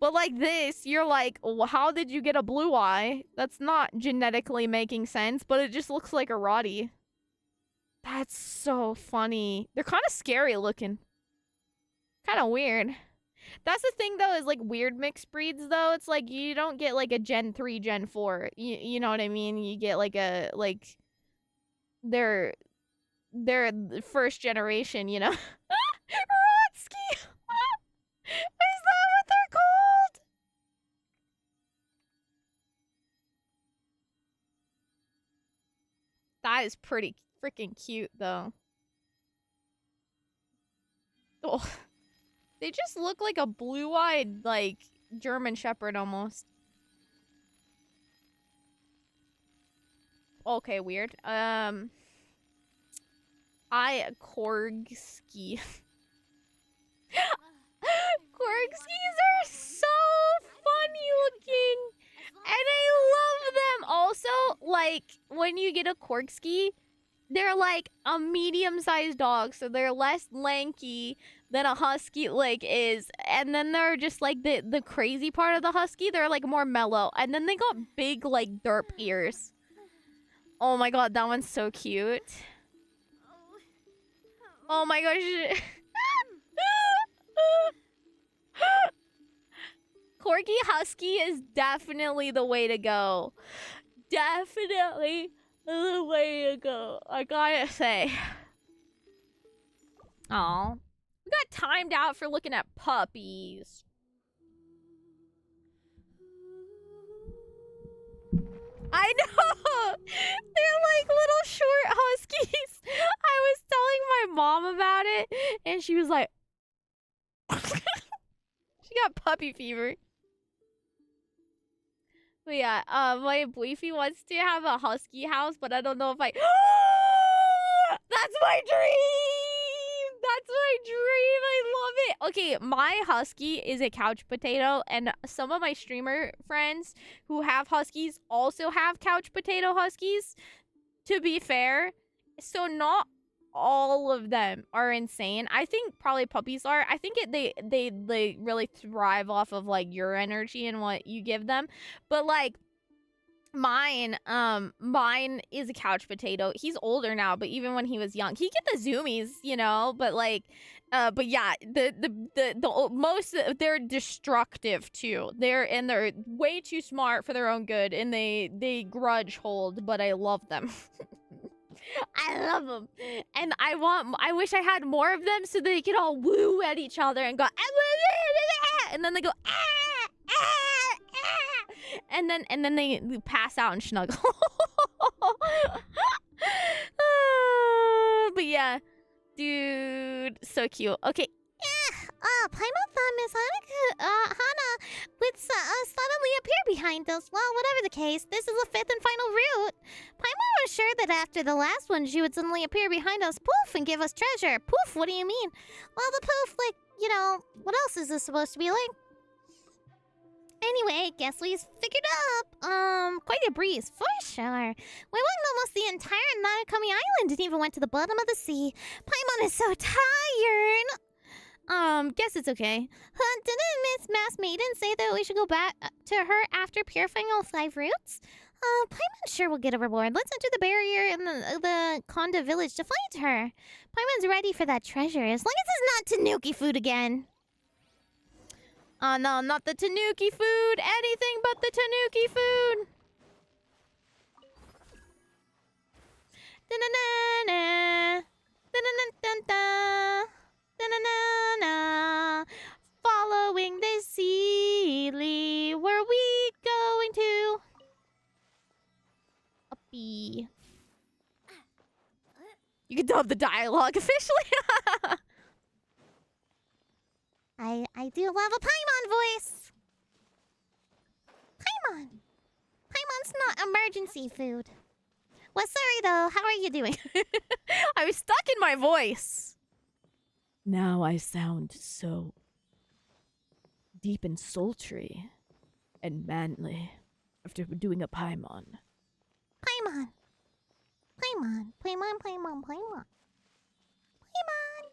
But like this, you're like, well, how did you get a blue eye? That's not genetically making sense, but it just looks like a Roddy. That's so funny. They're kind of scary looking. Kind of weird. That's the thing though, is like weird mixed breeds though. It's like you don't get like a Gen 3, Gen 4. You know what I mean? You get like a they're the first generation, you know? Rotsky! Is that what they're called? That is pretty freaking cute though. Oh. They just look like a blue-eyed, like, German Shepherd almost. Okay, weird. Corgski. Corgskis are so funny looking. And I love them. Also, like, when you get a Corgski, they're like a medium-sized dog, so they're less lanky than a husky like is, and then they're just like the crazy part of the husky, they're like more mellow, and then they got big like derp ears. Oh my god, that one's so cute. Oh my gosh. Corgi husky is definitely the way to go. Definitely the way to go, I gotta say. Aw. We got timed out for looking at puppies. I know! They're like little short huskies. I was telling my mom about it, and she was like... She got puppy fever. But yeah, my boyfriend wants to have a husky house, but I don't know if I... That's my dream! That's my dream! I love it! Okay, my husky is a couch potato, and some of my streamer friends who have huskies also have couch potato huskies, to be fair. So not all of them are insane. I think probably puppies are. I think they really thrive off of like your energy and what you give them. But like mine is a couch potato. He's older now, but even when he was young, he get the zoomies, you know. But like, but yeah, the most, they're destructive too. They're way too smart for their own good, and they grudge hold. But I love them. I love them, and I wish I had more of them so they could all woo at each other and go, and then they go, and then they pass out and snuggle. But yeah, dude, so cute. Okay. Paimon Miss Hana would suddenly appear behind us. Well, whatever the case, this is the fifth and final route. Paimon was sure that after the last one, she would suddenly appear behind us, poof, and give us treasure. Poof, what do you mean? Well, the poof, like, you know, what else is this supposed to be like? Anyway, guess we figured up. Quite a breeze, for sure. We walked almost the entire Nanakami Island and even went to the bottom of the sea. Paimon is so tired. Guess it's okay. Didn't Miss Mass Maiden say that we should go back to her after purifying all 5 routes? Paimon's sure we'll get a reward. Let's enter the barrier in the Konda village to find her. Paimon's ready for that treasure, as long as it's not Tanuki food again. Oh no, not the Tanuki food! Anything but the Tanuki food! Da-na-na-na! Da-na-na-na-na! Da-na-na-na. Following this Sealy, where we going to? A bee. You can dub the dialogue officially. I do love a Paimon voice. Paimon. Paimon's not emergency food. Well, sorry though. How are you doing? I was stuck in my voice. Now I sound so deep and sultry and manly after doing a Paimon. Paimon. Paimon, Paimon, Paimon, Paimon. Paimon.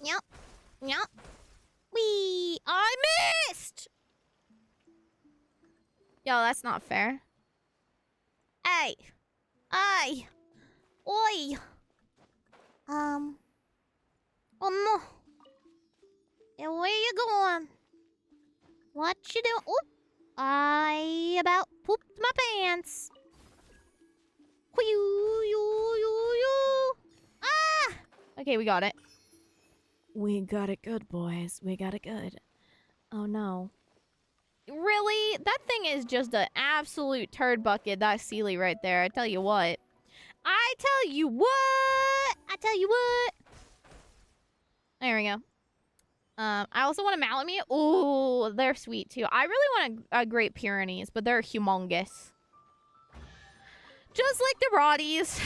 Yep. Yep. I missed! Yo, that's not fair. Hey! Hey! Oi! Oh no. Yeah, where you going? What you doing? Oop! I about pooped my pants. Ah! Okay, we got it. We got it good, boys. We got it good. Oh no. Really? That thing is just an absolute turd bucket. That's Sealy right there. I tell you what. I tell you what. I tell you what. There we go. I also want a Malamute. Ooh, they're sweet too. I really want a Great Pyrenees, but they're humongous. Just like the Rotties.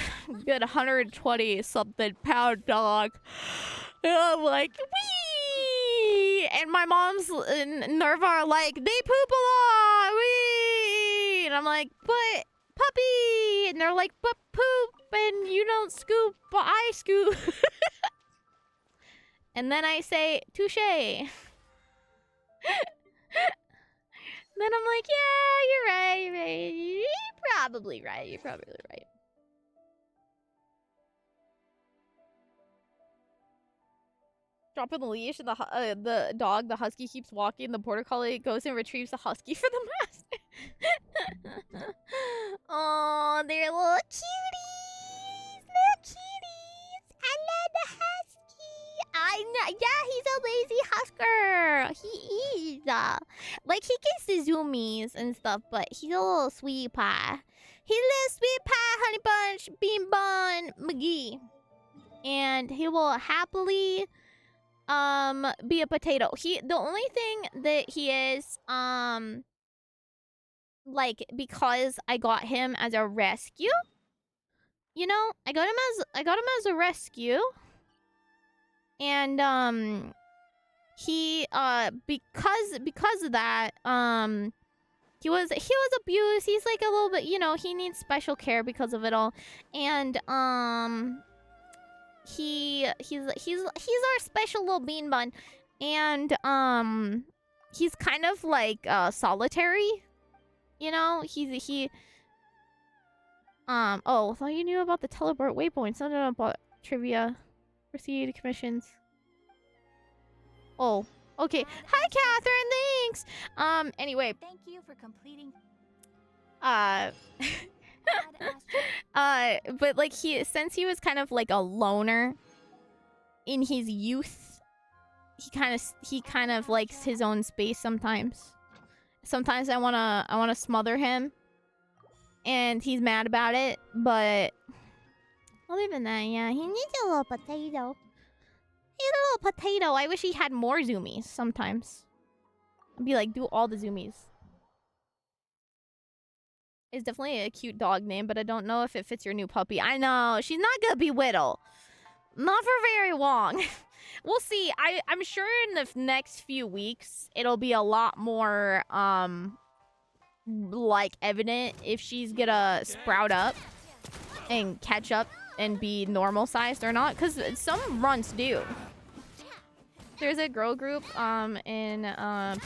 Good 120 something pound dog. And I'm like, wee! And my mom's and Nerva are like, they poop a lot, wee! And I'm like, but puppy! And they're like, but poop! And you don't scoop, but I scoop. And then I say, touche. Then I'm like, yeah, you're right, you're right. You're probably right, you're probably right. Dropping the leash, and the dog, the husky, keeps walking. The border collie goes and retrieves the husky for the master. Oh, they're little cuties, little cuties. I love the husky. I know, yeah, he's a lazy husker. He is. Like he gets the zoomies and stuff, but he's a little sweet pie. He's a little sweet pie, honey bunch, bean bun, McGee, and he will happily be a potato. The only thing that he is like, because I got him as a rescue, you know, I got him as a rescue, and he because of that, he was abused. He's like a little bit, you know, he needs special care because of it all. And he's our special little bean bun. And he's kind of like solitary, you know. Oh, I thought you knew about the teleport waypoints. I don't know about trivia. Proceed commissions. Oh, okay. Hi, Catherine. Thanks. Anyway. Thank you for completing. But like since he was kind of like a loner in his youth, he kind of likes his own space sometimes. Sometimes I wanna smother him, and he's mad about it. But other than that, yeah, he needs a little potato. He's a little potato. I wish he had more zoomies sometimes. I'd be like, do all the zoomies. It's definitely a cute dog name, but I don't know if it fits your new puppy. I know. She's not gonna be Whittle. Not for very long. We'll see. I'm sure in the next few weeks, it'll be a lot more, like, evident if she's gonna sprout up and catch up and be normal sized or not, because some runts do. There's a girl group in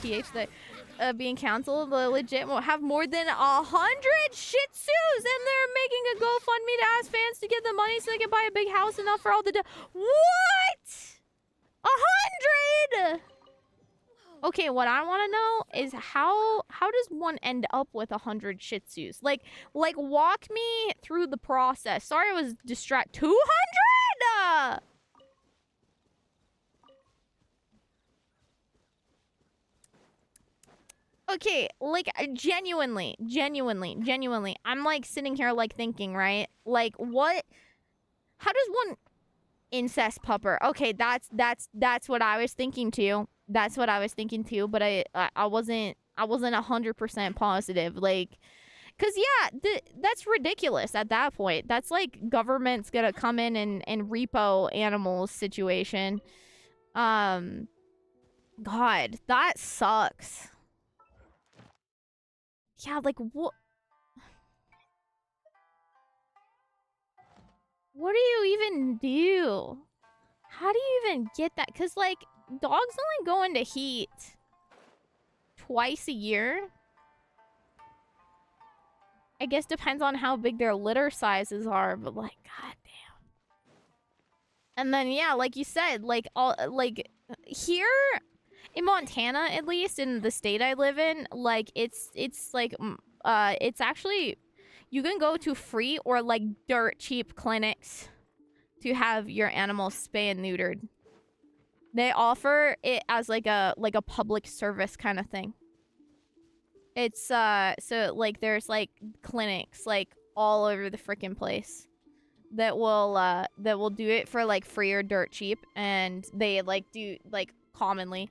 PH that being canceled legit will have more than 100 Shih Tzus, and they're making a GoFundMe to ask fans to give them money so they can buy a big house enough for all the what? 100? Okay, what I want to know is how does one end up with 100 Shih Tzus? Like walk me through the process. Sorry, I was distracted. 200? Okay, like genuinely, I'm like sitting here like thinking, right? Like what? How does one incest pupper? Okay, that's what I was thinking too. That's what I was thinking too. But I wasn't 100% positive. Like, cause yeah, that's ridiculous at that point. That's like government's gonna come in and repo animals situation. God, that sucks. Yeah, like what? What do you even do? How do you even get that? Because, like, dogs only go into heat twice a year. I guess depends on how big their litter sizes are, but, like, goddamn. And then, yeah, like you said, like, here in Montana, at least, in the state I live in, like, it's actually, you can go to free or, like, dirt cheap clinics to have your animals spay and neutered. They offer it as like a public service kind of thing. It's so like there's like clinics like all over the freaking place that will do it for like free or dirt cheap, and they like do like commonly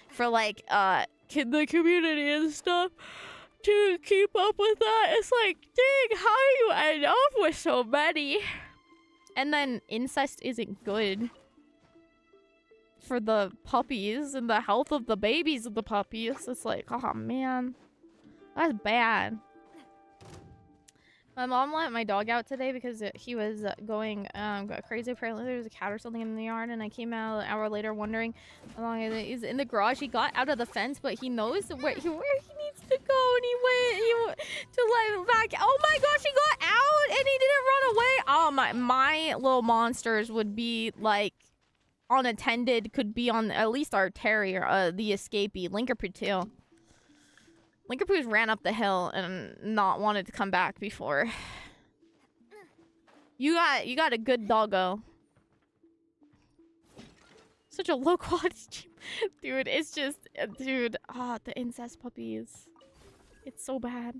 for like the community and stuff to keep up with that. It's like, dang, how do you end up with so many? And then incest isn't good for the puppies and the health of the babies of the puppies. It's like, oh man, that's bad. My mom let my dog out today because he was going crazy. Apparently there was a cat or something in the yard, and I came out an hour later wondering how long he's in the garage. He got out of the fence, but he knows where he needs to go, and he went to like back. Oh my gosh, he got out and he didn't run away. Oh my little monsters would be like unattended, could be on at least our terrier, the escapee Linkerpoo too. Linkerpoos ran up the hill and not wanted to come back before. You got a good doggo. Such a low quality, dude. It's just, dude. Ah, the incest puppies. It's so bad.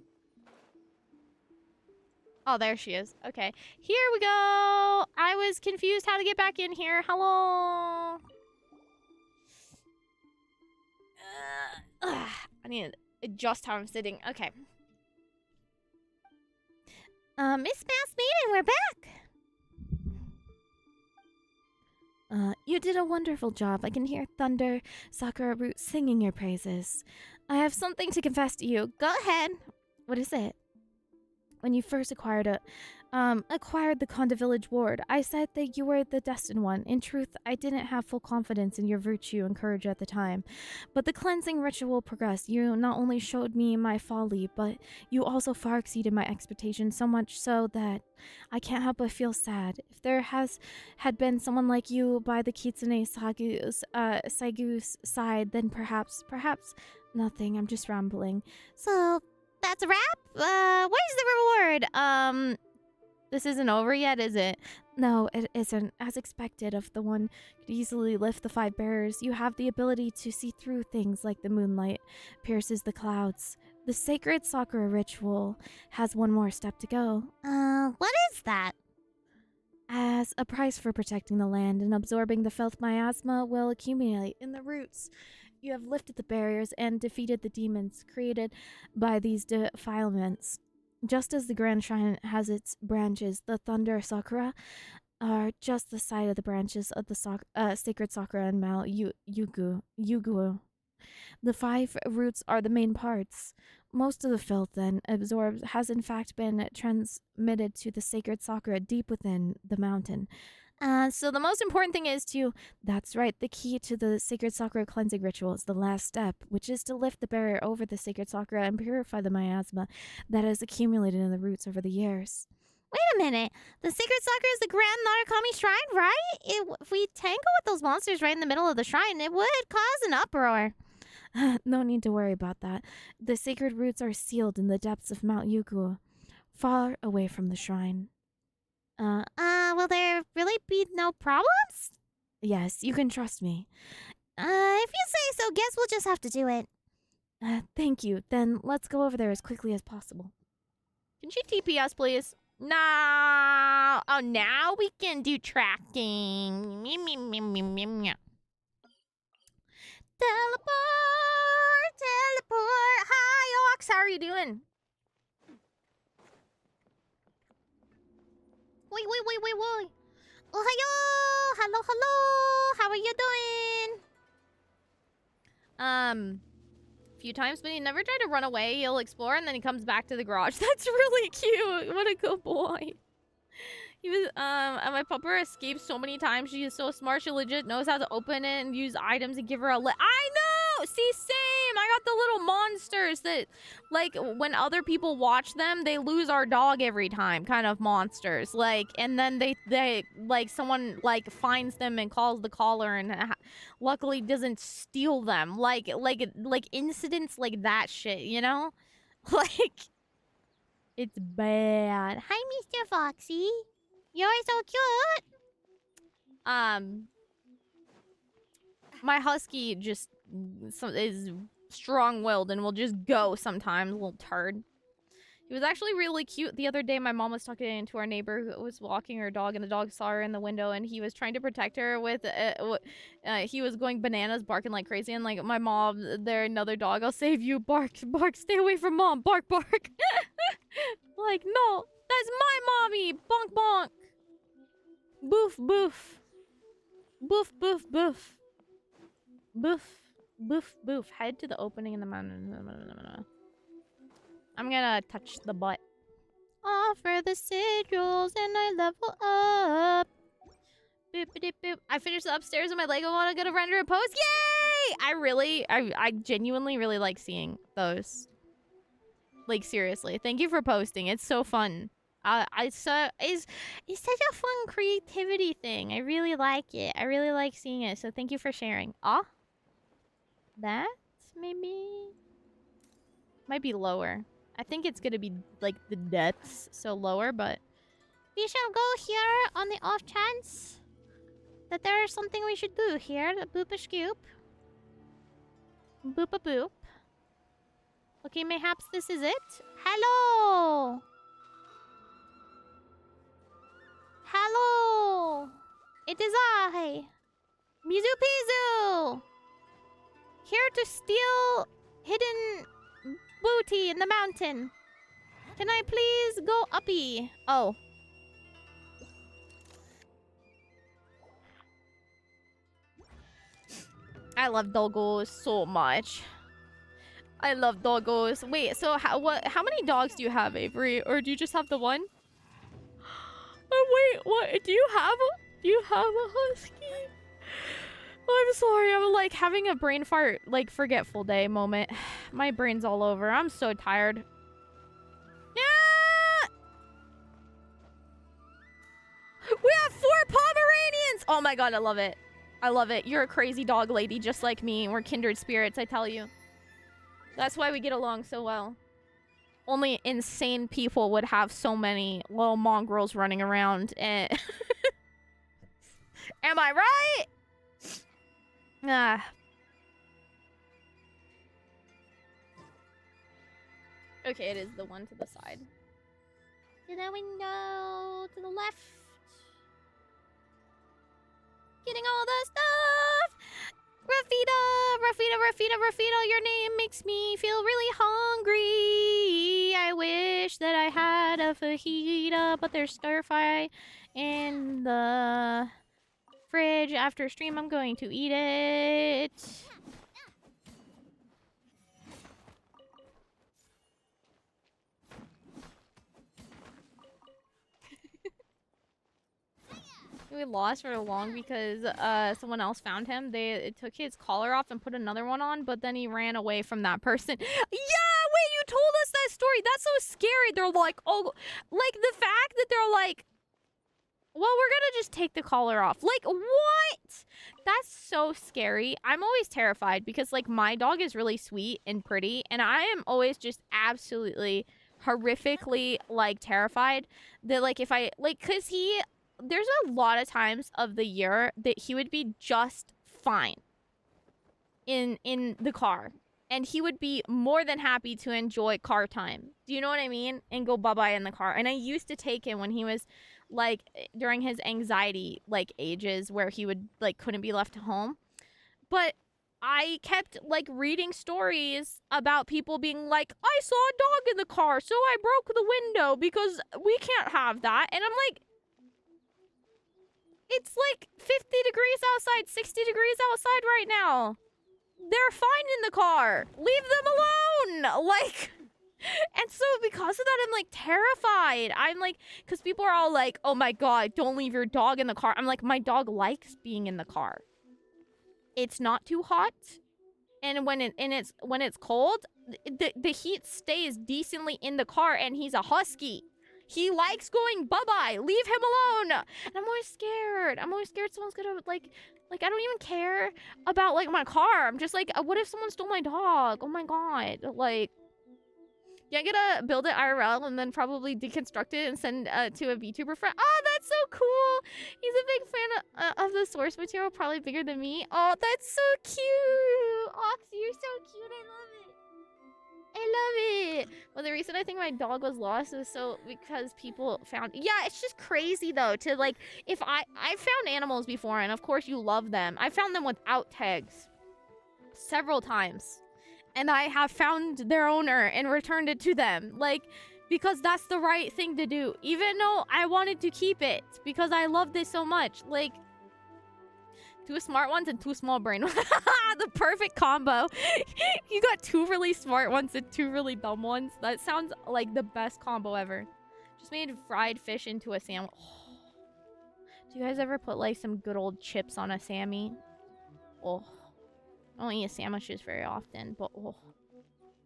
Oh, there she is. Okay, here we go. I was confused how to get back in here. Hello. I need to adjust how I'm sitting. Okay. Miss Mass Maiden, we're back. You did a wonderful job. I can hear Thunder Sakura Root singing your praises. I have something to confess to you. Go ahead. What is it? When you first acquired the Conda Village ward, I said that you were the destined one. In truth, I didn't have full confidence in your virtue and courage at the time. But the cleansing ritual progressed. You not only showed me my folly, but you also far exceeded my expectations, so much so that I can't help but feel sad. If there had been someone like you by the Kitsune Saigu's side, then perhaps nothing. I'm just rambling. So that's a wrap? Where's the reward? This isn't over yet, is it? No, it isn't. As expected, if the one could easily lift the 5 bearers, you have the ability to see through things like the moonlight pierces the clouds. The sacred Sakura ritual has one more step to go. What is that? As a price for protecting the land and absorbing the filth miasma will accumulate in the roots. You have lifted the barriers and defeated the demons created by these defilements. Just as the Grand Shrine has its branches, the Thunder Sakura are just the side of the branches of the Sacred Sakura and Mount Yugu. The 5 roots are the main parts. Most of the filth then absorbed has in fact been transmitted to the Sacred Sakura deep within the mountain. So the most important thing is that's right, the key to the Sacred Sakura cleansing ritual is the last step, which is to lift the barrier over the Sacred Sakura and purify the miasma that has accumulated in the roots over the years. Wait a minute, the Sacred Sakura is the Grand Narakami Shrine, right? If we tangle with those monsters right in the middle of the shrine, it would cause an uproar. No need to worry about that. The sacred roots are sealed in the depths of Mount Yugu, far away from the shrine. Will there really be no problems? Yes, you can trust me. If you say so, guess we'll just have to do it. Thank you. Then let's go over there as quickly as possible. Can she TP us, please? No. Oh, now we can do tracking. Teleport. Hi, Ox. How are you doing? Wait. Ohayo! Hello! How are you doing? A few times, but he never tried to run away. He'll explore, and then he comes back to the garage. That's really cute. What a good boy. He was and my pupper escaped so many times. She is so smart. She legit knows how to open it and use items and give her a I know. See, same. I got the little monsters that, like, when other people watch them, they lose our dog every time. Kind of monsters. Like, and then they like someone like finds them and calls the caller and luckily doesn't steal them. Like incidents like that shit. You know, like. It's bad. Hi, Mr. Foxy. You're so cute. My husky just is strong-willed and will just go sometimes, little turd. He was actually really cute. The other day, my mom was talking to our neighbor who was walking her dog, and the dog saw her in the window, and he was trying to protect her with, he was going bananas, barking like crazy, and like, my mom, there, another dog, I'll save you, bark, bark, stay away from mom, bark, bark. Like, no, that's my mommy, bonk, bonk. Boof, boof. Boof, boof, boof. Boof, boof, boof. Head to the opening in the mountain. I'm gonna touch the butt. Offer the sigils and I level up. Boop, boop. I finished the upstairs and my Lego one. I'm gonna render a post. Yay! I genuinely really like seeing those. Like, seriously. Thank you for posting. It's so fun. It's such a fun creativity thing. I really like it. I really like seeing it. So thank you for sharing. That maybe might be lower. I think it's gonna be like the depths, so lower, but we shall go here on the off chance that there is something we should do here. Boop a scoop. Boop a boop. Okay, mayhaps this is it. Hello! Hello! It is I, Mizuki, here to steal hidden booty in the mountain. Can I please go uppy? Oh. I love doggos so much. I love doggos. Wait, so how many dogs do you have, Avery? Or do you just have the one? Oh, wait, what? Do you have a husky? I'm sorry, I'm like having a brain fart, like forgetful day moment. My brain's all over. I'm so tired. Yeah! We have 4 Pomeranians! Oh my god, I love it. I love it. You're a crazy dog lady just like me. We're kindred spirits, I tell you. That's why we get along so well. Only insane people would have so many little mongrels running around. And am I right? Okay, it is the one to the side. To the window, to the left. Getting all the stuff. Rafita, your name makes me feel really hungry. I wish that I had a fajita, but there's stir fry in the fridge. After stream, I'm going to eat it. We lost for long because someone else found him. They took his collar off and put another one on, but then he ran away from that person. Yeah, wait, you told us that story. That's so scary. They're like, oh, like the fact that they're like, well, we're gonna just take the collar off. Like, what? That's so scary. I'm always terrified because, like, my dog is really sweet and pretty, and I am always just absolutely horrifically, like, terrified that, like, if I, like, because there's a lot of times of the year that he would be just fine in the car. And he would be more than happy to enjoy car time. Do you know what I mean? And go bye-bye in the car. And I used to take him when he was, like, during his anxiety, like, ages where he would, like, couldn't be left at home. But I kept, like, reading stories about people being like, I saw a dog in the car, so I broke the window because we can't have that. And I'm like, it's like 50 degrees outside, 60 degrees outside right now. They're fine in the car. Leave them alone. Like, And so because of that, I'm like terrified. I'm like, because people are all like, oh my God, don't leave your dog in the car. I'm like, my dog likes being in the car. It's not too hot. And when it's cold, the heat stays decently in the car, and he's a husky. He likes going bye-bye. Leave him alone. And I'm always scared. I'm always scared someone's gonna like I don't even care about like my car. I'm just like, what if someone stole my dog? Oh my God. Like, yeah, I'm gonna build it IRL and then probably deconstruct it and send to a VTuber friend. Oh, that's so cool. He's a big fan of the source material, probably bigger than me. Oh, that's so cute. Oxy, you're so cute. I love it. I love it. Well, the reason I think my dog was lost was because people found. Yeah, it's just crazy though. To like, if I found animals before, and of course you love them. I found them without tags several times. And I have found their owner and returned it to them. Like, because that's the right thing to do. Even though I wanted to keep it. Because I loved it so much. Like, 2 smart ones and 2 small brain ones. The perfect combo. You got 2 really smart ones and 2 really dumb ones. That sounds like the best combo ever. Just made fried fish into a sandwich. Oh. Do you guys ever put, like, some good old chips on a Sammy? Oh. I don't eat sandwiches very often, but oh,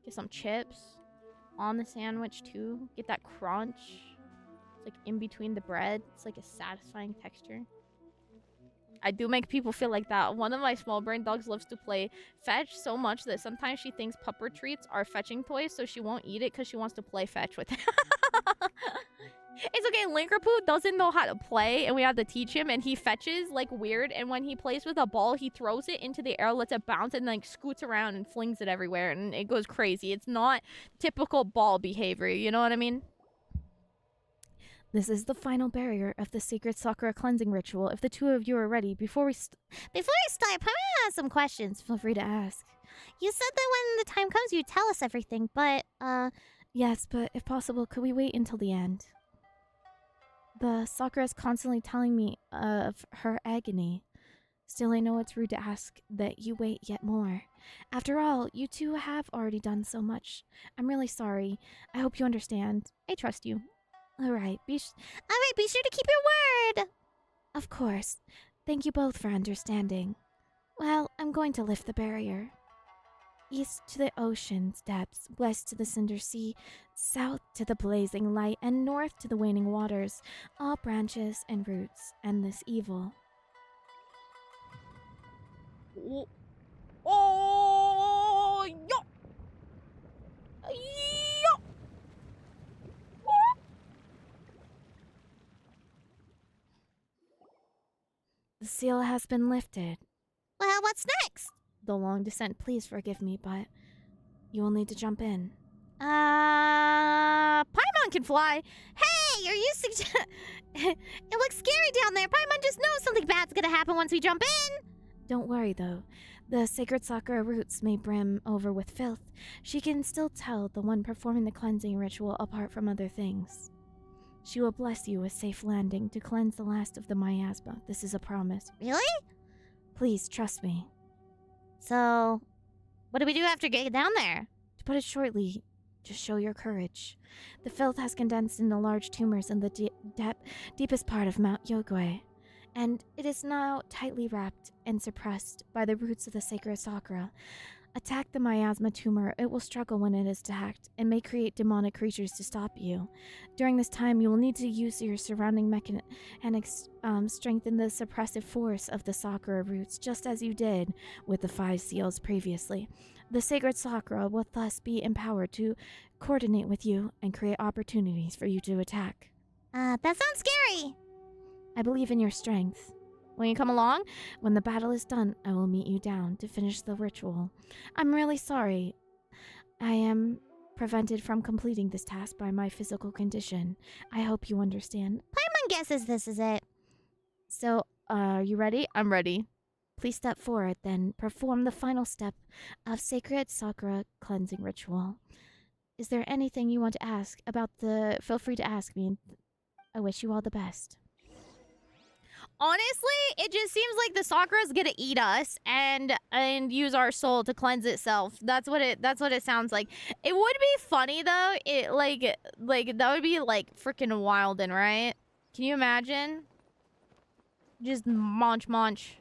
get some chips on the sandwich too. Get that crunch. It's like in between the bread. It's like a satisfying texture. I do make people feel like that. One of my small brain dogs loves to play fetch so much that sometimes she thinks pupper treats are fetching toys, so she won't eat it because she wants to play fetch with it. It's okay, Linkerpoo doesn't know how to play, and we have to teach him, and he fetches, like, weird, and when he plays with a ball, he throws it into the air, lets it bounce, and, like, scoots around and flings it everywhere, and it goes crazy. It's not typical ball behavior, you know what I mean? This is the final barrier of the sacred Sakura cleansing ritual. If the 2 of you are ready, before we start, I'm gonna ask some questions. Feel free to ask. You said that when the time comes, you'd tell us everything, but, yes, but if possible, could we wait until the end? The Sakura is constantly telling me of her agony. Still, I know it's rude to ask that you wait yet more. After all, you 2 have already done so much. I'm really sorry. I hope you understand. I trust you. Alright, be sure to keep your word! Of course. Thank you both for understanding. Well, I'm going to lift the barrier. East to the ocean's depths, west to the cinder sea, south to the blazing light, and north to the waning waters, all branches and roots, and this evil. Oh, yo! Yo! The seal has been lifted. Well, what's next? The long descent, please forgive me, but you will need to jump in. Paimon can fly. Hey, are you it looks scary down there. Paimon just knows something bad's gonna happen once we jump in. Don't worry, though. The sacred Sakura roots may brim over with filth. She can still tell the one performing the cleansing ritual apart from other things. She will bless you with safe landing to cleanse the last of the miasma. This is a promise. Really? Please, trust me. So, what do we do after getting down there? To put it shortly, just show your courage. The filth has condensed into large tumors in the deepest part of Mount Yogui, and it is now tightly wrapped and suppressed by the roots of the sacred Sakura. Attack the miasma tumor, it will struggle when it is attacked, and may create demonic creatures to stop you. During this time, you will need to use your surrounding mechanics, strengthen the suppressive force of the Sakura roots, just as you did with the 5 seals previously. The sacred Sakura will thus be empowered to coordinate with you and create opportunities for you to attack. That sounds scary! I believe in your strength. Will you come along? When the battle is done, I will meet you down to finish the ritual. I'm really sorry. I am prevented from completing this task by my physical condition. I hope you understand. Paimon guesses this is it. So, are you ready? I'm ready. Please step forward, then perform the final step of sacred Sakura cleansing ritual. Is there anything you want to ask about feel free to ask me. I wish you all the best. Honestly, it just seems like the Sakura's gonna eat us and use our soul to cleanse itself. That's what it sounds like. It would be funny though. It like that would be like freaking wild, and right? Can you imagine? Just munch munch.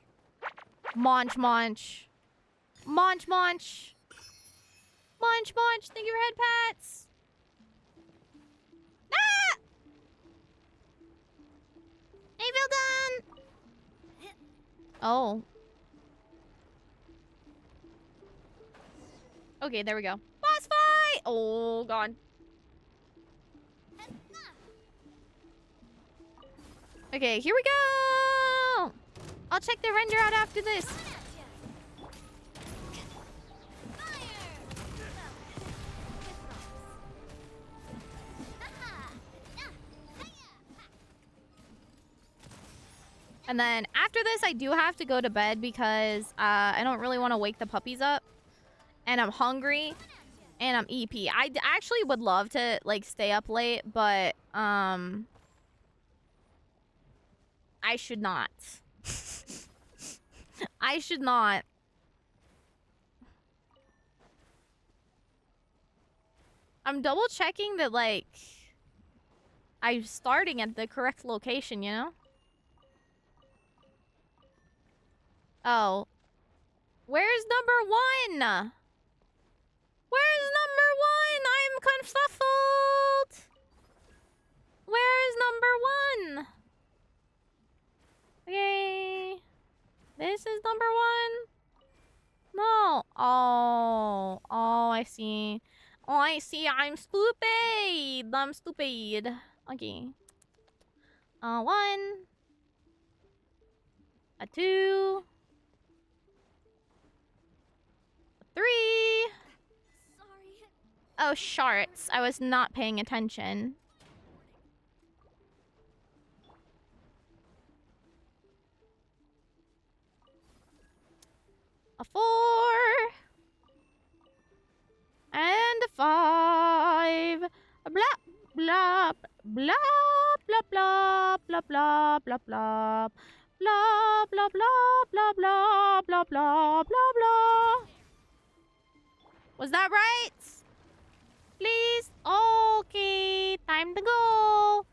Munch munch. Munch munch. Munch munch. Thank you for head pats. Ah! Hey, well done. Oh. Okay, there we go. Boss fight! Oh, God. Okay, here we go! I'll check the render out after this. And then after this, I do have to go to bed because I don't really want to wake the puppies up. And I'm hungry. And I'm EP. I actually would love to, like, stay up late, but, I should not. I should not. I'm double checking that, like, I'm starting at the correct location, you know? Oh. Where's number one? Where's number one? I'm confuzzled. Where's number one? Okay. This is number one? No. Oh. Oh, I see. Oh, I see. I'm stupid. I'm stupid. Okay. One. A two. Three. Sorry. Oh, sharts. I was not paying attention. A 4. And a 5. A blah, blah, blah, blah, blah, blah, blah, blah, blah. Blah, blah, blah, blah, blah, blah, blah, blah, blah. Was that right? Please? Okay, time to go.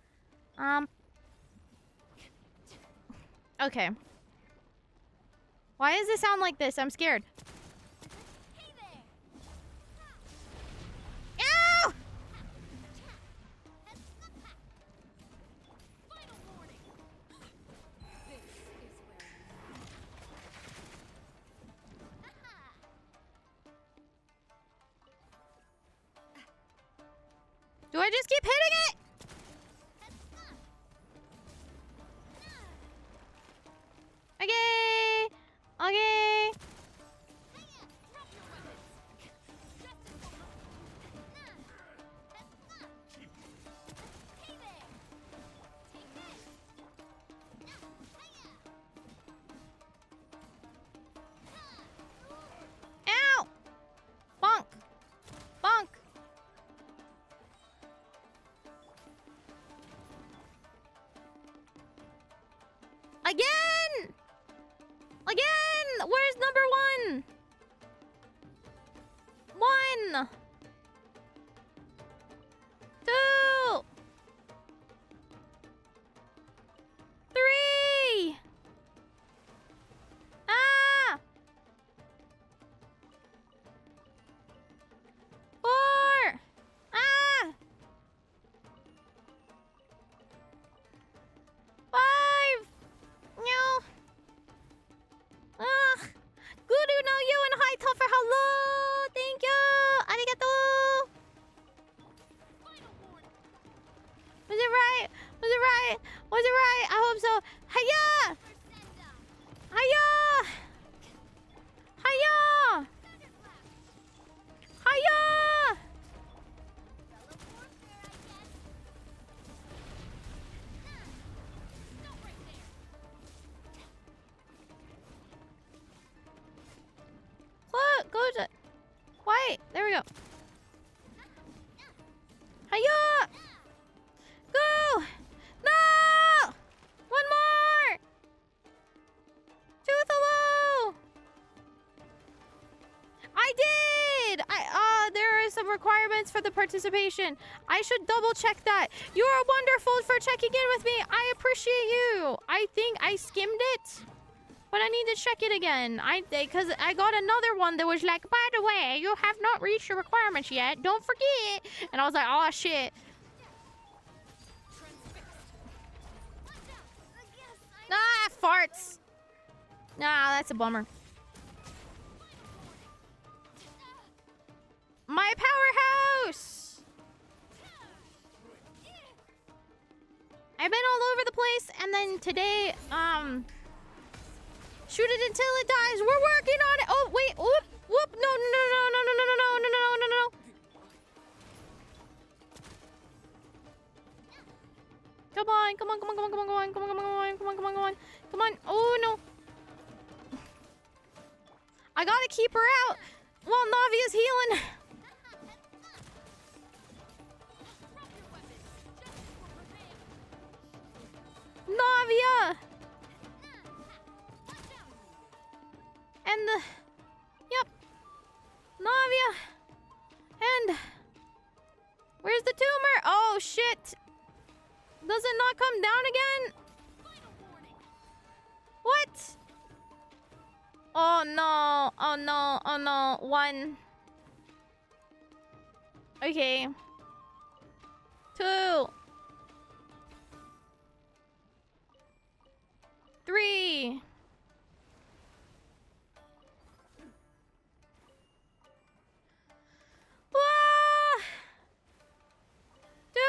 Okay. Why does it sound like this? I'm scared. Hey there. Ew! Final warning. This is where Do I just keep hitting it? Okay. Okay. Ow! Bonk. Bonk. Again! Again! Where's number one? One. Two. Three. Ah! 4. Ah! 5. No. Ugh. Guru no you and hi Topher, hello! Thank you! Arigato! Was it right? Was it right? Was it right? I hope so. Hiya! Hiya! Hiya! Hiya! Look, go to... Wait, there we go. Hiya! Go! No! One more! requirements for the participation. I should double check that. You are wonderful for checking in with me. I appreciate you. I think I skimmed it, but I need to check it again. Because I got another one that was like, by the way, you have not reached your requirements yet. Don't forget. And I was like, oh shit. Ah, farts. Nah, that's a bummer. My powerhouse! I've been all over the place, and then today, shoot it until it dies. We're working on it. Oh, wait. Whoop, whoop. No, no, no, no, no, no, no, no, no, no, no, no. Come on, come on, come on, come on, come on, come on, come on, come on, come on, come on, come on. Come on. Oh, no. I gotta keep her out while Navia's healing. Navia! And the... Yep. Navia. And... Where's the tumor? Oh, shit. Does it not come down again? What? Oh, no. Oh, no. Oh, no. 1. Okay. 2. 3. 2.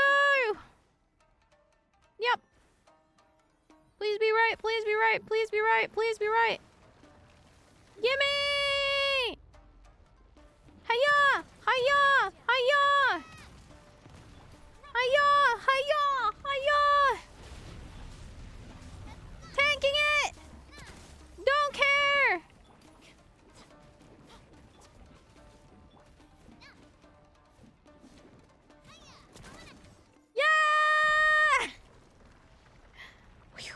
Yep. Please be right. Please be right. Please be right. Please be right. Gimme! Hiya! Hiya! Hiya! Hiya! Hiya! Hiya! Tanking it! Don't care! Yeah! Whew.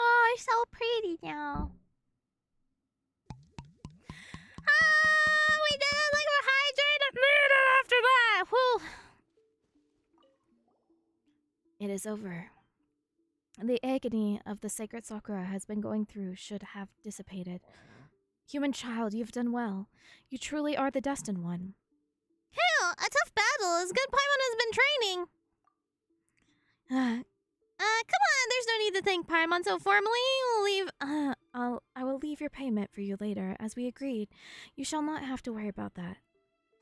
Oh, you're so pretty now. We did it! Like we're hydrated! Made it after that! Whew. It is over. The agony of the sacred Sakura has been going through should have dissipated. Human child, you've done well. You truly are the destined one. Hell, a tough battle as good Paimon has been training. Come on, there's no need to thank Paimon so formally. We'll leave, I will leave your payment for you later, as we agreed. You shall not have to worry about that.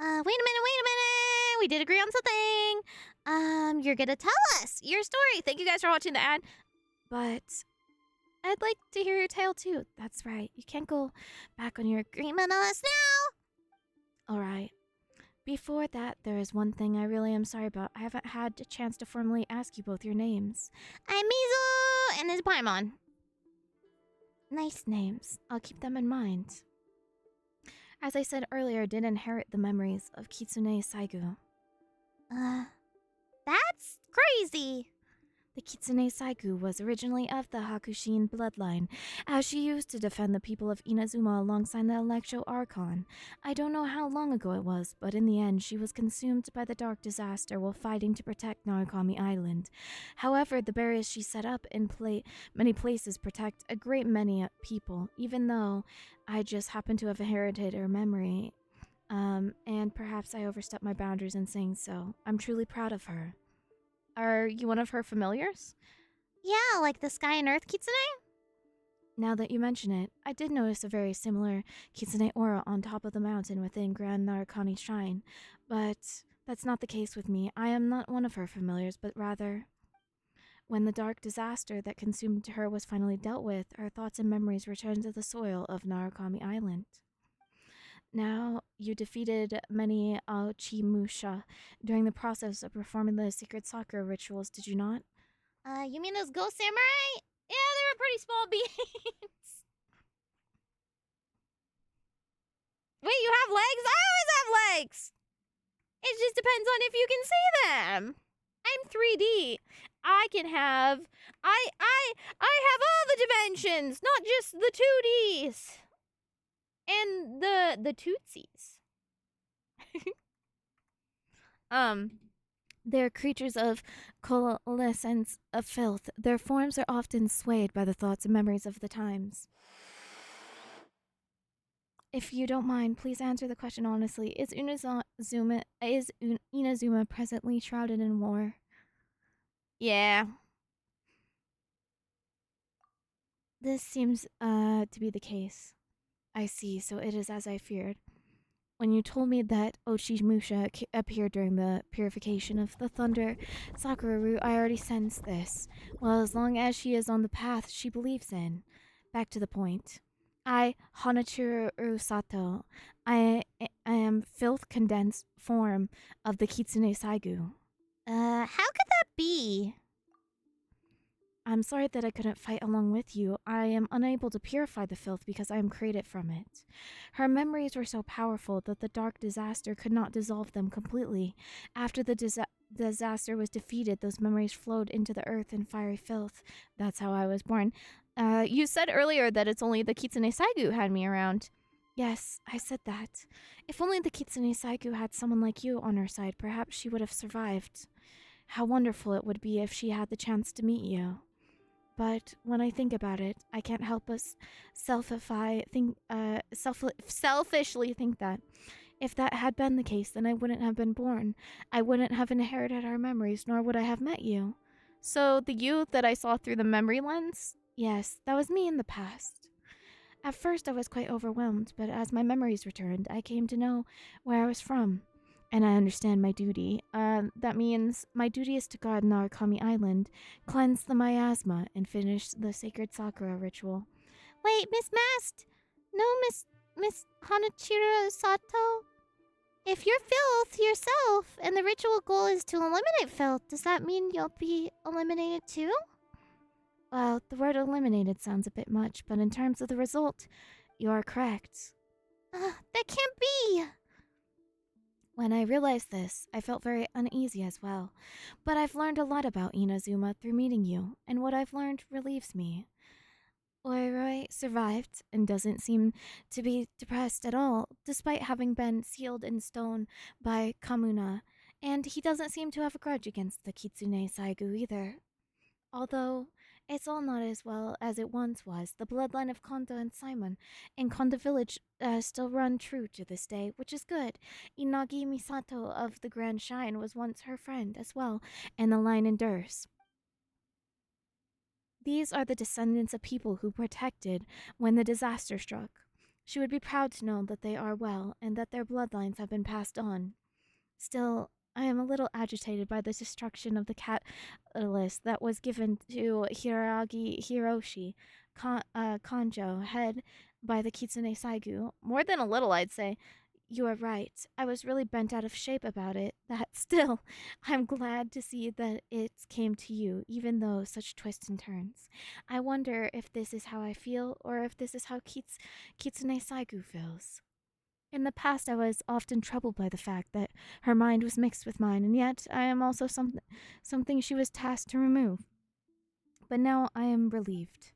Wait a minute. We did agree on something. You're gonna tell us your story. Thank you guys for watching the ad. But I'd like to hear your tale too. That's right. You can't go back on your agreement on us now. All right. Before that, there is one thing I really am sorry about. I haven't had a chance to formally ask you both your names. I'm Mizu, and this is Paimon. Nice names. I'll keep them in mind. As I said earlier, I did inherit the memories of Kitsune Saigu. That's crazy. The Kitsune Saigu was originally of the Hakushin bloodline, as she used to defend the people of Inazuma alongside the Electro Archon. I don't know how long ago it was, but in the end she was consumed by the Dark Disaster while fighting to protect Narukami Island. However, the barriers she set up in many places protect a great many people, even though I just happen to have inherited her memory. And perhaps I overstepped my boundaries in saying so. I'm truly proud of her. Are you one of her familiars? Yeah, like the Sky and Earth Kitsune? Now that you mention it, I did notice a very similar Kitsune aura on top of the mountain within Grand Narukani Shrine, but that's not the case with me. I am not one of her familiars, but rather... When the dark disaster that consumed her was finally dealt with, our thoughts and memories returned to the soil of Narukami Island. Now, you defeated many Aochimusha during the process of performing the secret sakura rituals, did you not? You mean those ghost samurai? Yeah, they were pretty small beings. Wait, you have legs? I always have legs! It just depends on if you can see them. I'm 3D. I can have I have all the dimensions, not just the 2Ds. And the tootsies. They're creatures of coalescence of filth. Their forms are often swayed by the thoughts and memories of the times. If you don't mind, please answer the question honestly. Is Inazuma presently shrouded in war? Yeah. This seems to be the case. I see, so it is as I feared. When you told me that Ochimusha appeared during the purification of the Thunder Sakura root, I already sensed this. Well, as long as she is on the path she believes in. Back to the point. I, Hanachiro Sato, I am filth condensed form of the Kitsune Saigu. How could that be? I'm sorry that I couldn't fight along with you. I am unable to purify the filth because I am created from it. Her memories were so powerful that the dark disaster could not dissolve them completely. After the disaster was defeated, those memories flowed into the earth in fiery filth. That's how I was born. You said earlier that it's only the Kitsune Saigu who had me around. Yes, I said that. If only the Kitsune Saigu had someone like you on her side, perhaps she would have survived. How wonderful it would be if she had the chance to meet you. But when I think about it, I can't help but selfishly think that if that had been the case, then I wouldn't have been born. I wouldn't have inherited our memories, nor would I have met you. So the you that I saw through the memory lens? Yes, that was me in the past. At first I was quite overwhelmed, but as my memories returned, I came to know where I was from. And I understand my duty. That means my duty is to guard Narukami Island, cleanse the miasma, and finish the sacred Sakura ritual. Wait, Miss Mast! No, Miss Hanachiro Sato? If you're filth yourself, and the ritual goal is to eliminate filth, does that mean you'll be eliminated too? Well, the word eliminated sounds a bit much, but in terms of the result, you are correct. That can't be! When I realized this, I felt very uneasy as well. But I've learned a lot about Inazuma through meeting you, and what I've learned relieves me. Oiroi survived and doesn't seem to be depressed at all, despite having been sealed in stone by Kamuna, and he doesn't seem to have a grudge against the Kitsune Saigu either. Although it's all not as well as it once was, the bloodline of Kondo and Simon in Kondo Village still run true to this day, which is good. Inagi Misato of the Grand Shine was once her friend as well, and the line endures. These are the descendants of people who protected when the disaster struck. She would be proud to know that they are well and that their bloodlines have been passed on. Still, I am a little agitated by the destruction of the catalyst that was given to Hiragi Hiroshi Kanjo, head by the Kitsune Saigu. More than a little, I'd say. You are right. I was really bent out of shape about it. That still, I'm glad to see that it came to you, even though such twists and turns. I wonder if this is how I feel, or if this is how Kitsune Saigu feels. In the past, I was often troubled by the fact that her mind was mixed with mine, and yet I am also something she was tasked to remove. But now I am relieved.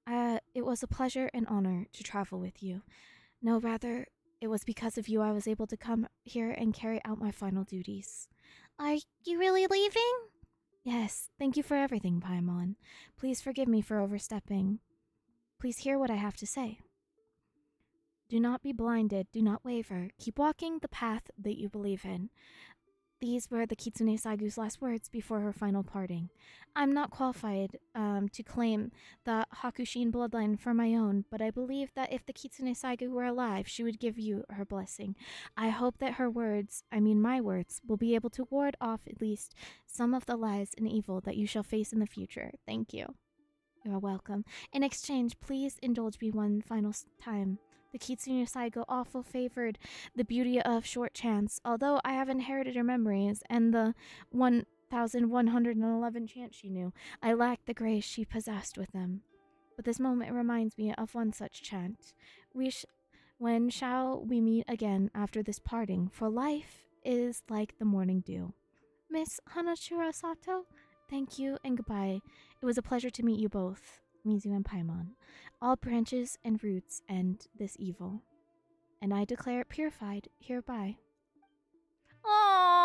It was a pleasure and honor to travel with you. No, rather, it was because of you I was able to come here and carry out my final duties. Are you really leaving? Yes, thank you for everything, Paimon. Please forgive me for overstepping. Please hear what I have to say. Do not be blinded, do not waver. Keep walking the path that you believe in. These were the Kitsune Saigu's last words before her final parting. I'm not qualified to claim the Hakushin bloodline for my own, but I believe that if the Kitsune Saigu were alive, she would give you her blessing. I hope that her words, my words, will be able to ward off at least some of the lies and evil that you shall face in the future. Thank you. You are welcome. In exchange, please indulge me one final time. The Kitsune Saigo awful favored the beauty of Short Chance, although I have inherited her memories and the 1,111 chants she knew. I lack the grace she possessed with them. But this moment reminds me of one such chant. When shall we meet again after this parting? For life is like the morning dew. Miss Hanashiro Sato, thank you and goodbye. It was a pleasure to meet you both, Mizu and Paimon. All branches and roots end this evil, and I declare it purified hereby. Oh.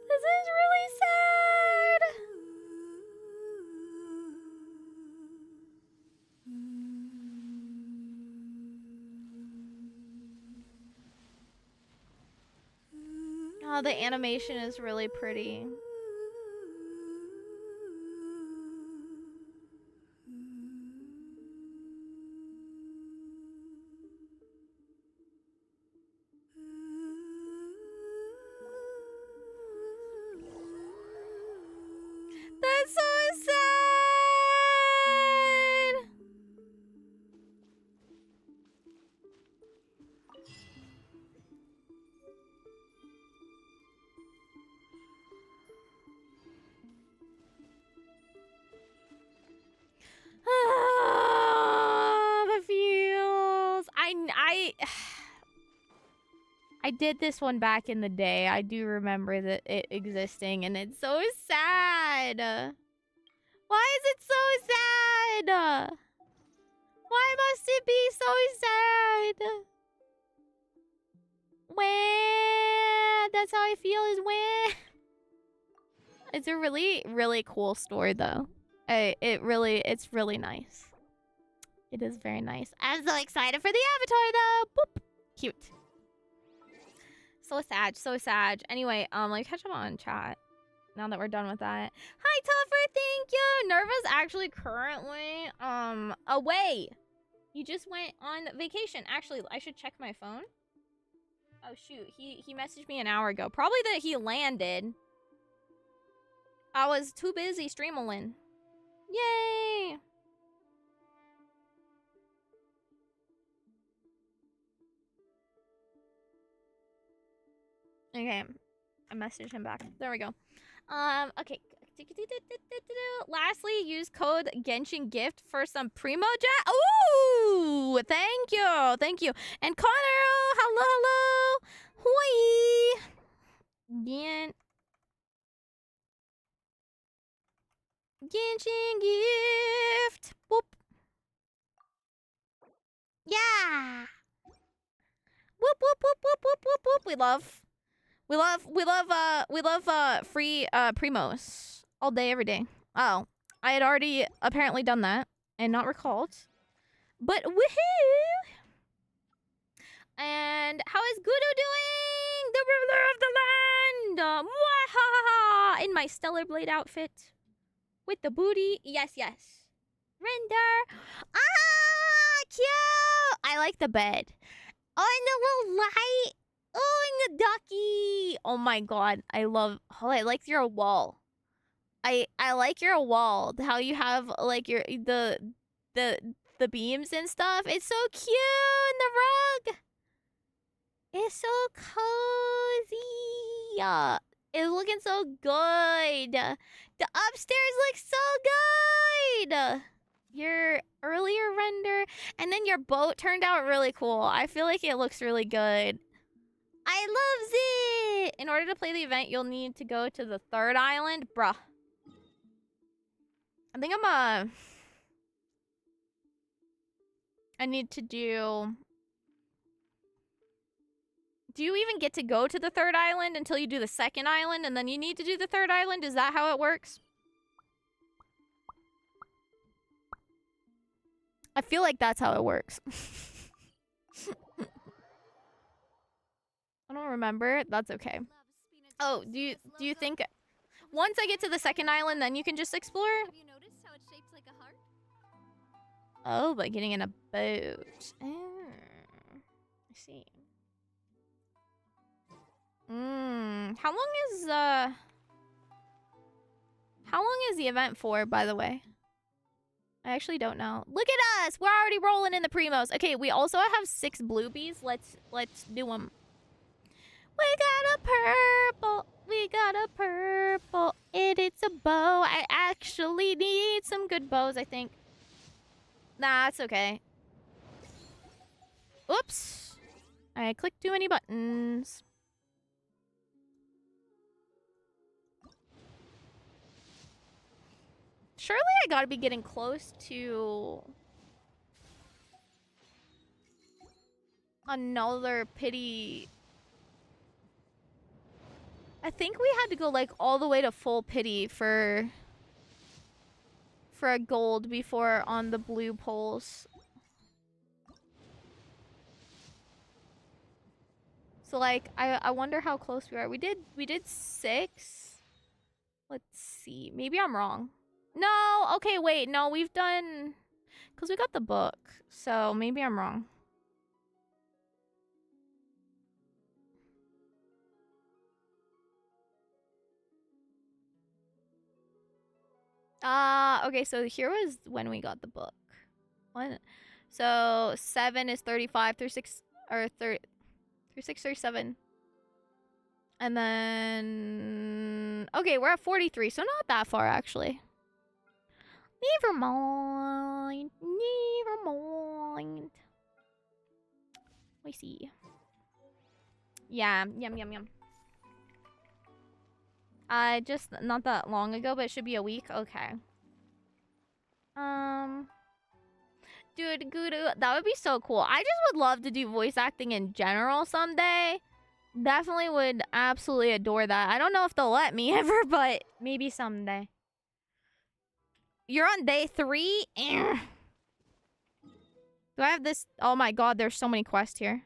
This is really sad. Oh, the animation is really pretty. That's so sad. Ah, the feels. I did this one back in the day. I do remember that it existing, and it's so sad. Why is it so sad? Why must it be so sad? Wah, that's how I feel is wah. It's a really, really cool story, though. It's really nice. It is very nice. I'm so excited for the avatar, though. Boop. Cute. So sad, so sad. Anyway, let me catch up on chat now that we're done with that. Hi, Tuffer, thank you. Nerva's actually currently away. He just went on vacation. Actually, I should check my phone. Oh shoot, he messaged me an hour ago. Probably that he landed. I was too busy streaming. Yay! Okay, I messaged him back. There we go. Okay. Lastly, use code Genshin Gift for some Primo Jet. Ooh, thank you, thank you. And Connor, hello, hoi. Genshin Gift. Boop. Yeah. Whoop whoop whoop whoop whoop whoop whoop. We love free primos all day every day. Oh, I had already apparently done that and not recalled. But woohoo! And how is Gudo doing? The ruler of the land. Mwahaha! In my stellar blade outfit with the booty. Yes, yes. Render. Ah, cute. I like the bed. Oh, and the little light. Oh, and the ducky. Oh my god, I like your wall. I like your wall. How you have like your the beams and stuff. It's so cute. And the rug. It's so cozy. It's looking so good. The upstairs looks so good. Your earlier render, and then your boat turned out really cool. I feel like it looks really good. I loves it! In order to play the event, you'll need to go to the third island. Bruh. I think I need to do... Do you even get to go to the third island until you do the second island, and then you need to do the third island? Is that how it works? I feel like that's how it works. I don't remember. That's okay. Oh, do you think once I get to the second island, then you can just explore? Have you noticed how it's shaped like a heart? Oh, by getting in a boat. I see. How long is the event for, by the way? I actually don't know. Look at us! We're already rolling in the primos. Okay, we also have 6 bluebies. Let's do them. We got a purple. We got a purple. It's a bow. I actually need some good bows, I think. Nah, it's okay. Oops. I clicked too many buttons. Surely I gotta be getting close to another pity. I think we had to go like all the way to full pity for a gold before on the blue poles. So like I wonder how close we are. We did 6. Let's see. Maybe I'm wrong. No, okay, wait. No, we've done cuz we got the book. So maybe I'm wrong. Okay, so here was when we got the book. What? So 7 is 35 through 6 or 30 through 637. And then okay, we're at 43, so not that far actually. Never mind. Never mind. We see. Yeah, yum. Just not that long ago, but it should be a week. Okay. Dude, that would be so cool. I just would love to do voice acting in general someday. Definitely would absolutely adore that. I don't know if they'll let me ever, but maybe someday. You're on day 3? Do I have this? Oh my god, there's so many quests here.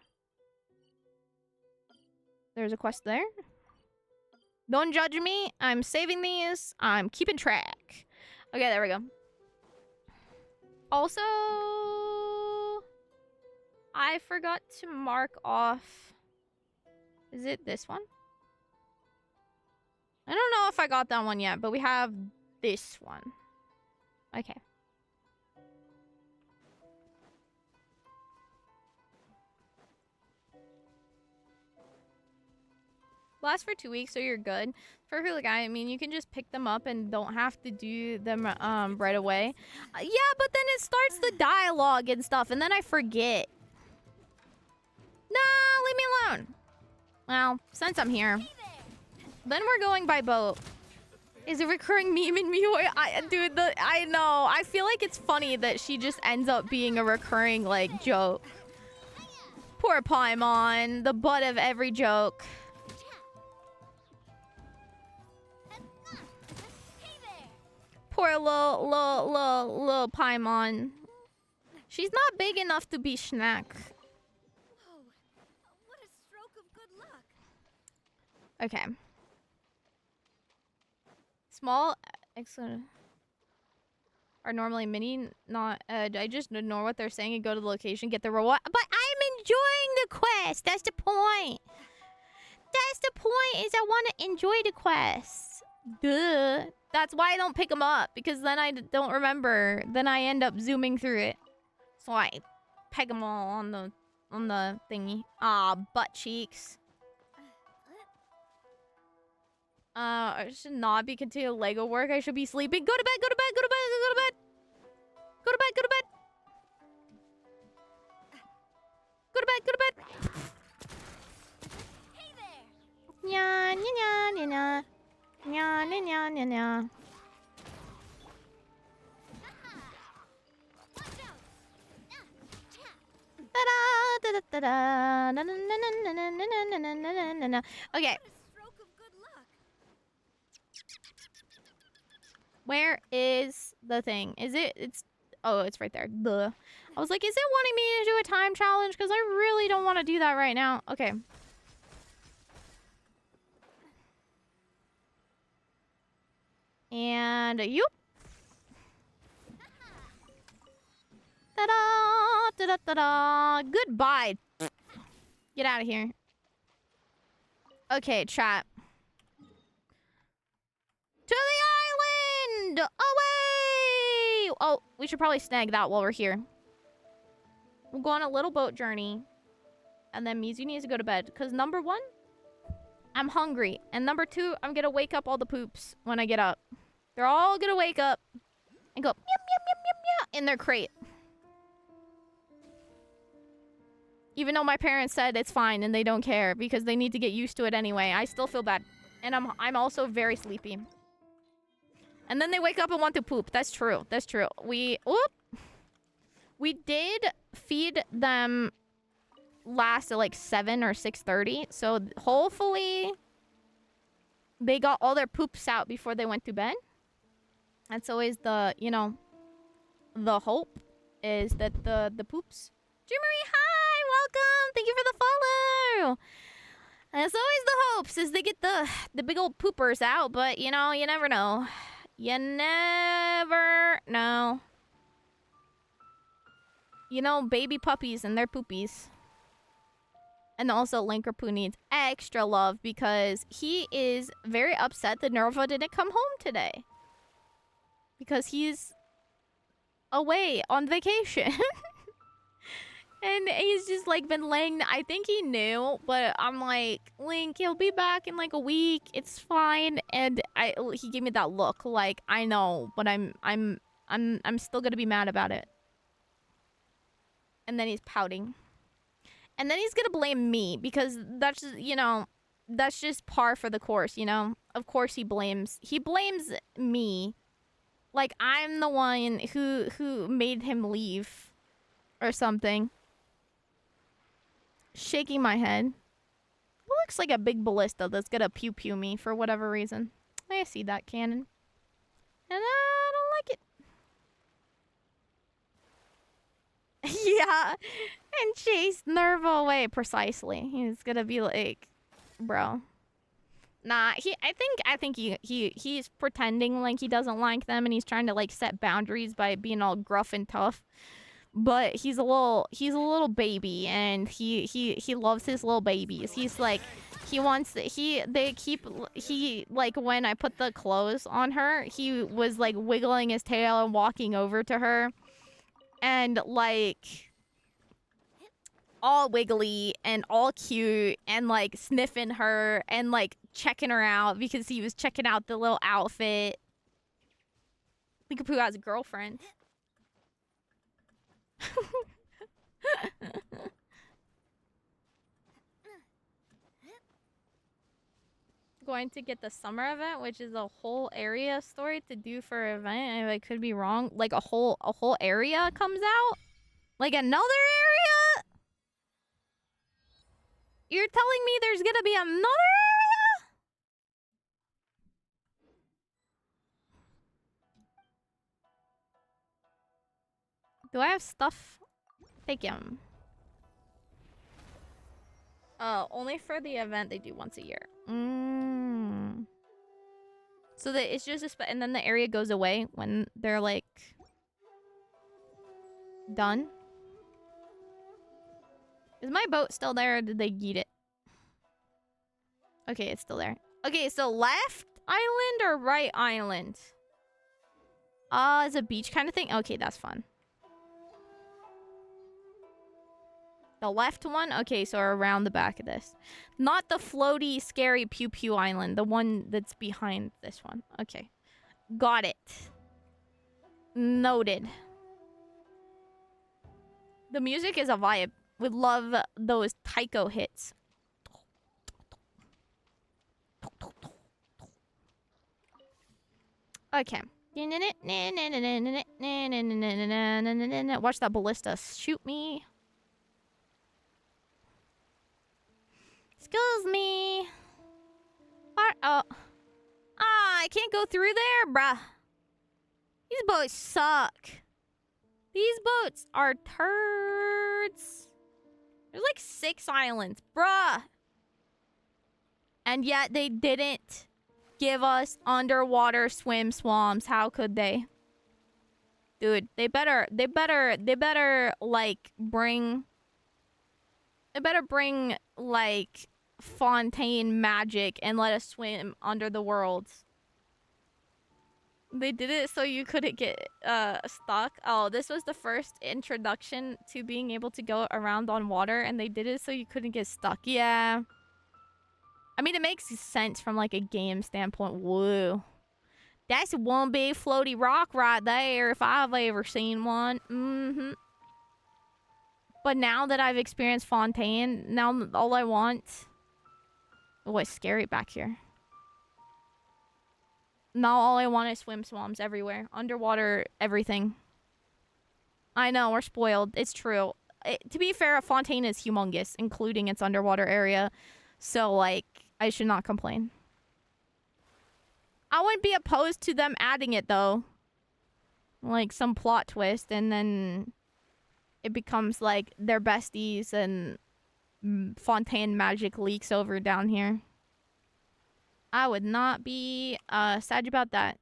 There's a quest there. Don't judge me. I'm saving these. I'm keeping track. Okay, there we go. Also, I forgot to mark off. Is it this one? I don't know if I got that one yet, but we have this one. Okay. Last for 2 weeks, so you're good. For Hula Guy, I mean, you can just pick them up and don't have to do them right away. Yeah, but then it starts the dialogue and stuff, and then I forget. Nah, leave me alone. Well, since I'm here, then we're going by boat. Is a recurring meme in me? Dude, I know. I feel like it's funny that she just ends up being a recurring, like, joke. Poor Paimon, the butt of every joke. Poor little Paimon. She's not big enough to be snack. Whoa, what a stroke of good luck. Okay. Small excellent are normally mini, not I just ignore what they're saying and go to the location, get the reward. But I'm enjoying the quest. That's the point. That's the point, is I want to enjoy the quest. Duh. That's why I don't pick them up, because then I don't remember. Then I end up zooming through it. So I peg them all on the thingy. Ah, butt cheeks. I should not be continuing Lego work. I should be sleeping. Go to bed, go to bed, go to bed, go to bed. Go to bed, go to bed. Go to bed, go to bed. Hey there. Nya, nya, nya, nya, nya. Nya, nya, nya, nya, nya. Watch out. Ta-da, da-da-da-da, na, na, na, na, na, na, na, na, na, na, na. Okay, What a stroke of good luck. Where is the thing? Is it? Oh, it's right there. Duh. I was like, is it wanting me to do a time challenge? Because I really don't want to do that right now. Okay. And you. Ta-da! Ta-da-ta-da! Goodbye. Get out of here. Okay, chat. To the island! Away! Oh, we should probably snag that while we're here. We'll go on a little boat journey. And then Mizu needs to go to bed. Because number 1, I'm hungry. And number 2, I'm gonna wake up all the poops when I get up. They're all gonna wake up and go meow, meow, meow, meow, meow in their crate. Even though my parents said it's fine and they don't care because they need to get used to it anyway. I still feel bad. And I'm also very sleepy. And then they wake up and want to poop. That's true. That's true. We did feed them last at like 7 or 6:30. So hopefully they got all their poops out before they went to bed. That's always the, you know, the hope is that the poops. Jimmery, hi! Welcome! Thank you for the follow! As always, the hopes is they get the big old poopers out, but you know, you never know. You never know. You know, baby puppies and their poopies. And also, Linkerpoo needs extra love because he is very upset that Nerva didn't come home today. Because he's away on vacation. And he's just like been laying. I think he knew, but I'm like, Link, he'll be back in like a week. It's fine. And he gave me that look, like I know, but I'm still gonna be mad about it. And then he's pouting, and then he's gonna blame me because that's just, you know, that's just par for the course, you know. Of course he blames me, like I'm the one who made him leave, or something. Shaking my head. It looks like a big ballista that's gonna pew pew me for whatever reason. I see that cannon. And I don't like it. Yeah. And chase Nerva away. Precisely. He's gonna be like, bro. Nah, I think he's pretending like he doesn't like them and he's trying to like set boundaries by being all gruff and tough. But he's a little baby, and he loves his little babies. He's like, like when I put the clothes on her, he was like wiggling his tail and walking over to her, and like all wiggly and all cute and like sniffing her and like checking her out because he was checking out the little outfit. Linkapoo has a girlfriend. Going to get the summer event, which is a whole area story to do for event, and I could be wrong. Like a whole area comes out? Like another area? You're telling me there's gonna be another area? Do I have stuff? Take him. Only for the event they do once a year. So that it's just and then the area goes away when they're like done. Is my boat still there or did they yeet it? Okay, it's still there. Okay, so left island or right island? It's a beach kind of thing? Okay, that's fun. The left one? Okay, so around the back of this. Not the floaty, scary Pew Pew Island. The one that's behind this one. Okay. Got it. Noted. The music is a vibe. We love those taiko hits. Okay. Watch that ballista shoot me. Excuse me. Oh. I can't go through there, bruh. These boats suck. These boats are turds. There's like 6 islands, bruh. And yet they didn't give us underwater swim swamps. How could they? Dude, they better like bring like Fontaine magic and let us swim under the worlds. They did it so you couldn't get stuck. Oh, this was the first introduction to being able to go around on water, and they did it so you couldn't get stuck. Yeah. I mean, it makes sense from like a game standpoint. Whoa. That's one big floaty rock right there if I've ever seen one. Mm-hmm. But now that I've experienced Fontaine, now all I want... Oh, it's scary back here. Now all I want is swim swamps everywhere. Underwater, everything. I know, we're spoiled. It's true. To be fair, Fontaine is humongous, including its underwater area. So, like, I should not complain. I wouldn't be opposed to them adding it, though. Like, some plot twist, and then it becomes, like, they're besties, and Fontaine magic leaks over down here. I would not be sad about that.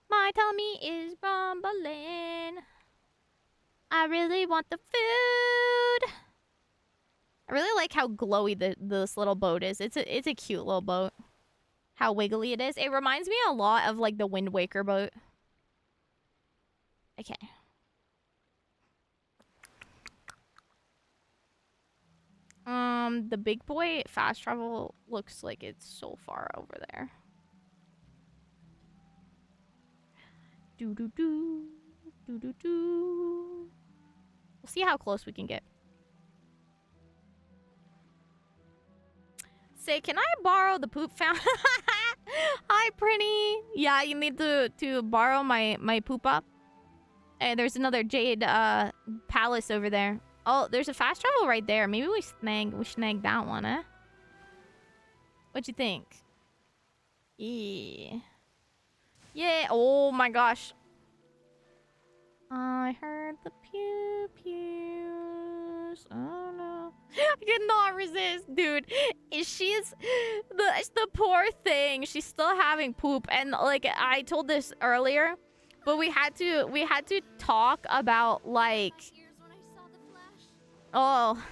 My tummy is rumbling. I really want the food. I really like how glowy this little boat is. It's a cute little boat. How wiggly it is. It reminds me a lot of like the Wind Waker boat. Okay. The big boy fast travel looks like it's so far over there. Do do do do do do. We'll see how close we can get. Say, can I borrow the poop fountain? Hi, Prinny. Yeah, you need to borrow my poop up. Hey, there's another jade palace over there. Oh, there's a fast travel right there. Maybe we snag that one, eh? What you think? Yeah. Yeah. Oh my gosh. I heard the pew pews. Oh no. I cannot resist, dude. She's the poor thing. She's still having poop, and like I told this earlier, but we had to talk about like. Oh,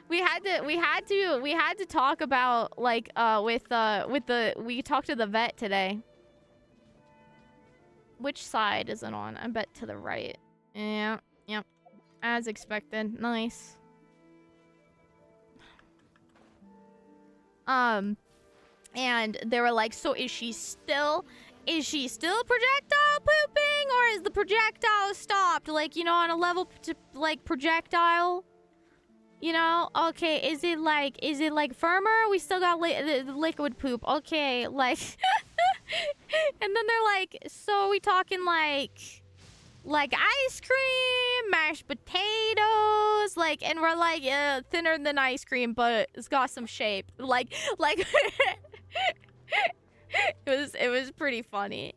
we had to talk about like we talked to the vet today. Which side is it on? I bet to the right. Yeah, yep. As expected. Nice. And they were like, so is she still projectile pooping, or is the projectile stopped? Like, you know, on a level like projectile? You know, okay, is it like firmer? We still got the liquid poop. Okay, like, and then they're like, so are we talking like ice cream, mashed potatoes, like, and we're like, yeah, thinner than ice cream, but it's got some shape. Like, it was pretty funny.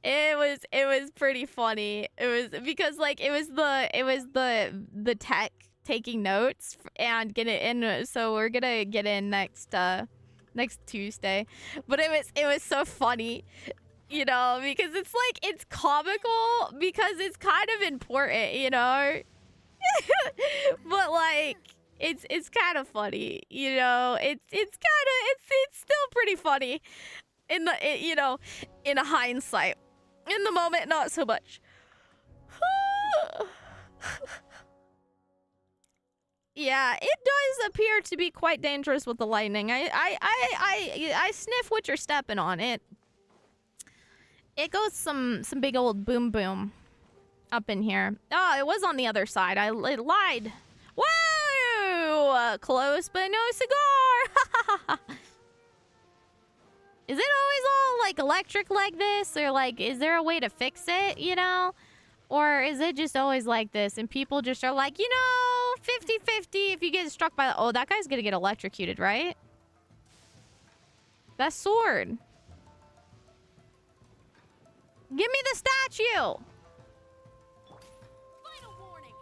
It was pretty funny. It was because like it was the tech taking notes and get it in, so we're gonna get in next Tuesday. But it was so funny, you know, because it's like it's comical because it's kind of important, you know. But like it's kind of funny, you know. It's still pretty funny in the you know, in hindsight. In the moment, not so much. Yeah, it does appear to be quite dangerous with the lightning. I sniff what you're stepping on. It goes some big old boom boom up in here. Oh, it was on the other side. I lied. Whoa! Close, but no cigar. Is it always all like electric like this, or like is there a way to fix it, you know? Or is it just always like this and people just are like, you know, 50-50 if you get struck by the... Oh, that guy's gonna get electrocuted, right? That sword. Give me the statue! Final warning.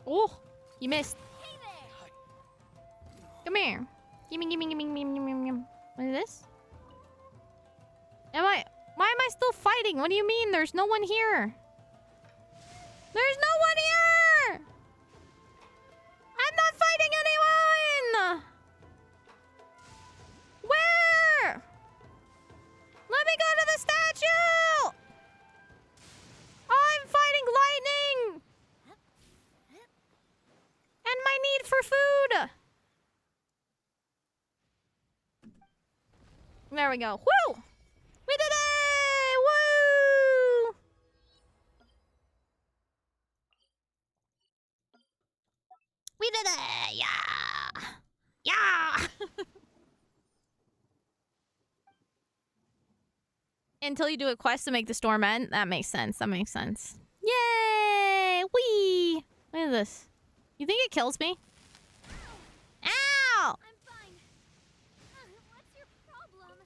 Oh, you missed. Come here. Gimme. What is this? Why am I still fighting? What do you mean? There's no one here. There's no one here! I'm not fighting anyone! Where? Let me go to the statue! I'm fighting lightning! And my need for food! There we go. Woo! We did it! Woo! We did it! Yeah! Yeah! Until you do a quest to make the storm end. That makes sense. That makes sense. Yay! Whee! Look at this. You think it kills me? Ow! I'm fine. What's your problem?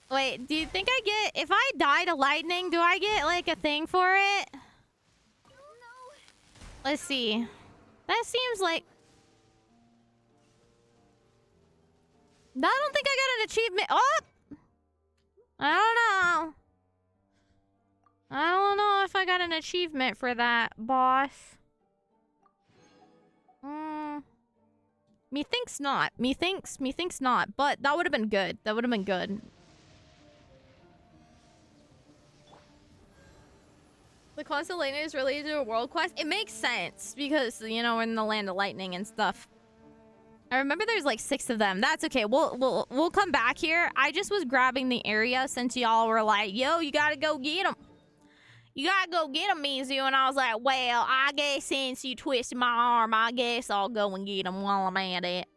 Wait, do you think I get... If I die to lightning, do I get, like, a thing for it? No. Let's see. That seems like... I don't think I got an achievement. Oh! I don't know. I don't know if I got an achievement for that, boss. Methinks not. Methinks not. But that would have been good. That would have been good. The constant lightning is related to a world quest. It makes sense because, you know, we're in the land of lightning and stuff. I remember there's like 6 of them. That's okay. We'll come back here. I just was grabbing the area since y'all were like, yo, you gotta go get them. You gotta go get them, Mizu. And I was like, well, I guess since you twisted my arm, I guess I'll go and get them while I'm at it.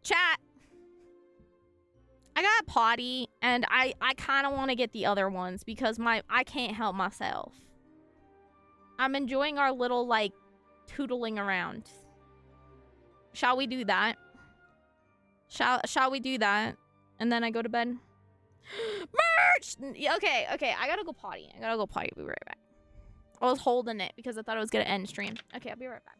Chat. I got a potty, and I kind of want to get the other ones because I can't help myself. I'm enjoying our little, like, tootling around. Shall we do that? Shall we do that? And then I go to bed? Merch! Okay, I gotta go potty. I'll be right back. I was holding it because I thought it was gonna end stream. Okay, I'll be right back.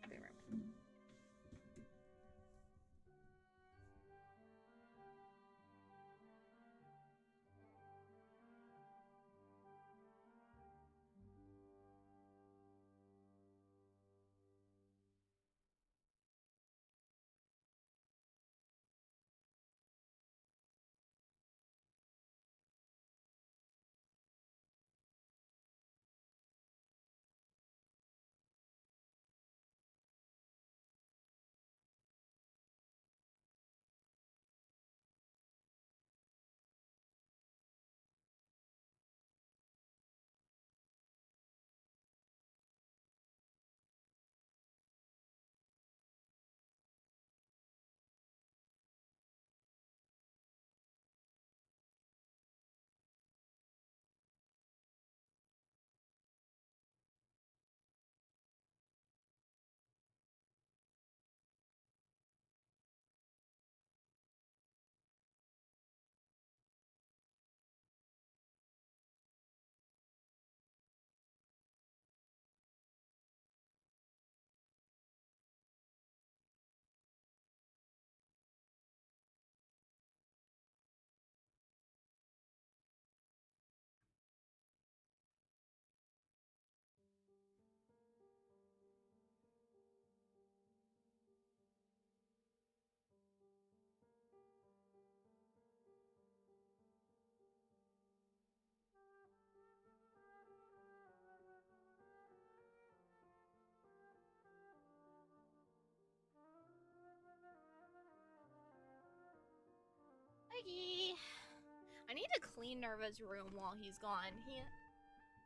I need to clean Nerva's room while he's gone.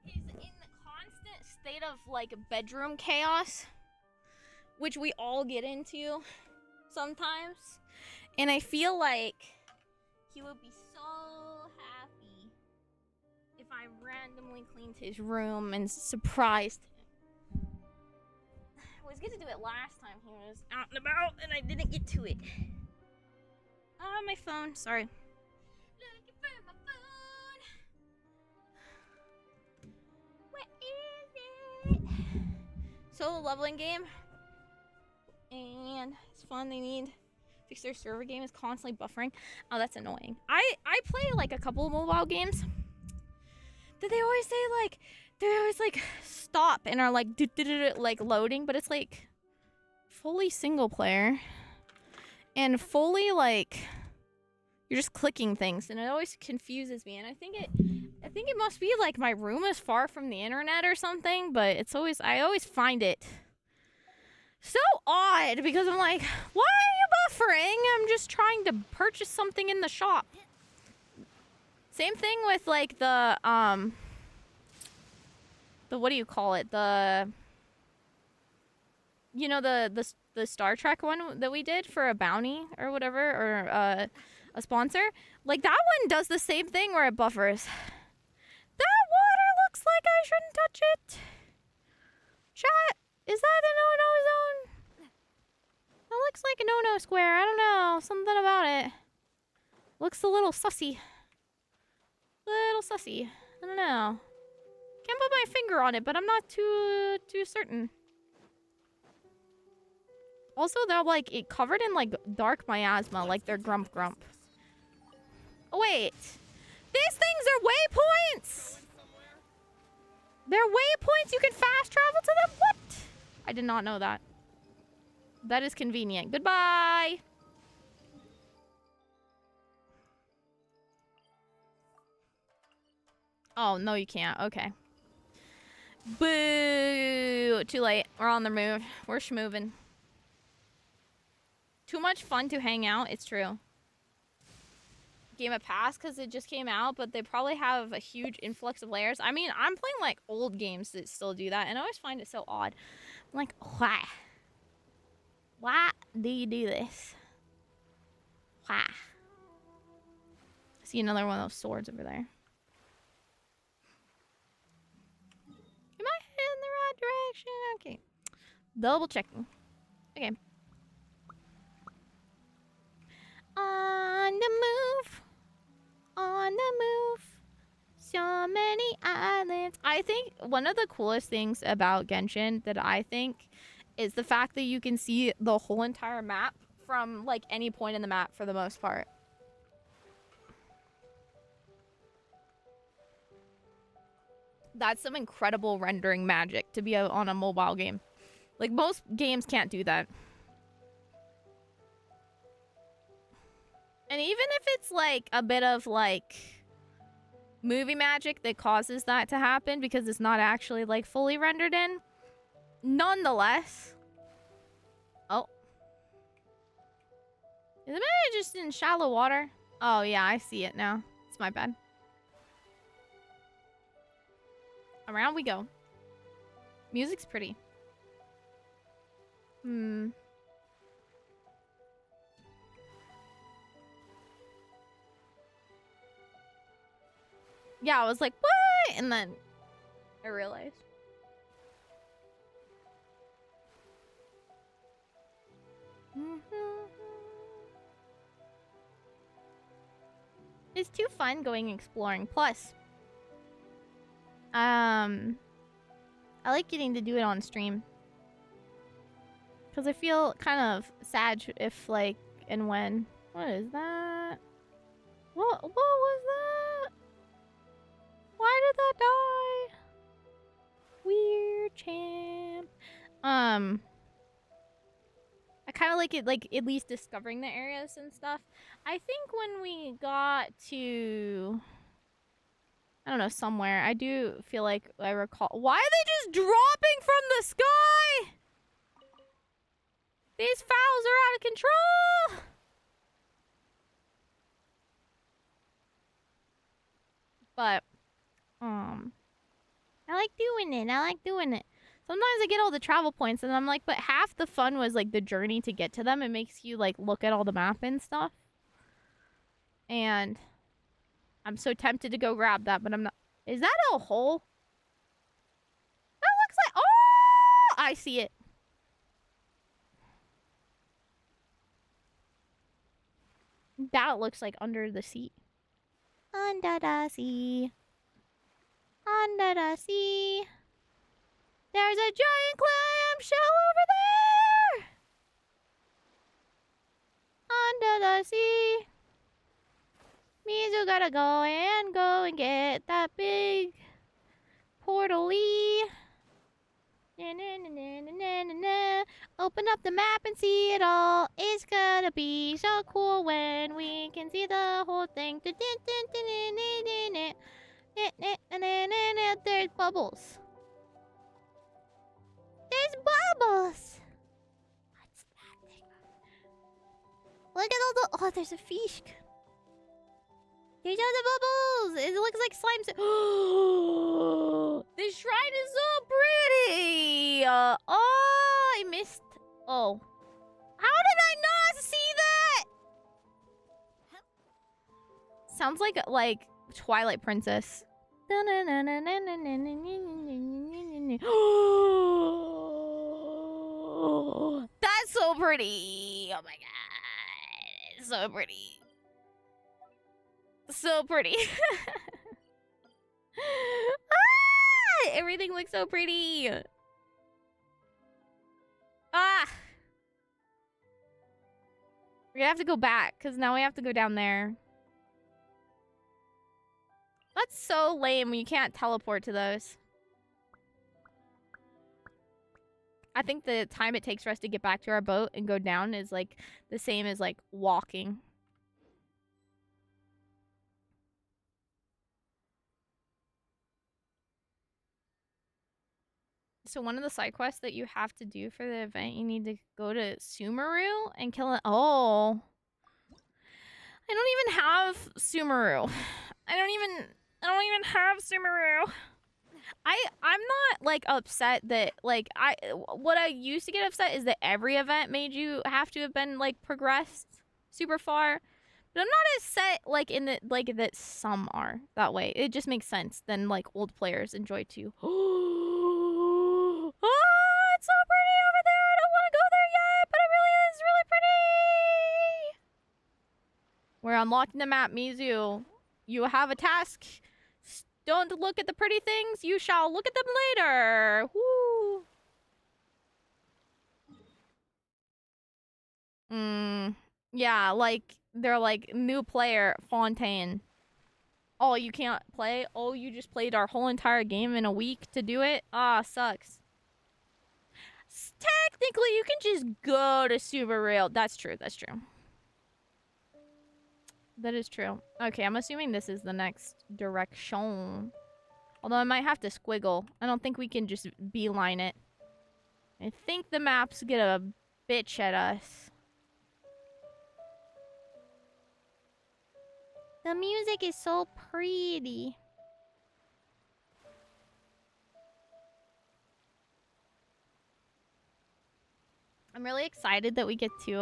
He's in the constant state of like bedroom chaos, which we all get into sometimes. And I feel like he would be so happy if I randomly cleaned his room and surprised him. I was going to do it last time he was out and about and I didn't get to it. My phone. Sorry. Looking for my phone. Where is it? Solo leveling game. And it's fun. They need to fix their server game. Is constantly buffering. Oh, that's annoying. I play like a couple of mobile games. Did they always say like they always like stop and are like like loading, but it's like fully single player and fully like you're just clicking things, and it always confuses me. And I think it must be like my room is far from the internet or something, but I always find it so odd because I'm like, why are you buffering? I'm just trying to purchase something in the shop. Same thing with like the what do you call it? You know, the Star Trek one that we did for a bounty or whatever, or a sponsor. Like that one does the same thing where it buffers. That water looks like I shouldn't touch it. Chat, is that the no-no zone? That looks like a no-no square. I don't know. Something about it. Looks a little sussy. Little sussy. I don't know. Can't put my finger on it, but I'm not too certain. Also, they're like covered in like dark miasma, like they're grump. Oh wait, these things are waypoints. They're waypoints. You can fast travel to them. What? I did not know that. That is convenient. Goodbye. Oh no, you can't. Okay. Boo! Too late. We're on the move. We're schmoving. Too much fun to hang out. It's true. Game of Pass because it just came out, but they probably have a huge influx of layers. I mean, I'm playing like old games that still do that, and I always find it so odd. I'm like, why? Why do you do this? Why? I see another one of those swords over there. Am I in the right direction? Okay. Double checking. Okay. On the move. On the move. So many islands. I think one of the coolest things about Genshin that I think is the fact that you can see the whole entire map from like any point in the map for the most part. That's some incredible rendering magic to be on a mobile game. Like most games can't do that. And even if it's like a bit of like movie magic that causes that to happen because it's not actually like fully rendered in, nonetheless. Oh. Is it maybe just in shallow water? Oh yeah, I see it now. It's my bad. Around we go. Music's pretty. Yeah, I was like, what? And then I realized. It's too fun going exploring. Plus, I like getting to do it on stream. Because I feel kind of sad if, like, and when. What is that? What was that? Why did that die? Weird champ. I kind of like it, like, at least discovering the areas and stuff. I think when we got to, I don't know, somewhere, I do feel like I recall. Why are they just dropping from the sky? These fowls are out of control. But, I like doing it. I like doing it. Sometimes I get all the travel points and I'm like, but half the fun was like the journey to get to them. It makes you like look at all the map and stuff. And I'm so tempted to go grab that, but I'm not. Is that a hole? That looks like, oh, I see it. That looks like under the sea. Under the sea. Under the sea. There's a giant clamshell over there! Under the sea. Mizu gotta go and get that big portal-y. Na-na-na-na-na-na-na. Open up the map and see it all. It's gonna be so cool when we can see the whole thing. There's bubbles. There's bubbles. What's that thing? Look at all the... Oh, there's a fish. There's all the bubbles. It looks like slime. This shrine is so pretty. Oh, I missed. Oh. How did I not see that? Sounds like Twilight Princess. That's so pretty. Oh my god. It's so pretty. So pretty. Ah, everything looks so pretty. Ah. We're gonna have to go back because now we have to go down there. That's so lame when you can't teleport to those. I think the time it takes for us to get back to our boat and go down is like the same as like walking. So one of the side quests that you have to do for the event, you need to go to Sumeru and kill it. Oh. I don't even have Sumeru. I don't even have Sumeru. I'm not like upset that like what I used to get upset is that every event made you have to have been like progressed super far. But I'm not as set like in the like that some are that way. It just makes sense than like old players enjoy too. Oh, it's so pretty over there. I don't want to go there yet, but it really is really pretty. We're unlocking the map, Mizu. You have a task. Don't look at the pretty things. You shall look at them later. Woo. Yeah, like they're like new player Fontaine. Oh, you can't play? Oh, you just played our whole entire game in a week to do it? Ah, sucks. Technically, you can just go to Super Real. That's true. That's true. That is true. Okay, I'm assuming this is the next direction. Although I might have to squiggle. I don't think we can just beeline it. I think the maps get a bitch at us. The music is so pretty. I'm really excited that we get to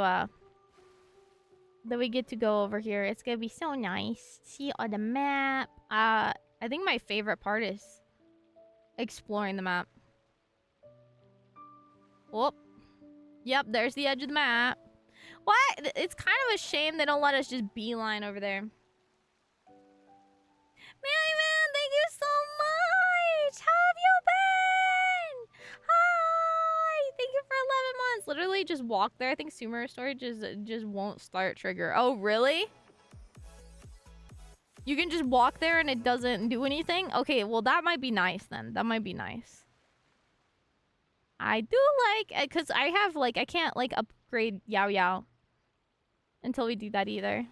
go over here. It's gonna be so nice. See on the map. I think my favorite part is exploring the map. Whoop. Yep, there's the edge of the map. What? It's kind of a shame they don't let us just beeline over there. Man, thank you so much! How have you been? Hi! Thank you for 11 months. Literally just walk there. I think Sumer Story just won't start trigger. Oh, really? You can just walk there and it doesn't do anything? Okay, well that might be nice then. That might be nice. I do like... Because I have like... I can't like upgrade Yao Yao until we do that either.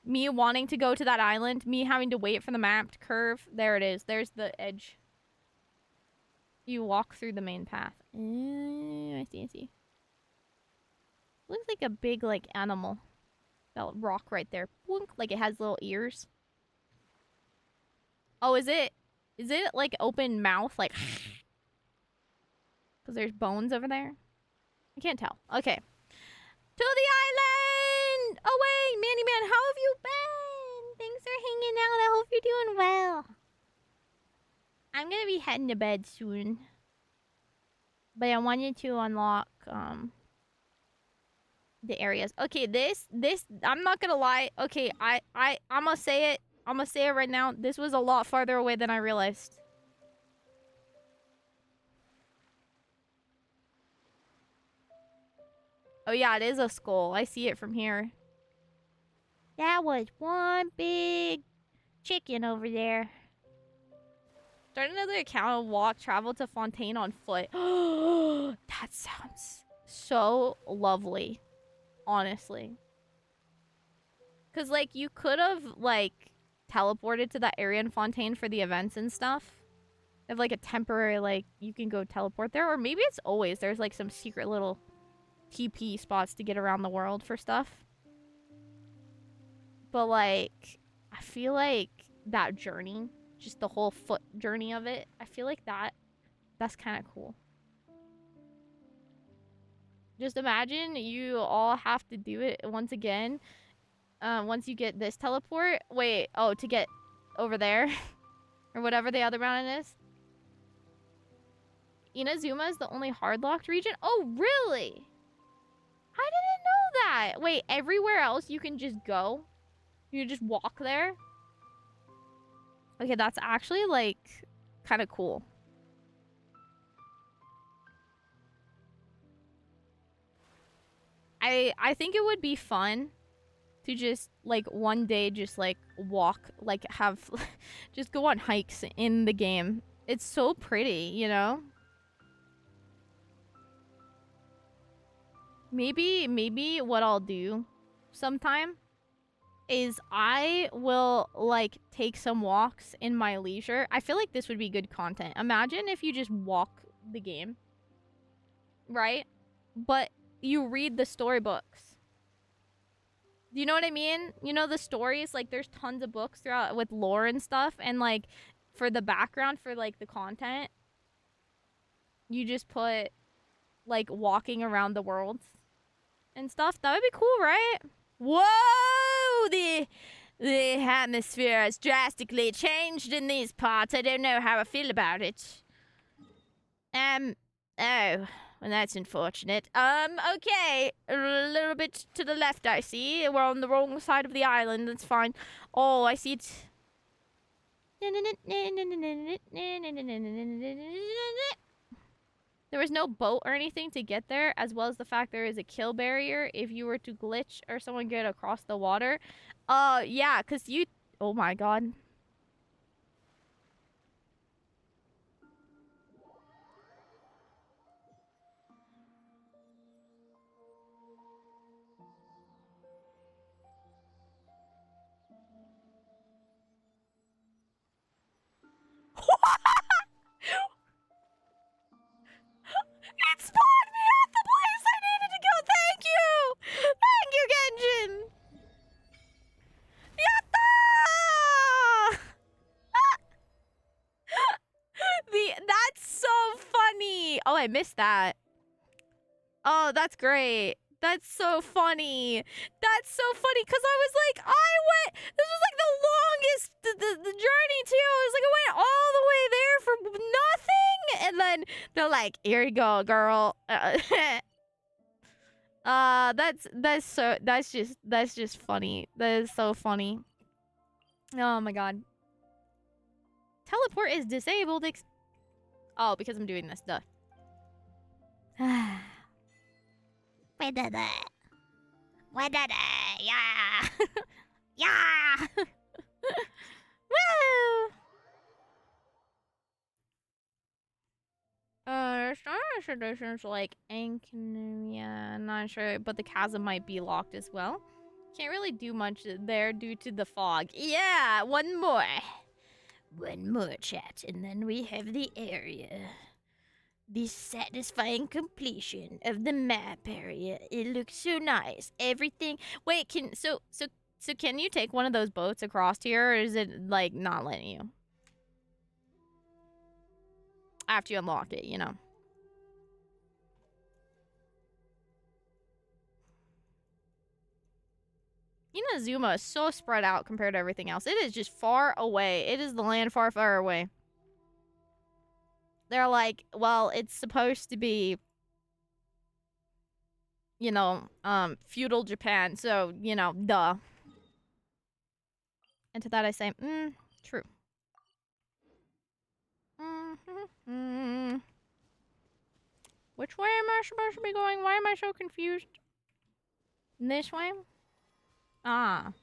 Me wanting to go to that island, me having to wait for the map to curve. There it is. There's the edge. You walk through the main path. I see, I see. Looks like a big, like, animal. That rock right there. Boink, like it has little ears. Oh, is it, like, open mouth? Like, because there's bones over there? I can't tell. Okay. To the island! Away! Manny Man, how have you been? Thanks for hanging out. I hope you're doing well. I'm gonna be heading to bed soon. But I wanted to unlock, the areas. Okay, this, I'm not gonna lie. Okay, I'm gonna say it. I'm gonna say it right now. This was a lot farther away than I realized. Oh yeah, it is a skull. I see it from here. That was one big chicken over there. Start another account and walk, travel to Fontaine on foot. That sounds so lovely. Honestly. Because, like, you could have, like, teleported to that area in Fontaine for the events and stuff. They have, like, a temporary, like, you can go teleport there. Or maybe it's always. There's, like, some secret little TP spots to get around the world for stuff. But, like, I feel like that journey, just the whole foot journey of it, I feel like that's kind of cool. Just imagine you all have to do it once again. Once you get this teleport. Wait, oh, to get over there. Or whatever the other mountain is. Inazuma is the only hard-locked region? Oh, really? I didn't know that. Wait, everywhere else you can just go? You just walk there? Okay, that's actually, like, kind of cool. I think it would be fun to just, like, one day just, like, walk, like, have... just go on hikes in the game. It's so pretty, you know? Maybe what I'll do sometime is I will, like, take some walks in my leisure. I feel like this would be good content. Imagine if you just walk the game, right? But you read the storybooks. Do you know what I mean? You know the stories? Like, there's tons of books throughout with lore and stuff. And, like, for the background, for, like, the content, you just put, like, walking around the world and stuff. That would be cool, right? Whoa! The atmosphere has drastically changed in these parts. I don't know how I feel about it. Oh. Well, that's unfortunate. Okay. A little bit to the left, I see. We're on the wrong side of the island. That's fine. Oh, I see it. There was no boat or anything to get there, as well as the fact there is a kill barrier if you were to glitch or someone get across the water. Yeah, because you... Oh my god. It spawned me at the place I needed to go. Thank you. Thank you, Genjin. Yatta! That's so funny. Oh, I missed that. Oh, that's great. That's so funny. That's so funny because I was like, this was like the longest the journey too. I was like, I went all the way there for nothing, and then they're like, here you go, girl. That's just funny. That is so funny. Oh my god. Teleport is disabled. Oh, because I'm doing this. Duh. We did it. We did it. Yeah. Yeah. Woo. Traditions like yeah, not sure, but the chasm might be locked as well. Can't really do much there due to the fog. Yeah, one more. One more chat, and then we have the area. The satisfying completion of the map area. It looks so nice. Everything. Wait, so can you take one of those boats across here, or is it like not letting you? After you unlock it, you know. Inazuma is so spread out compared to everything else. It is just far away. It is the land far, far away. They're like, well, it's supposed to be, you know, feudal Japan, so, you know, duh. And to that I say, true. Which way am I supposed to be going? Why am I so confused? This way? Ah.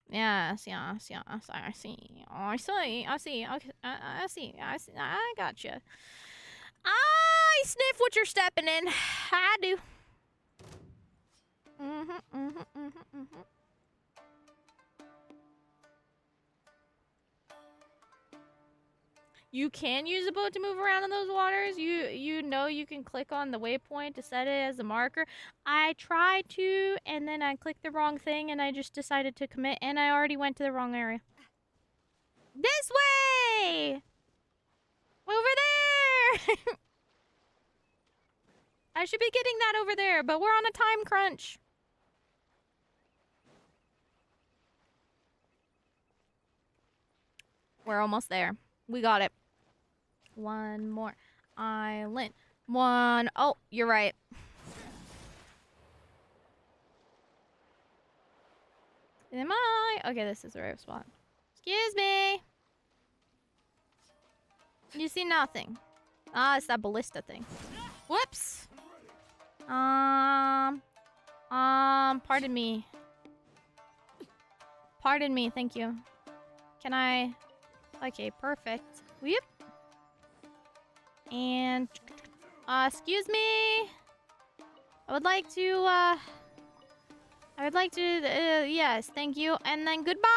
Yes, yes, yes. I see. I see. I see. Okay, I see. I see. I gotcha. I sniff what you're stepping in. I do. You can use a boat to move around in those waters. You know you can click on the waypoint to set it as a marker. I tried to, and then I clicked the wrong thing, and I just decided to commit, and I already went to the wrong area. This way! Over there! I should be getting that over there, but we're on a time crunch. We're almost there. We got it. One more island. One. Oh, you're right. Am I? Okay, this is the right spot. Excuse me. You see nothing. Ah, it's that ballista thing. Whoops. Pardon me. Pardon me, thank you. Can I? Okay, perfect. Whoop. And, excuse me. Yes, thank you. And then goodbye.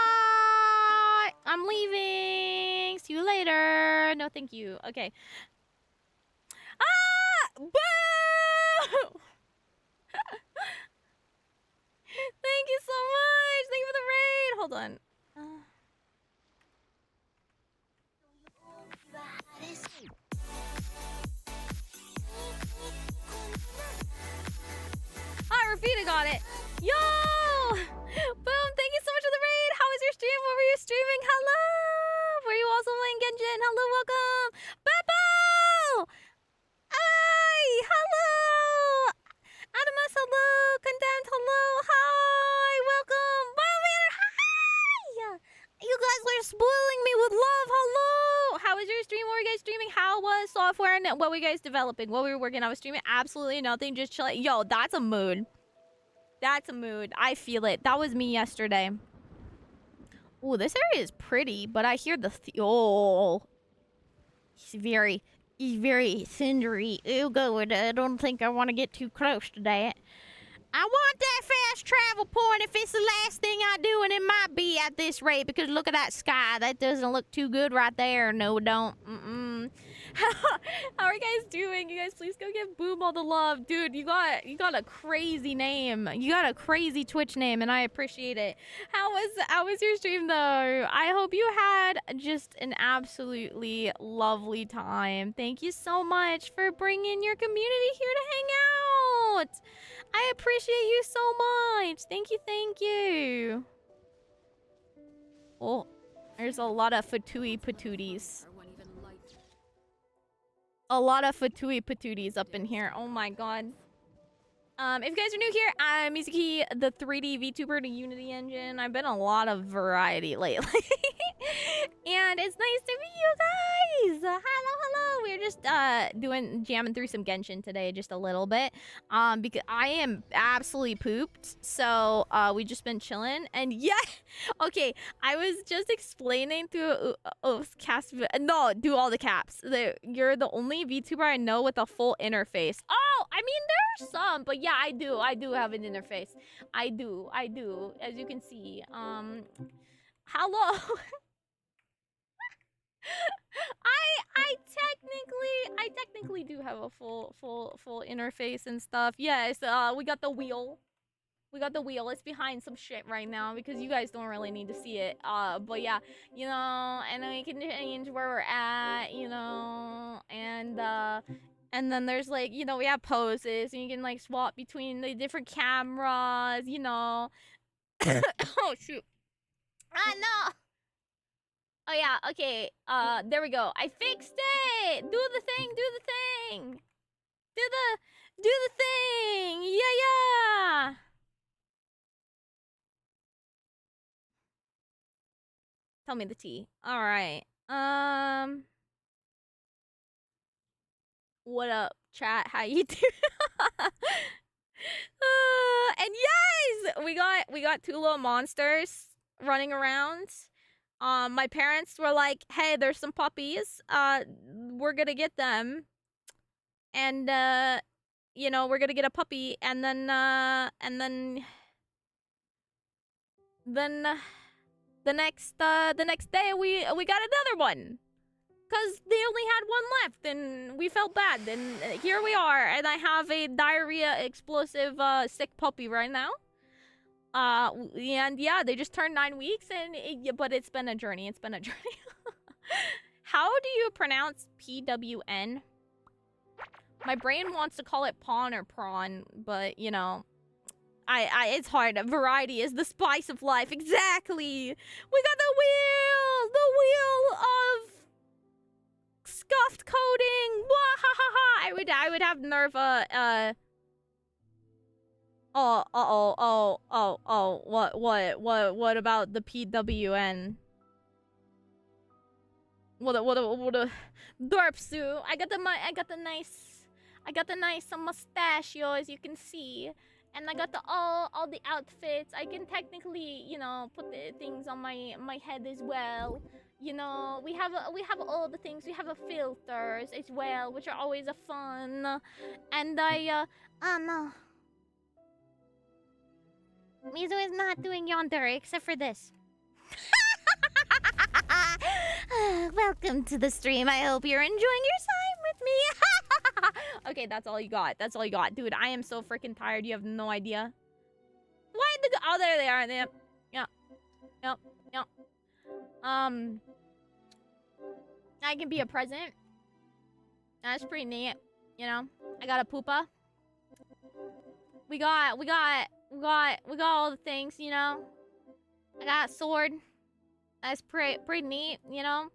I'm leaving. See you later. No, thank you. Okay. Ah! Boo! Thank you so much. Thank you for the raid. Hold on. Rafita got it. Yo! Boom, thank you so much for the raid. How was your stream? What were you streaming? Hello! Were you also playing Genshin? Hello, welcome. Beppo! Hi! Hello! Adamus, hello! Condemned, hello! Hi! Welcome! Biomanor, hi! You guys are spoiling me with love. Hello! How was your stream? What were you guys streaming? How was software and what were you guys developing? What were you working on? I was streaming absolutely nothing, just chilling. Yo, that's a mood. That's a mood. I feel it. That was me yesterday. Oh, this area is pretty, but I hear the oh, he's very cindery. Ew, good. I don't think I want to get too close to that. I want that fast travel point if it's the last thing I do, and it might be at this rate because look at that sky. That doesn't look too good right there. No, don't. How are you guys doing? You guys, please go give Boom all the love, dude. You got a crazy name. You got a crazy Twitch name, and I appreciate it. How was your stream though? I hope you had just an absolutely lovely time. Thank you so much for bringing your community here to hang out. I appreciate you so much. Thank you, thank you. Oh, there's a lot of Fatui Patooties. A lot of Fatui Patooties up in here. Oh my god. If you guys are new here, I'm Mizuki, the 3D VTuber to Unity Engine. I've been a lot of variety lately. And it's nice to meet you guys. Hello. We're just jamming through some Genshin today just a little bit. Because I am absolutely pooped. So we just been chilling. And yeah, okay, I was just explaining to cast no, do all the caps. You're the only VTuber I know with a full interface. Oh, I mean there's some, but yeah, I do have an interface. I do, as you can see. Hello. I technically do have a full interface and stuff. Yes, we got the wheel. It's behind some shit right now because you guys don't really need to see it. But yeah, you know, and then we can change where we're at, you know, and then there's like, you know, we have poses and you can like swap between the different cameras, you know. Oh shoot. Ah no. Oh yeah, okay. There we go. I fixed it. Do the thing. Do the thing. Yeah. Tell me the tea. All right. What up, chat? How you doing? And yes, we got two little monsters. running around. My parents were like, "Hey, there's some puppies. We're gonna get them, and you know, we're gonna get a puppy, and then the next day we got another one." Cause they only had one left, and we felt bad. And here we are, and I have a diarrhea explosive sick puppy right now. And yeah, they just turned 9 weeks, and but it's been a journey. It's been a journey. How do you pronounce PWN? My brain wants to call it pawn or prawn, but you know, it's hard. Variety is the spice of life. Exactly. We got the wheel of scuffed coating. Wahahaha. I would have Nerva. What about the PWN? What a Dorpsu. I got the nice mustachio, as you can see. And I got all the outfits. I can technically, you know, put the things on my head as well. You know, we have all the things. We have filters as well, which are always a fun. And Oh no. Mizu is not doing yonder except for this. Welcome to the stream. I hope you're enjoying your time with me. Okay, that's all you got. That's all you got. Dude, I am so freaking tired. You have no idea. Why the... Oh, there they are. Yeah. Yep. I can be a present. That's pretty neat. You know? I got a poopa. We got all the things, you know? I got a sword. That's pretty neat, you know?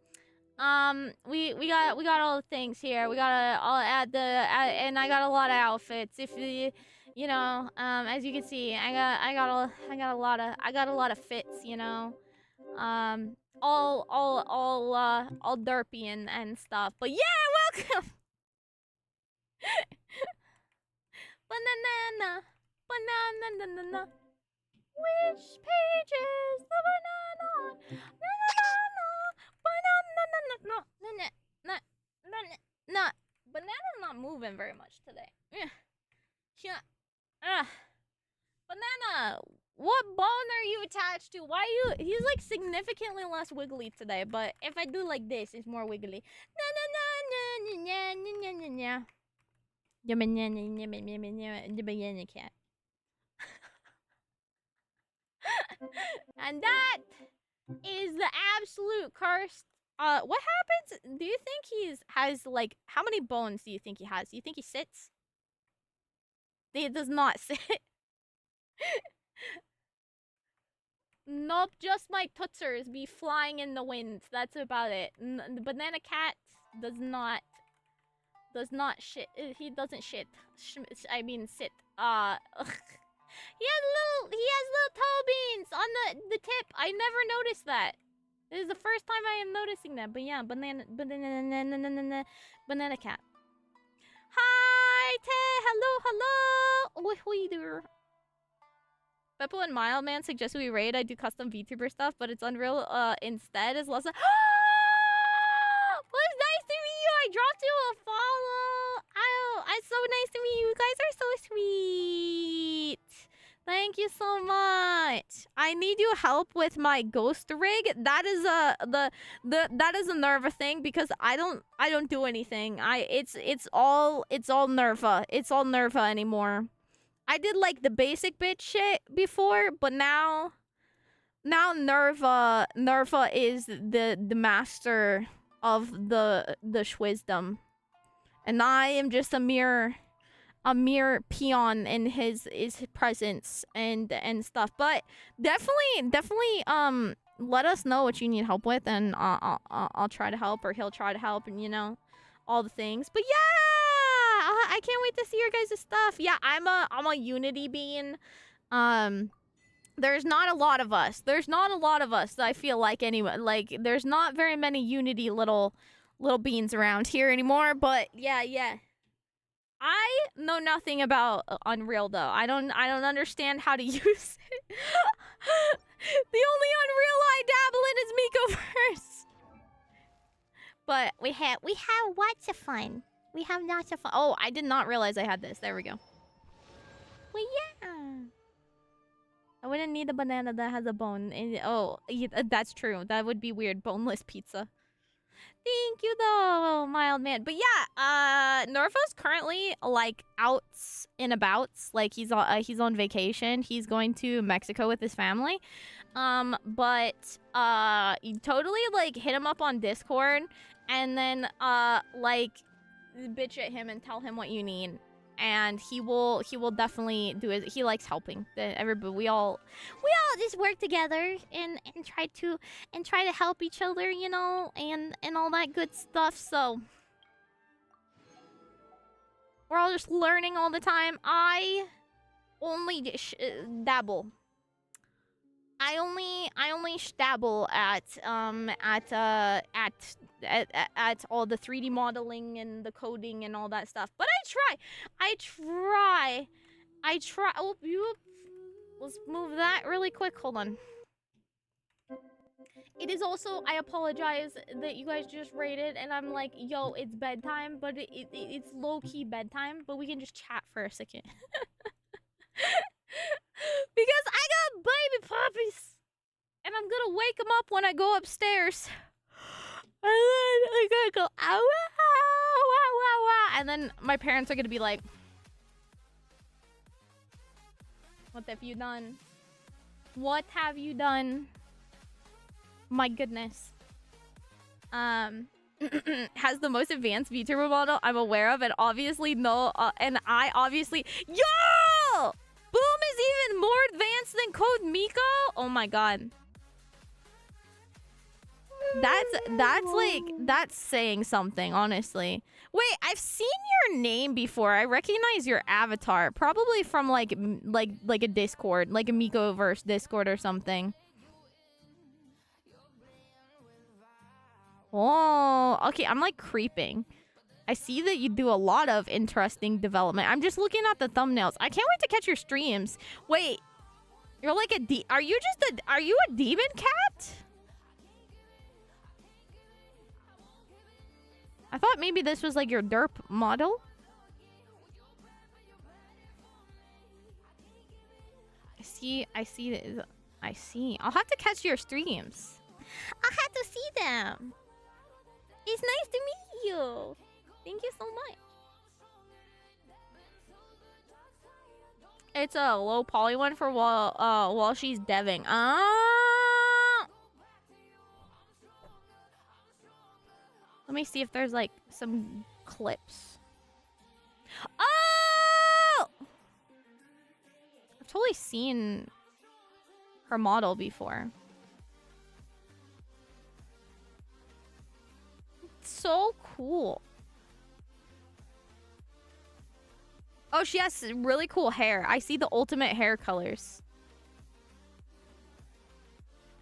We got all the things here. We got and I got a lot of outfits. If you know, as you can see, I got a lot of fits, you know. All derpy and stuff. But yeah, welcome. Banana. Which page is the banana? Banana. Banana's not moving very much today. Banana, what bone are you attached to? Why are you... He's like significantly less wiggly today, but if I do like this, it's more wiggly. Cat. And that is the absolute cursed. What happens? Do you think has like, how many bones do you think he has? Do you think he sits? He does not sit. Nope, just my tootsers be flying in the wind. That's about it. The banana cat does not shit. He doesn't shit. I mean sit. He has little toe beans on the tip. I never noticed that. This is the first time I am noticing that. But yeah, banana cat. Hi, hello. Oi there. Beppo and Mild Man suggested we raid. I do custom VTuber stuff, but it's Unreal instead as less. Well, it's nice to meet you. I dropped you a follow. Oh, it's so nice to meet you. You guys are so sweet. Thank you so much. I need your help with my ghost rig. That is that is a Nerva thing because I don't do anything. It's all Nerva. It's all Nerva anymore. I did like the basic bitch shit before, but now Nerva is the master of the schwizdom. And I am just a mere peon in his presence and stuff. But definitely let us know what you need help with, and I'll try to help, or he'll try to help, and you know, all the things. But yeah, I can't wait to see your guys' stuff. Yeah, I'm a Unity bean. There's not a lot of us. I feel like, anyway. Like, there's not very many Unity little beans around here anymore. But yeah. I know nothing about Unreal though. I don't understand how to use it. The only unreal I dabble in is Mikoverse. But we have lots of fun. We have lots of fun. Oh, I did not realize I had this. There we go. Well, yeah. I wouldn't need a banana that has a bone. Oh, yeah, that's true. That would be weird. Boneless pizza. Thank you, though, mild man. But yeah, Norfo's currently like out and about. Like he's on vacation. He's going to Mexico with his family. But you totally like hit him up on Discord, and then like bitch at him and tell him what you need. And he will definitely do it. He likes helping. Everybody, we all just work together and try to help each other, you know, and all that good stuff. So we're all just learning all the time. I only dabble. I only dabble at all the 3D modeling and the coding and all that stuff. But I try. Oh, let's move that really quick. Hold on. It is also, I apologize that you guys just raided and I'm like, yo, it's bedtime, but it's low-key bedtime, but we can just chat for a second. Because I got baby puppies, and I'm gonna wake them up when I go upstairs. And then I gotta go, ow, ow, ow, ow, ow. And then my parents are gonna be like, what have you done? What have you done? My goodness. Has the most advanced VTuber model I'm aware of, and obviously no, and I obviously, yo! Boom is even more advanced than Code Miko? Oh my god. That's saying something, honestly. Wait, I've seen your name before. I recognize your avatar. Probably from like a Discord, like a Mikoverse Discord or something. Oh, okay, I'm like creeping. I see that you do a lot of interesting development. I'm just looking at the thumbnails. I can't wait to catch your streams. Wait, you're like are you a demon cat? I thought maybe this was like your derp model. I see. I'll have to catch your streams. I'll have to see them. It's nice to meet you. Thank you so much. It's a low poly one for while she's deving. Let me see if there's like some clips. Oh! I've totally seen her model before. It's so cool. Oh, she has really cool hair. I see the ultimate hair colors.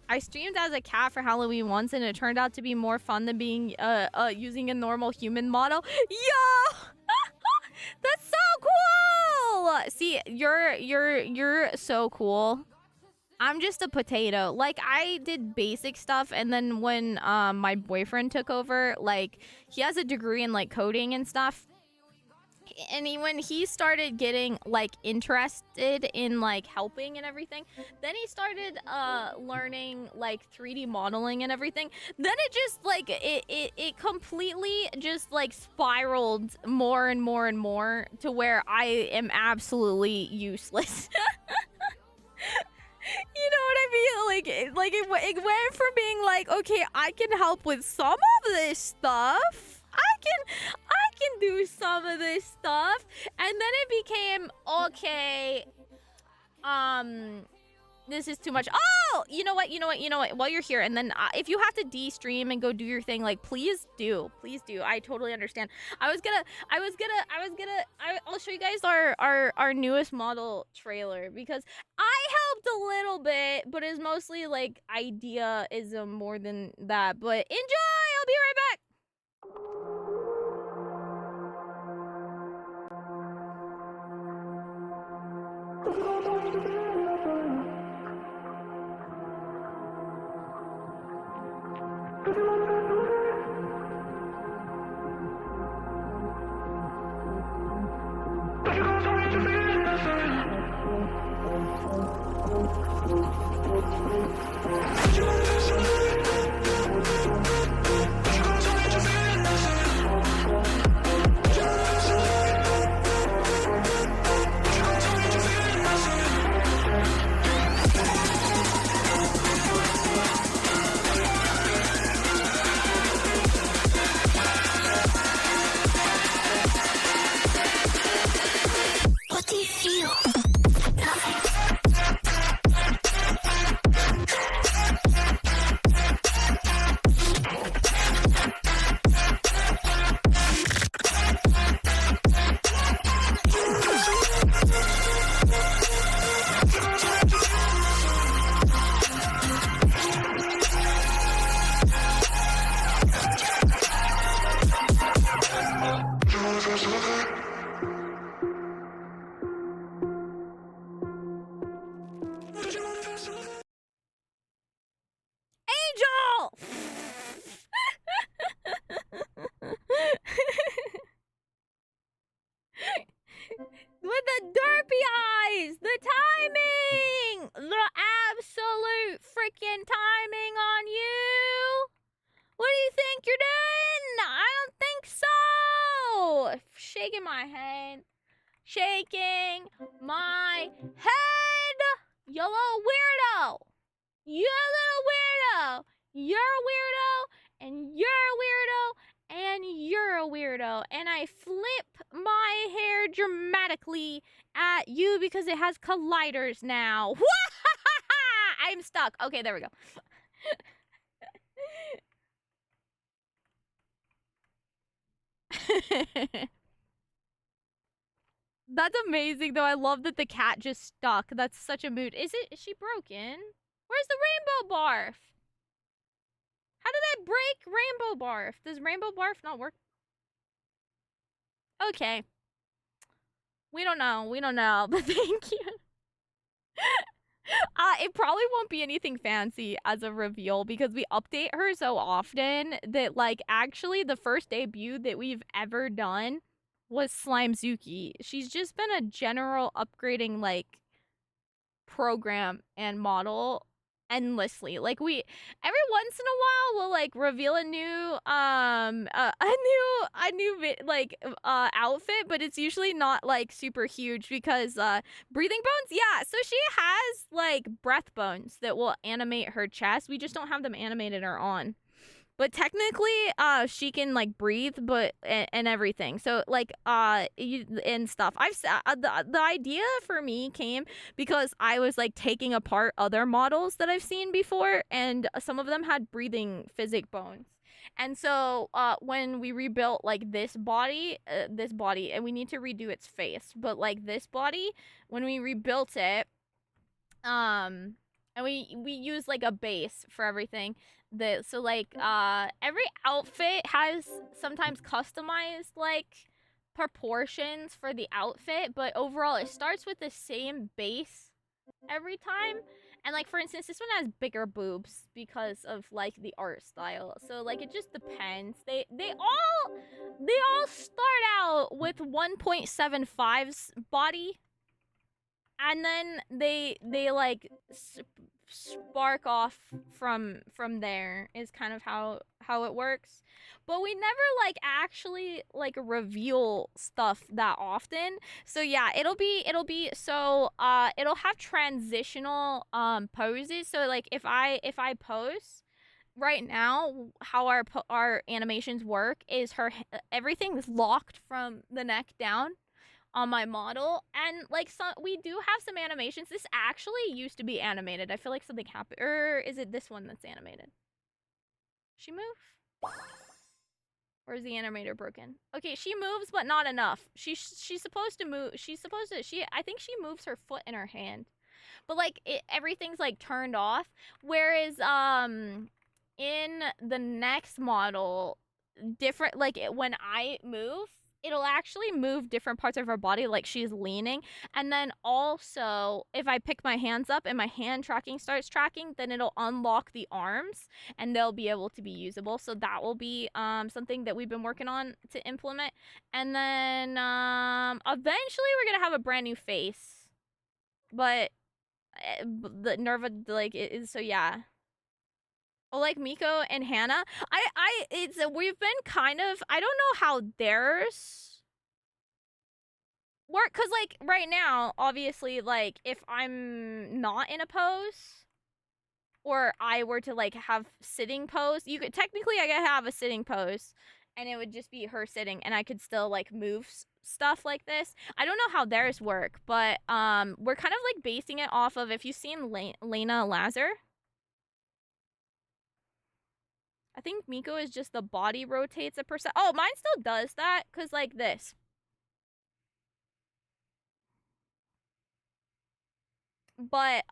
I streamed as a cat for Halloween once, and it turned out to be more fun than being using a normal human model. Yo, that's so cool. See, you're so cool. I'm just a potato. Like, I did basic stuff, and then when my boyfriend took over, like, he has a degree in like coding and stuff. And when he started getting like interested in like helping and everything, then he started learning like 3D modeling and everything. Then it just like it completely just like spiraled more and more and more to where I am absolutely useless. You know what I mean? Like it went from being like, okay, I can help with some of this stuff. I can do some of this stuff. And then it became, okay, this is too much. Oh, you know what? While you're here, and then if you have to de-stream and go do your thing, like, please do. I totally understand. I'll show you guys our newest model trailer, because I helped a little bit, but it's mostly like ideaism more than that. But enjoy. I'll be right back. What do you feel? Angel! With the derpy eyes! The timing! The absolute freaking timing on you! What do you think you're doing? I don't think so! Shaking my head. Shaking my head! You little weirdo! You little weirdo! You're a weirdo, and you're a weirdo, and you're a weirdo. And I flip my hair dramatically at you because it has colliders now. I'm stuck. Okay, there we go. That's amazing, though. I love that the cat just stuck. That's such a mood. Is she broken? Where's the rainbow barf? How did I break rainbow barf? Does rainbow barf not work? Okay. We don't know. We don't know, but thank you. It probably won't be anything fancy as a reveal because we update her so often that, like, actually the first debut that we've ever done was Slimezuki. She's just been a general upgrading, like, program and model endlessly. Like, we every once in a while we'll like reveal a new outfit, but it's usually not like super huge because breathing bones, yeah, so she has like breath bones that will animate her chest. We just don't have them animated or on. But technically, she can like breathe, but and everything. So like, and stuff. The idea for me came because I was like taking apart other models that I've seen before, and some of them had breathing physic bones. And so, when we rebuilt like this body, and we need to redo its face, but like this body, when we rebuilt it, and we use like a base for everything. So like every outfit has sometimes customized like proportions for the outfit, but overall it starts with the same base every time. And like for instance, this one has bigger boobs because of like the art style. So like it just depends. They all start out with 1.75's body, and then they like spark off from there is kind of how it works. But we never like actually like reveal stuff that often. So yeah, it'll be so it'll have transitional poses. So like if I pose right now, how our animations work is everything is locked from the neck down on my model, and like we do have some animations. This actually used to be animated. I feel like something happened, or is it this one that's animated? She move, or is the animator broken? Okay, she moves, but not enough. She's supposed to move. I think she moves her foot and her hand, but like everything's like turned off. Whereas in the next model, different, like when I move, it'll actually move different parts of her body like she's leaning. And then also, if I pick my hands up and my hand tracking starts tracking, then it'll unlock the arms and they'll be able to be usable. So that will be something that we've been working on to implement. And then eventually we're gonna have a brand new face. But the Nerva, like, it is, so yeah. Oh, like Miko and Hannah. It's we've been kind of, I don't know how theirs work, cause like right now, obviously, like if I'm not in a pose, or I were to like have sitting pose, you could technically I could have a sitting pose, and it would just be her sitting, and I could still like move stuff like this. I don't know how theirs work, but we're kind of like basing it off of, if you've seen Lena Lazar. I think Miko is just the body rotates a percent. Oh, mine still does that, cause like this. But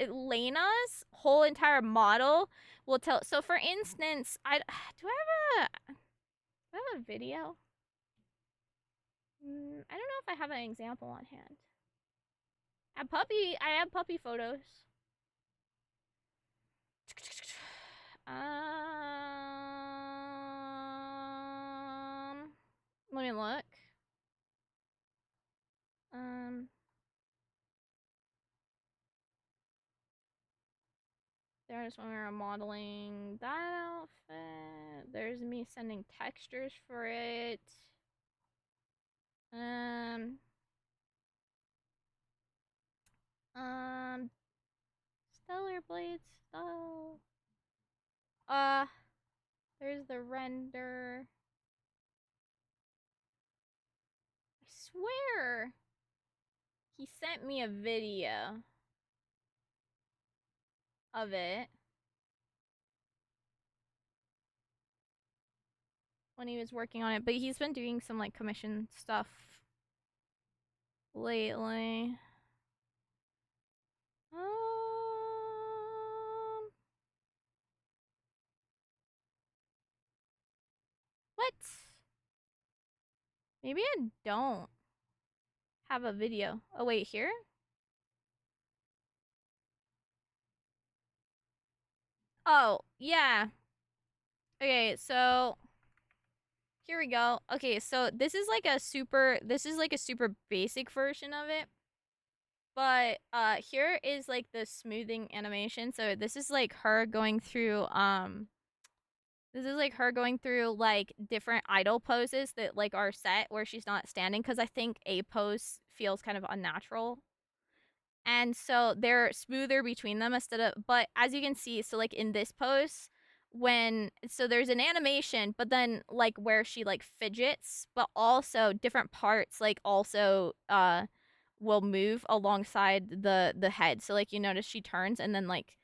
Lena's whole entire model will tell. So for instance, do I have a video? I don't know if I have an example on hand. I have puppy photos. Let me look. There's when we were modeling that outfit. There's me sending textures for it. Stellar Blades style. There's the render. I swear he sent me a video of it when he was working on it, but he's been doing some like commission stuff lately. What? Maybe I don't have a video. Oh wait, here? Oh, yeah. Okay, so here we go. Okay, so this is like a super basic version of it. But here is like the smoothing animation. So this is like her going through like different idle poses that like are set where she's not standing, because I think a pose feels kind of unnatural. And so they're smoother between them instead of, but as you can see, so like in this pose, there's an animation, but then like where she like fidgets, but also different parts like also will move alongside the head. So like you notice she turns and then like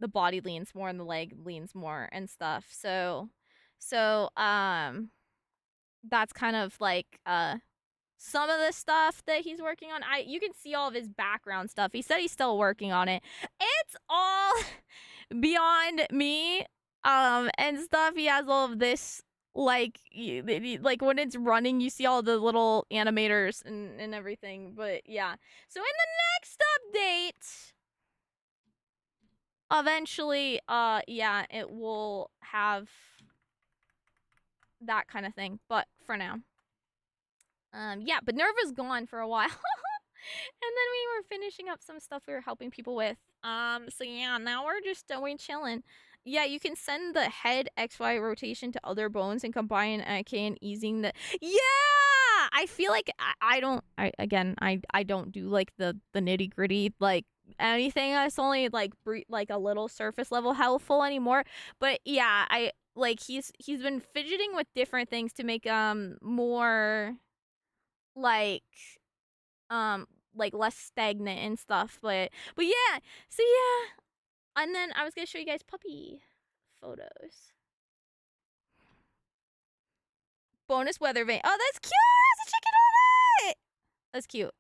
the body leans more and the leg leans more and stuff. So that's kind of like some of the stuff that he's working on. You can see all of his background stuff. He said he's still working on it. It's all beyond me and stuff. He has all of this like when it's running, you see all the little animators and everything. But yeah. So in the next update, eventually yeah, it will have that kind of thing. But for now, yeah, but Nerva's gone for a while. And then we were finishing up some stuff we were helping people with. So yeah, now we're chilling. Yeah, you can send the head XY rotation to other bones and combine IK and easing the. Yeah, I feel like I don't. I don't do like the nitty gritty like anything. That's only like like a little surface level helpful anymore. But yeah, I like he's been fidgeting with different things to make more like less stagnant and stuff. But yeah, so yeah, and then I was gonna show you guys puppy photos. Bonus weather vane. Oh, that's cute. There's a chicken on it. That's cute.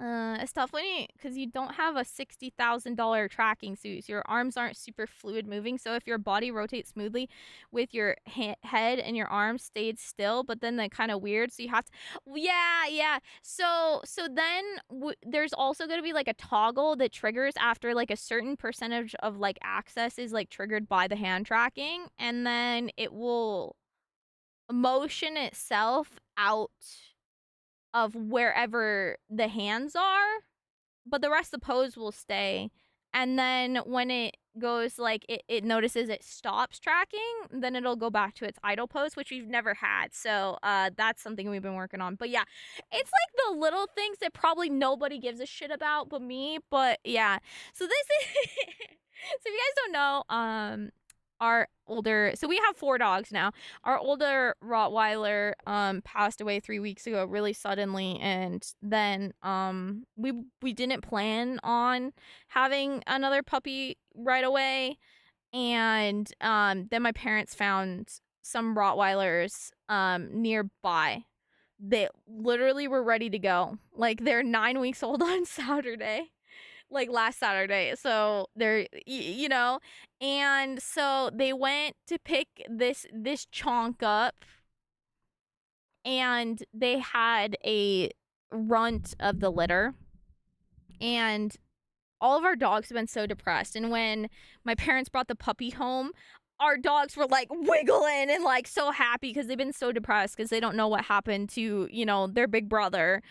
It's tough when because you don't have a $60,000 tracking suit. So your arms aren't super fluid moving. So if your body rotates smoothly with your head and your arms stayed still, but then they're kind of weird. So you have to, yeah. So then there's also going to be like a toggle that triggers after like a certain percentage of like access is like triggered by the hand tracking. And then it will motion itself out of wherever the hands are, but the rest of the pose will stay. And then when it goes like it notices it stops tracking, then it'll go back to its idle pose, which we've never had. So that's something we've been working on. But yeah, it's like the little things that probably nobody gives a shit about but me. But yeah, so this is so if you guys don't know, our older, so we have 4 dogs now. Our older Rottweiler passed away 3 weeks ago really suddenly, and then we didn't plan on having another puppy right away. And then my parents found some Rottweilers nearby that literally were ready to go. Like they're 9 weeks old on Saturday. Like last Saturday. So they're you know, and so they went to pick this chonk up, and they had a runt of the litter, and all of our dogs have been so depressed. And when my parents brought the puppy home, our dogs were like wiggling and like so happy because they've been so depressed because they don't know what happened to, you know, their big brother.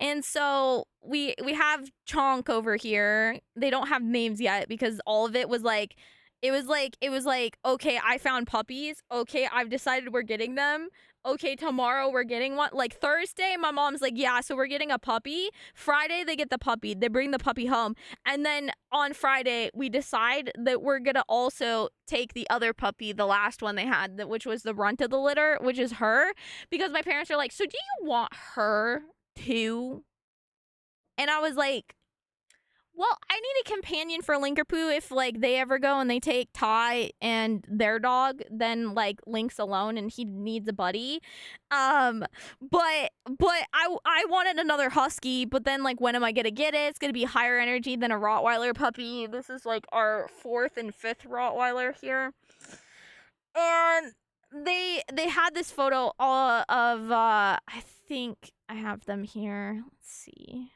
And so we have Chonk over here. They don't have names yet because all of it was like it was like okay, I found puppies. Okay, I've decided we're getting them. Okay, tomorrow we're getting one. Like Thursday, my mom's like, yeah, so we're getting a puppy. Friday, they get the puppy. They bring the puppy home. And then on Friday, we decide that we're going to also take the other puppy, the last one they had, which was the runt of the litter, which is her. Because my parents are like, so do you want her too? And I was like, well, I need a companion for Linkerpoo if like they ever go and they take Ty and their dog, then like Link's alone and he needs a buddy. But I wanted another husky, but then like when am I gonna get it? It's gonna be higher energy than a Rottweiler puppy. This is like our 4th and 5th Rottweiler here. And they had this photo of I think I have them here. Let's see.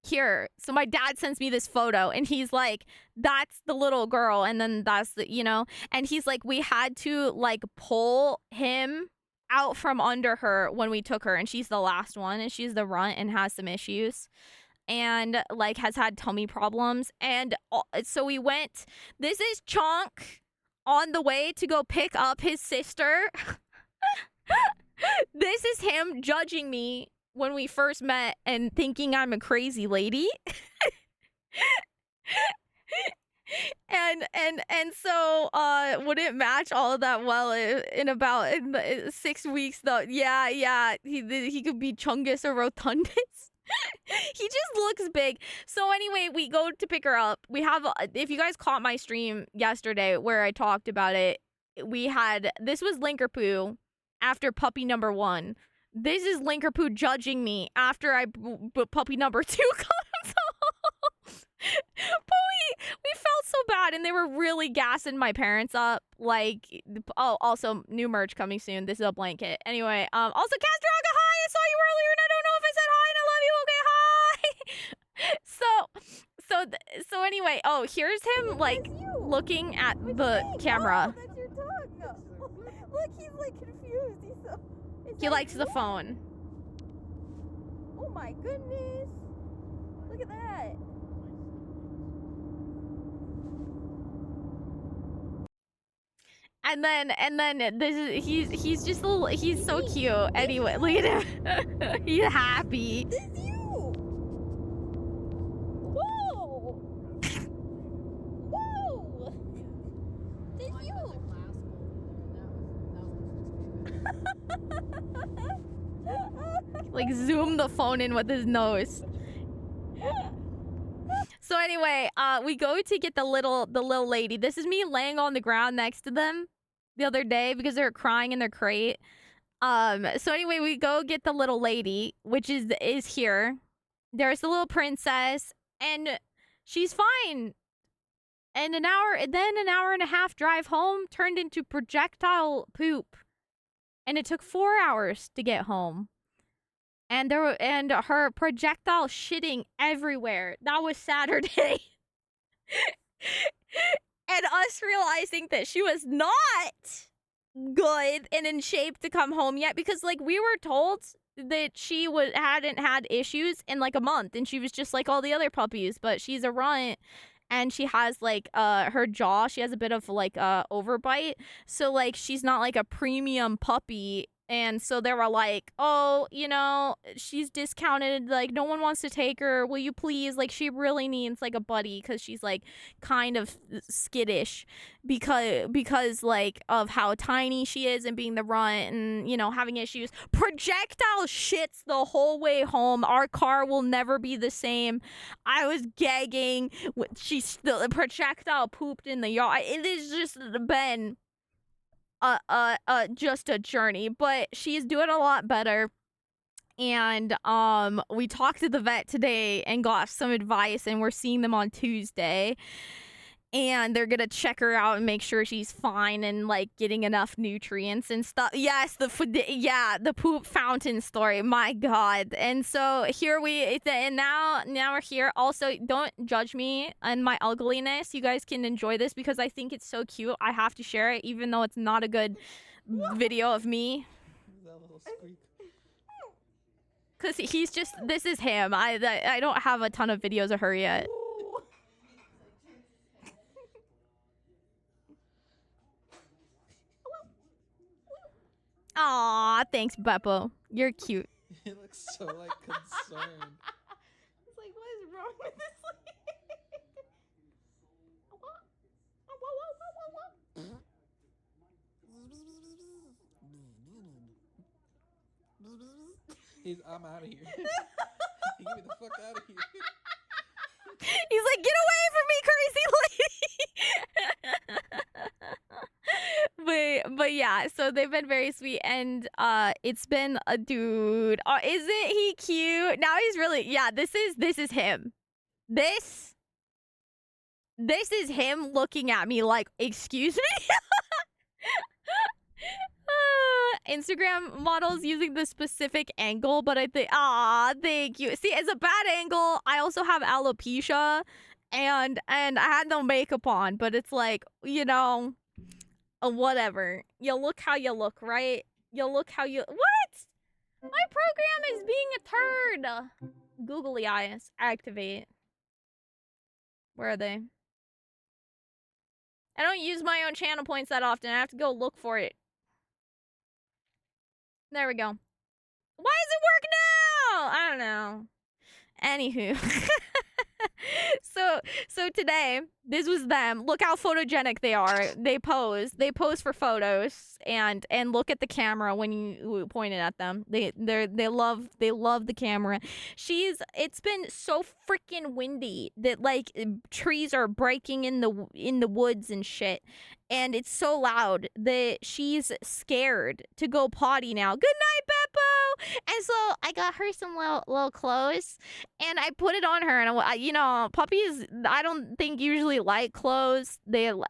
Here, so my dad sends me this photo and he's like, that's the little girl, and then that's the, you know, and he's like, we had to like pull him out from under her when we took her, and she's the last one, and she's the runt and has some issues and like has had tummy problems. And so we went, this is Chonk on the way to go pick up his sister. This is him judging me when we first met and thinking I'm a crazy lady. and so would it match all of that well in about 6 weeks though? Yeah, he could be Chungus or Rotundus. He just looks big. So anyway, we go to pick her up. We have, if you guys caught my stream yesterday where I talked about it, this was Linkerpoo after puppy number 1. This is Linkerpoo judging me after puppy number 2 comes home. But we felt so bad, and they were really gassing my parents up. Like, oh, also new merch coming soon. This is a blanket. Anyway, also Castraga, hi! I saw you earlier, and I don't know if I said hi, and I love you. Okay, hi. So anyway, oh, here's him like looking at the camera. Oh, that's your dog. No. Look, he's like confused. He's so. He likes the phone. Oh my goodness! Look at that. And then this is he's just he's so cute. Anyway, look at him. He's happy. This is you. Whoa! Whoa! This is you. Like zoom the phone in with his nose. So anyway, we go to get the little lady. This is me laying on the ground next to them the other day because they were crying in their crate. So anyway, we go get the little lady, which is here. There's the little princess, and she's fine. And an hour and a half drive home turned into projectile poop. And it took 4 hours to get home. And her projectile shitting everywhere. That was Saturday. And us realizing that she was not good and in shape to come home yet, because like we were told that she hadn't had issues in like a month, and she was just like all the other puppies, but she's a runt. And she has like her jaw, she has a bit of like overbite, so like she's not like a premium puppy. And so they were like, oh, you know, she's discounted, like no one wants to take her, will you please, like she really needs like a buddy, because she's like kind of skittish because like of how tiny she is and being the runt and, you know, having issues. Projectile shits the whole way home. Our car will never be the same. I was gagging. The projectile pooped in the yard. It has just been just a journey, but she's doing a lot better. And we talked to the vet today and got some advice, and we're seeing them on Tuesday, and they're gonna check her out and make sure she's fine and like getting enough nutrients and stuff. Yes, the poop fountain story, my god. And so here now we're here. Also, don't judge me and my ugliness. You guys can enjoy this because I think it's so cute. I have to share it even though it's not a good video of me. That little squeak. Cause he's just, this is him. I don't have a ton of videos of her yet. Aw, thanks, Beppo. You're cute. He looks so like concerned. It's like, what is wrong with this I'm out of here. Get me the fuck out of here. He's like, get away from me, crazy lady. But yeah, so they've been very sweet, and it's been a dude. Isn't he cute? Now he's really, yeah. This is him. This is him looking at me like, excuse me. Instagram models using the specific angle, but I think, thank you. See, it's a bad angle. I also have alopecia, and I had no makeup on, but it's like, you know, whatever. You look how you look, right? You look how you, what? My program is being a turd. Googly eyes, activate. Where are they? I don't use my own channel points that often. I have to go look for it. There we go. Why does it work now? I don't know. Anywho. So today, this was them. Look how photogenic they are. They pose for photos and look at the camera when you point it at them. They love the camera. It's been so freaking windy that like trees are breaking in the woods and shit. And it's so loud that she's scared to go potty now. Good night, Beppo! And so I got her some little clothes, and I put it on her. And, you know, puppies, I don't think usually like clothes.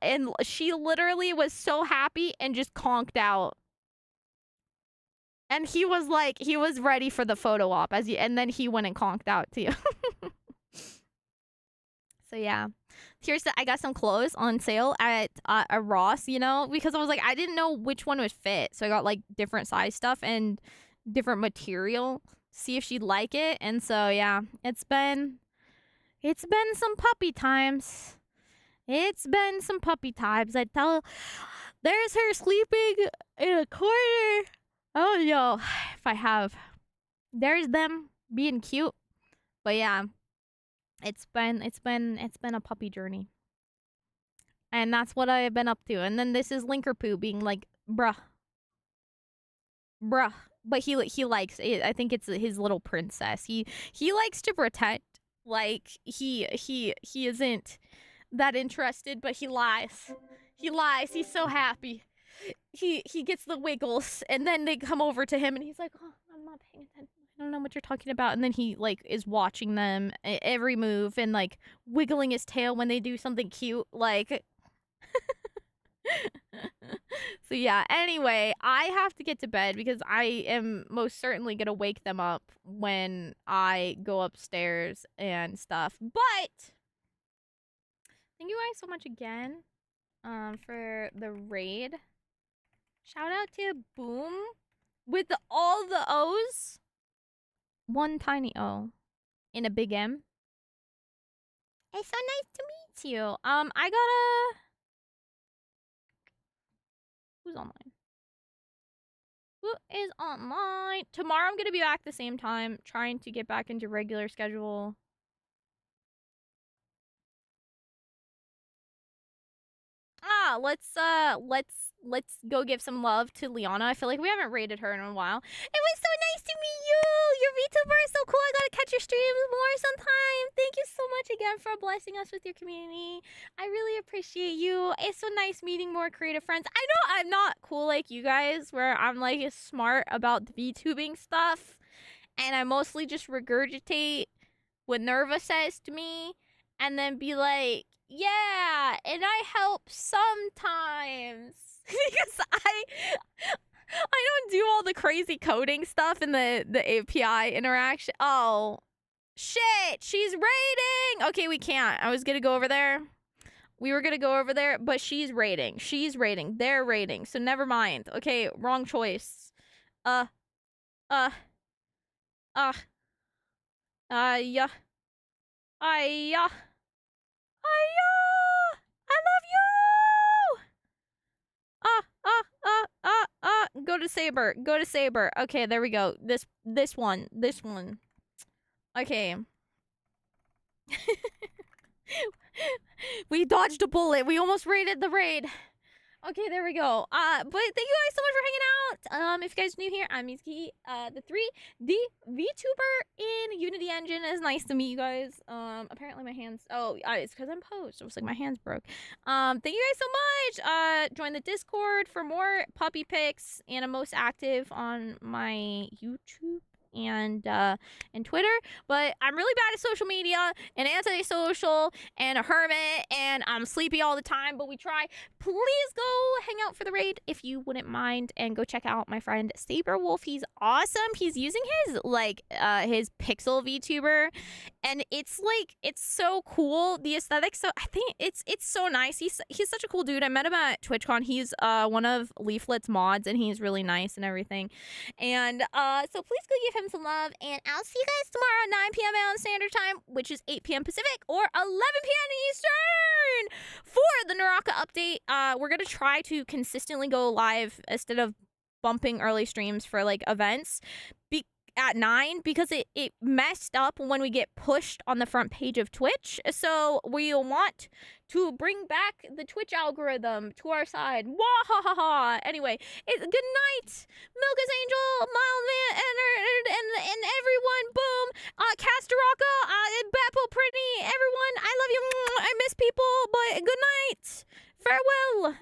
And she literally was so happy and just conked out. And he was like, he was ready for the photo op. And then he went and conked out too. So yeah. I got some clothes on sale at a Ross, you know, because I was like, I didn't know which one would fit. So I got like different size stuff and different material, see if she'd like it. And so yeah, it's been some puppy times. It's been some puppy times. I tell, there's her sleeping in a corner. Oh no, if I have, there's them being cute. But yeah. It's been a puppy journey. And that's what I've been up to. And then this is Linkerpoo being like, bruh. But he likes it. I think it's his little princess. He likes to protect. Like he isn't that interested, but he lies. He's so happy. he gets the wiggles, and then they come over to him, and he's like, "Oh, I'm not paying attention. I don't know what you're talking about." And then he like is watching them every move and like wiggling his tail when they do something cute, like. So yeah, anyway, I have to get to bed because I am most certainly gonna wake them up when I go upstairs and stuff. But thank you guys so much again for the raid. Shout out to Boom with all the O's. One tiny O in a big M. It's so nice to meet you. I gotta... Who's online? Who is online? Tomorrow I'm gonna be back the same time, trying to get back into regular schedule. Let's go give some love to Liana. I feel like we haven't rated her in a while. It was so nice to meet you. Your VTuber is so cool. I gotta catch your streams more sometime. Thank you so much again for blessing us with your community. I really appreciate you. It's so nice meeting more creative friends. I know I'm not cool like you guys, where I'm like smart about the VTubing stuff, and I mostly just regurgitate what Nerva says to me, and then be like, yeah, and I help sometimes because I don't do all the crazy coding stuff in the API interaction. Oh, shit, she's raiding. Okay, we can't. I was gonna go over there. We were gonna go over there, but she's raiding. She's raiding. They're raiding. So never mind. Okay, wrong choice. Yeah. I love you! Go to Saber. Go to Saber. Okay, there we go. This one. Okay. We dodged a bullet. We almost raided the raid. Okay, there we go. But thank you guys so much for hanging out. If you guys new here, I'm Mizuki, the VTuber in Unity Engine. It's nice to meet you guys. Apparently my hands, it's because I'm posed. It was like my hands broke. Thank you guys so much. Join the Discord for more puppy pics, and I'm most active on my YouTube and Twitter, but I'm really bad at social media and antisocial and a hermit, and I'm sleepy all the time, but we try. Please go hang out for the raid if you wouldn't mind, and go check out my friend Saber Wolf. He's awesome. He's using his his pixel VTuber, and it's so cool, the aesthetics. So I think it's so nice. He's such a cool dude. I met him at TwitchCon. He's one of Leaflet's mods, and he's really nice and everything. And so please go give him some love, and I'll see you guys tomorrow at 9 p.m. Mountain Standard Time, which is 8 p.m. Pacific or 11 p.m. Eastern for the Naraka update. We're gonna try to consistently go live instead of bumping early streams for like events at 9, because it messed up when we get pushed on the front page of Twitch. So we want to bring back the Twitch algorithm to our side. Wahahaha. Anyway, good night, Milka's Angel, Mild Man, and everyone. Boom. Castoraka, Bapple Pretty, everyone. I love you. I miss people, but good night. Farewell.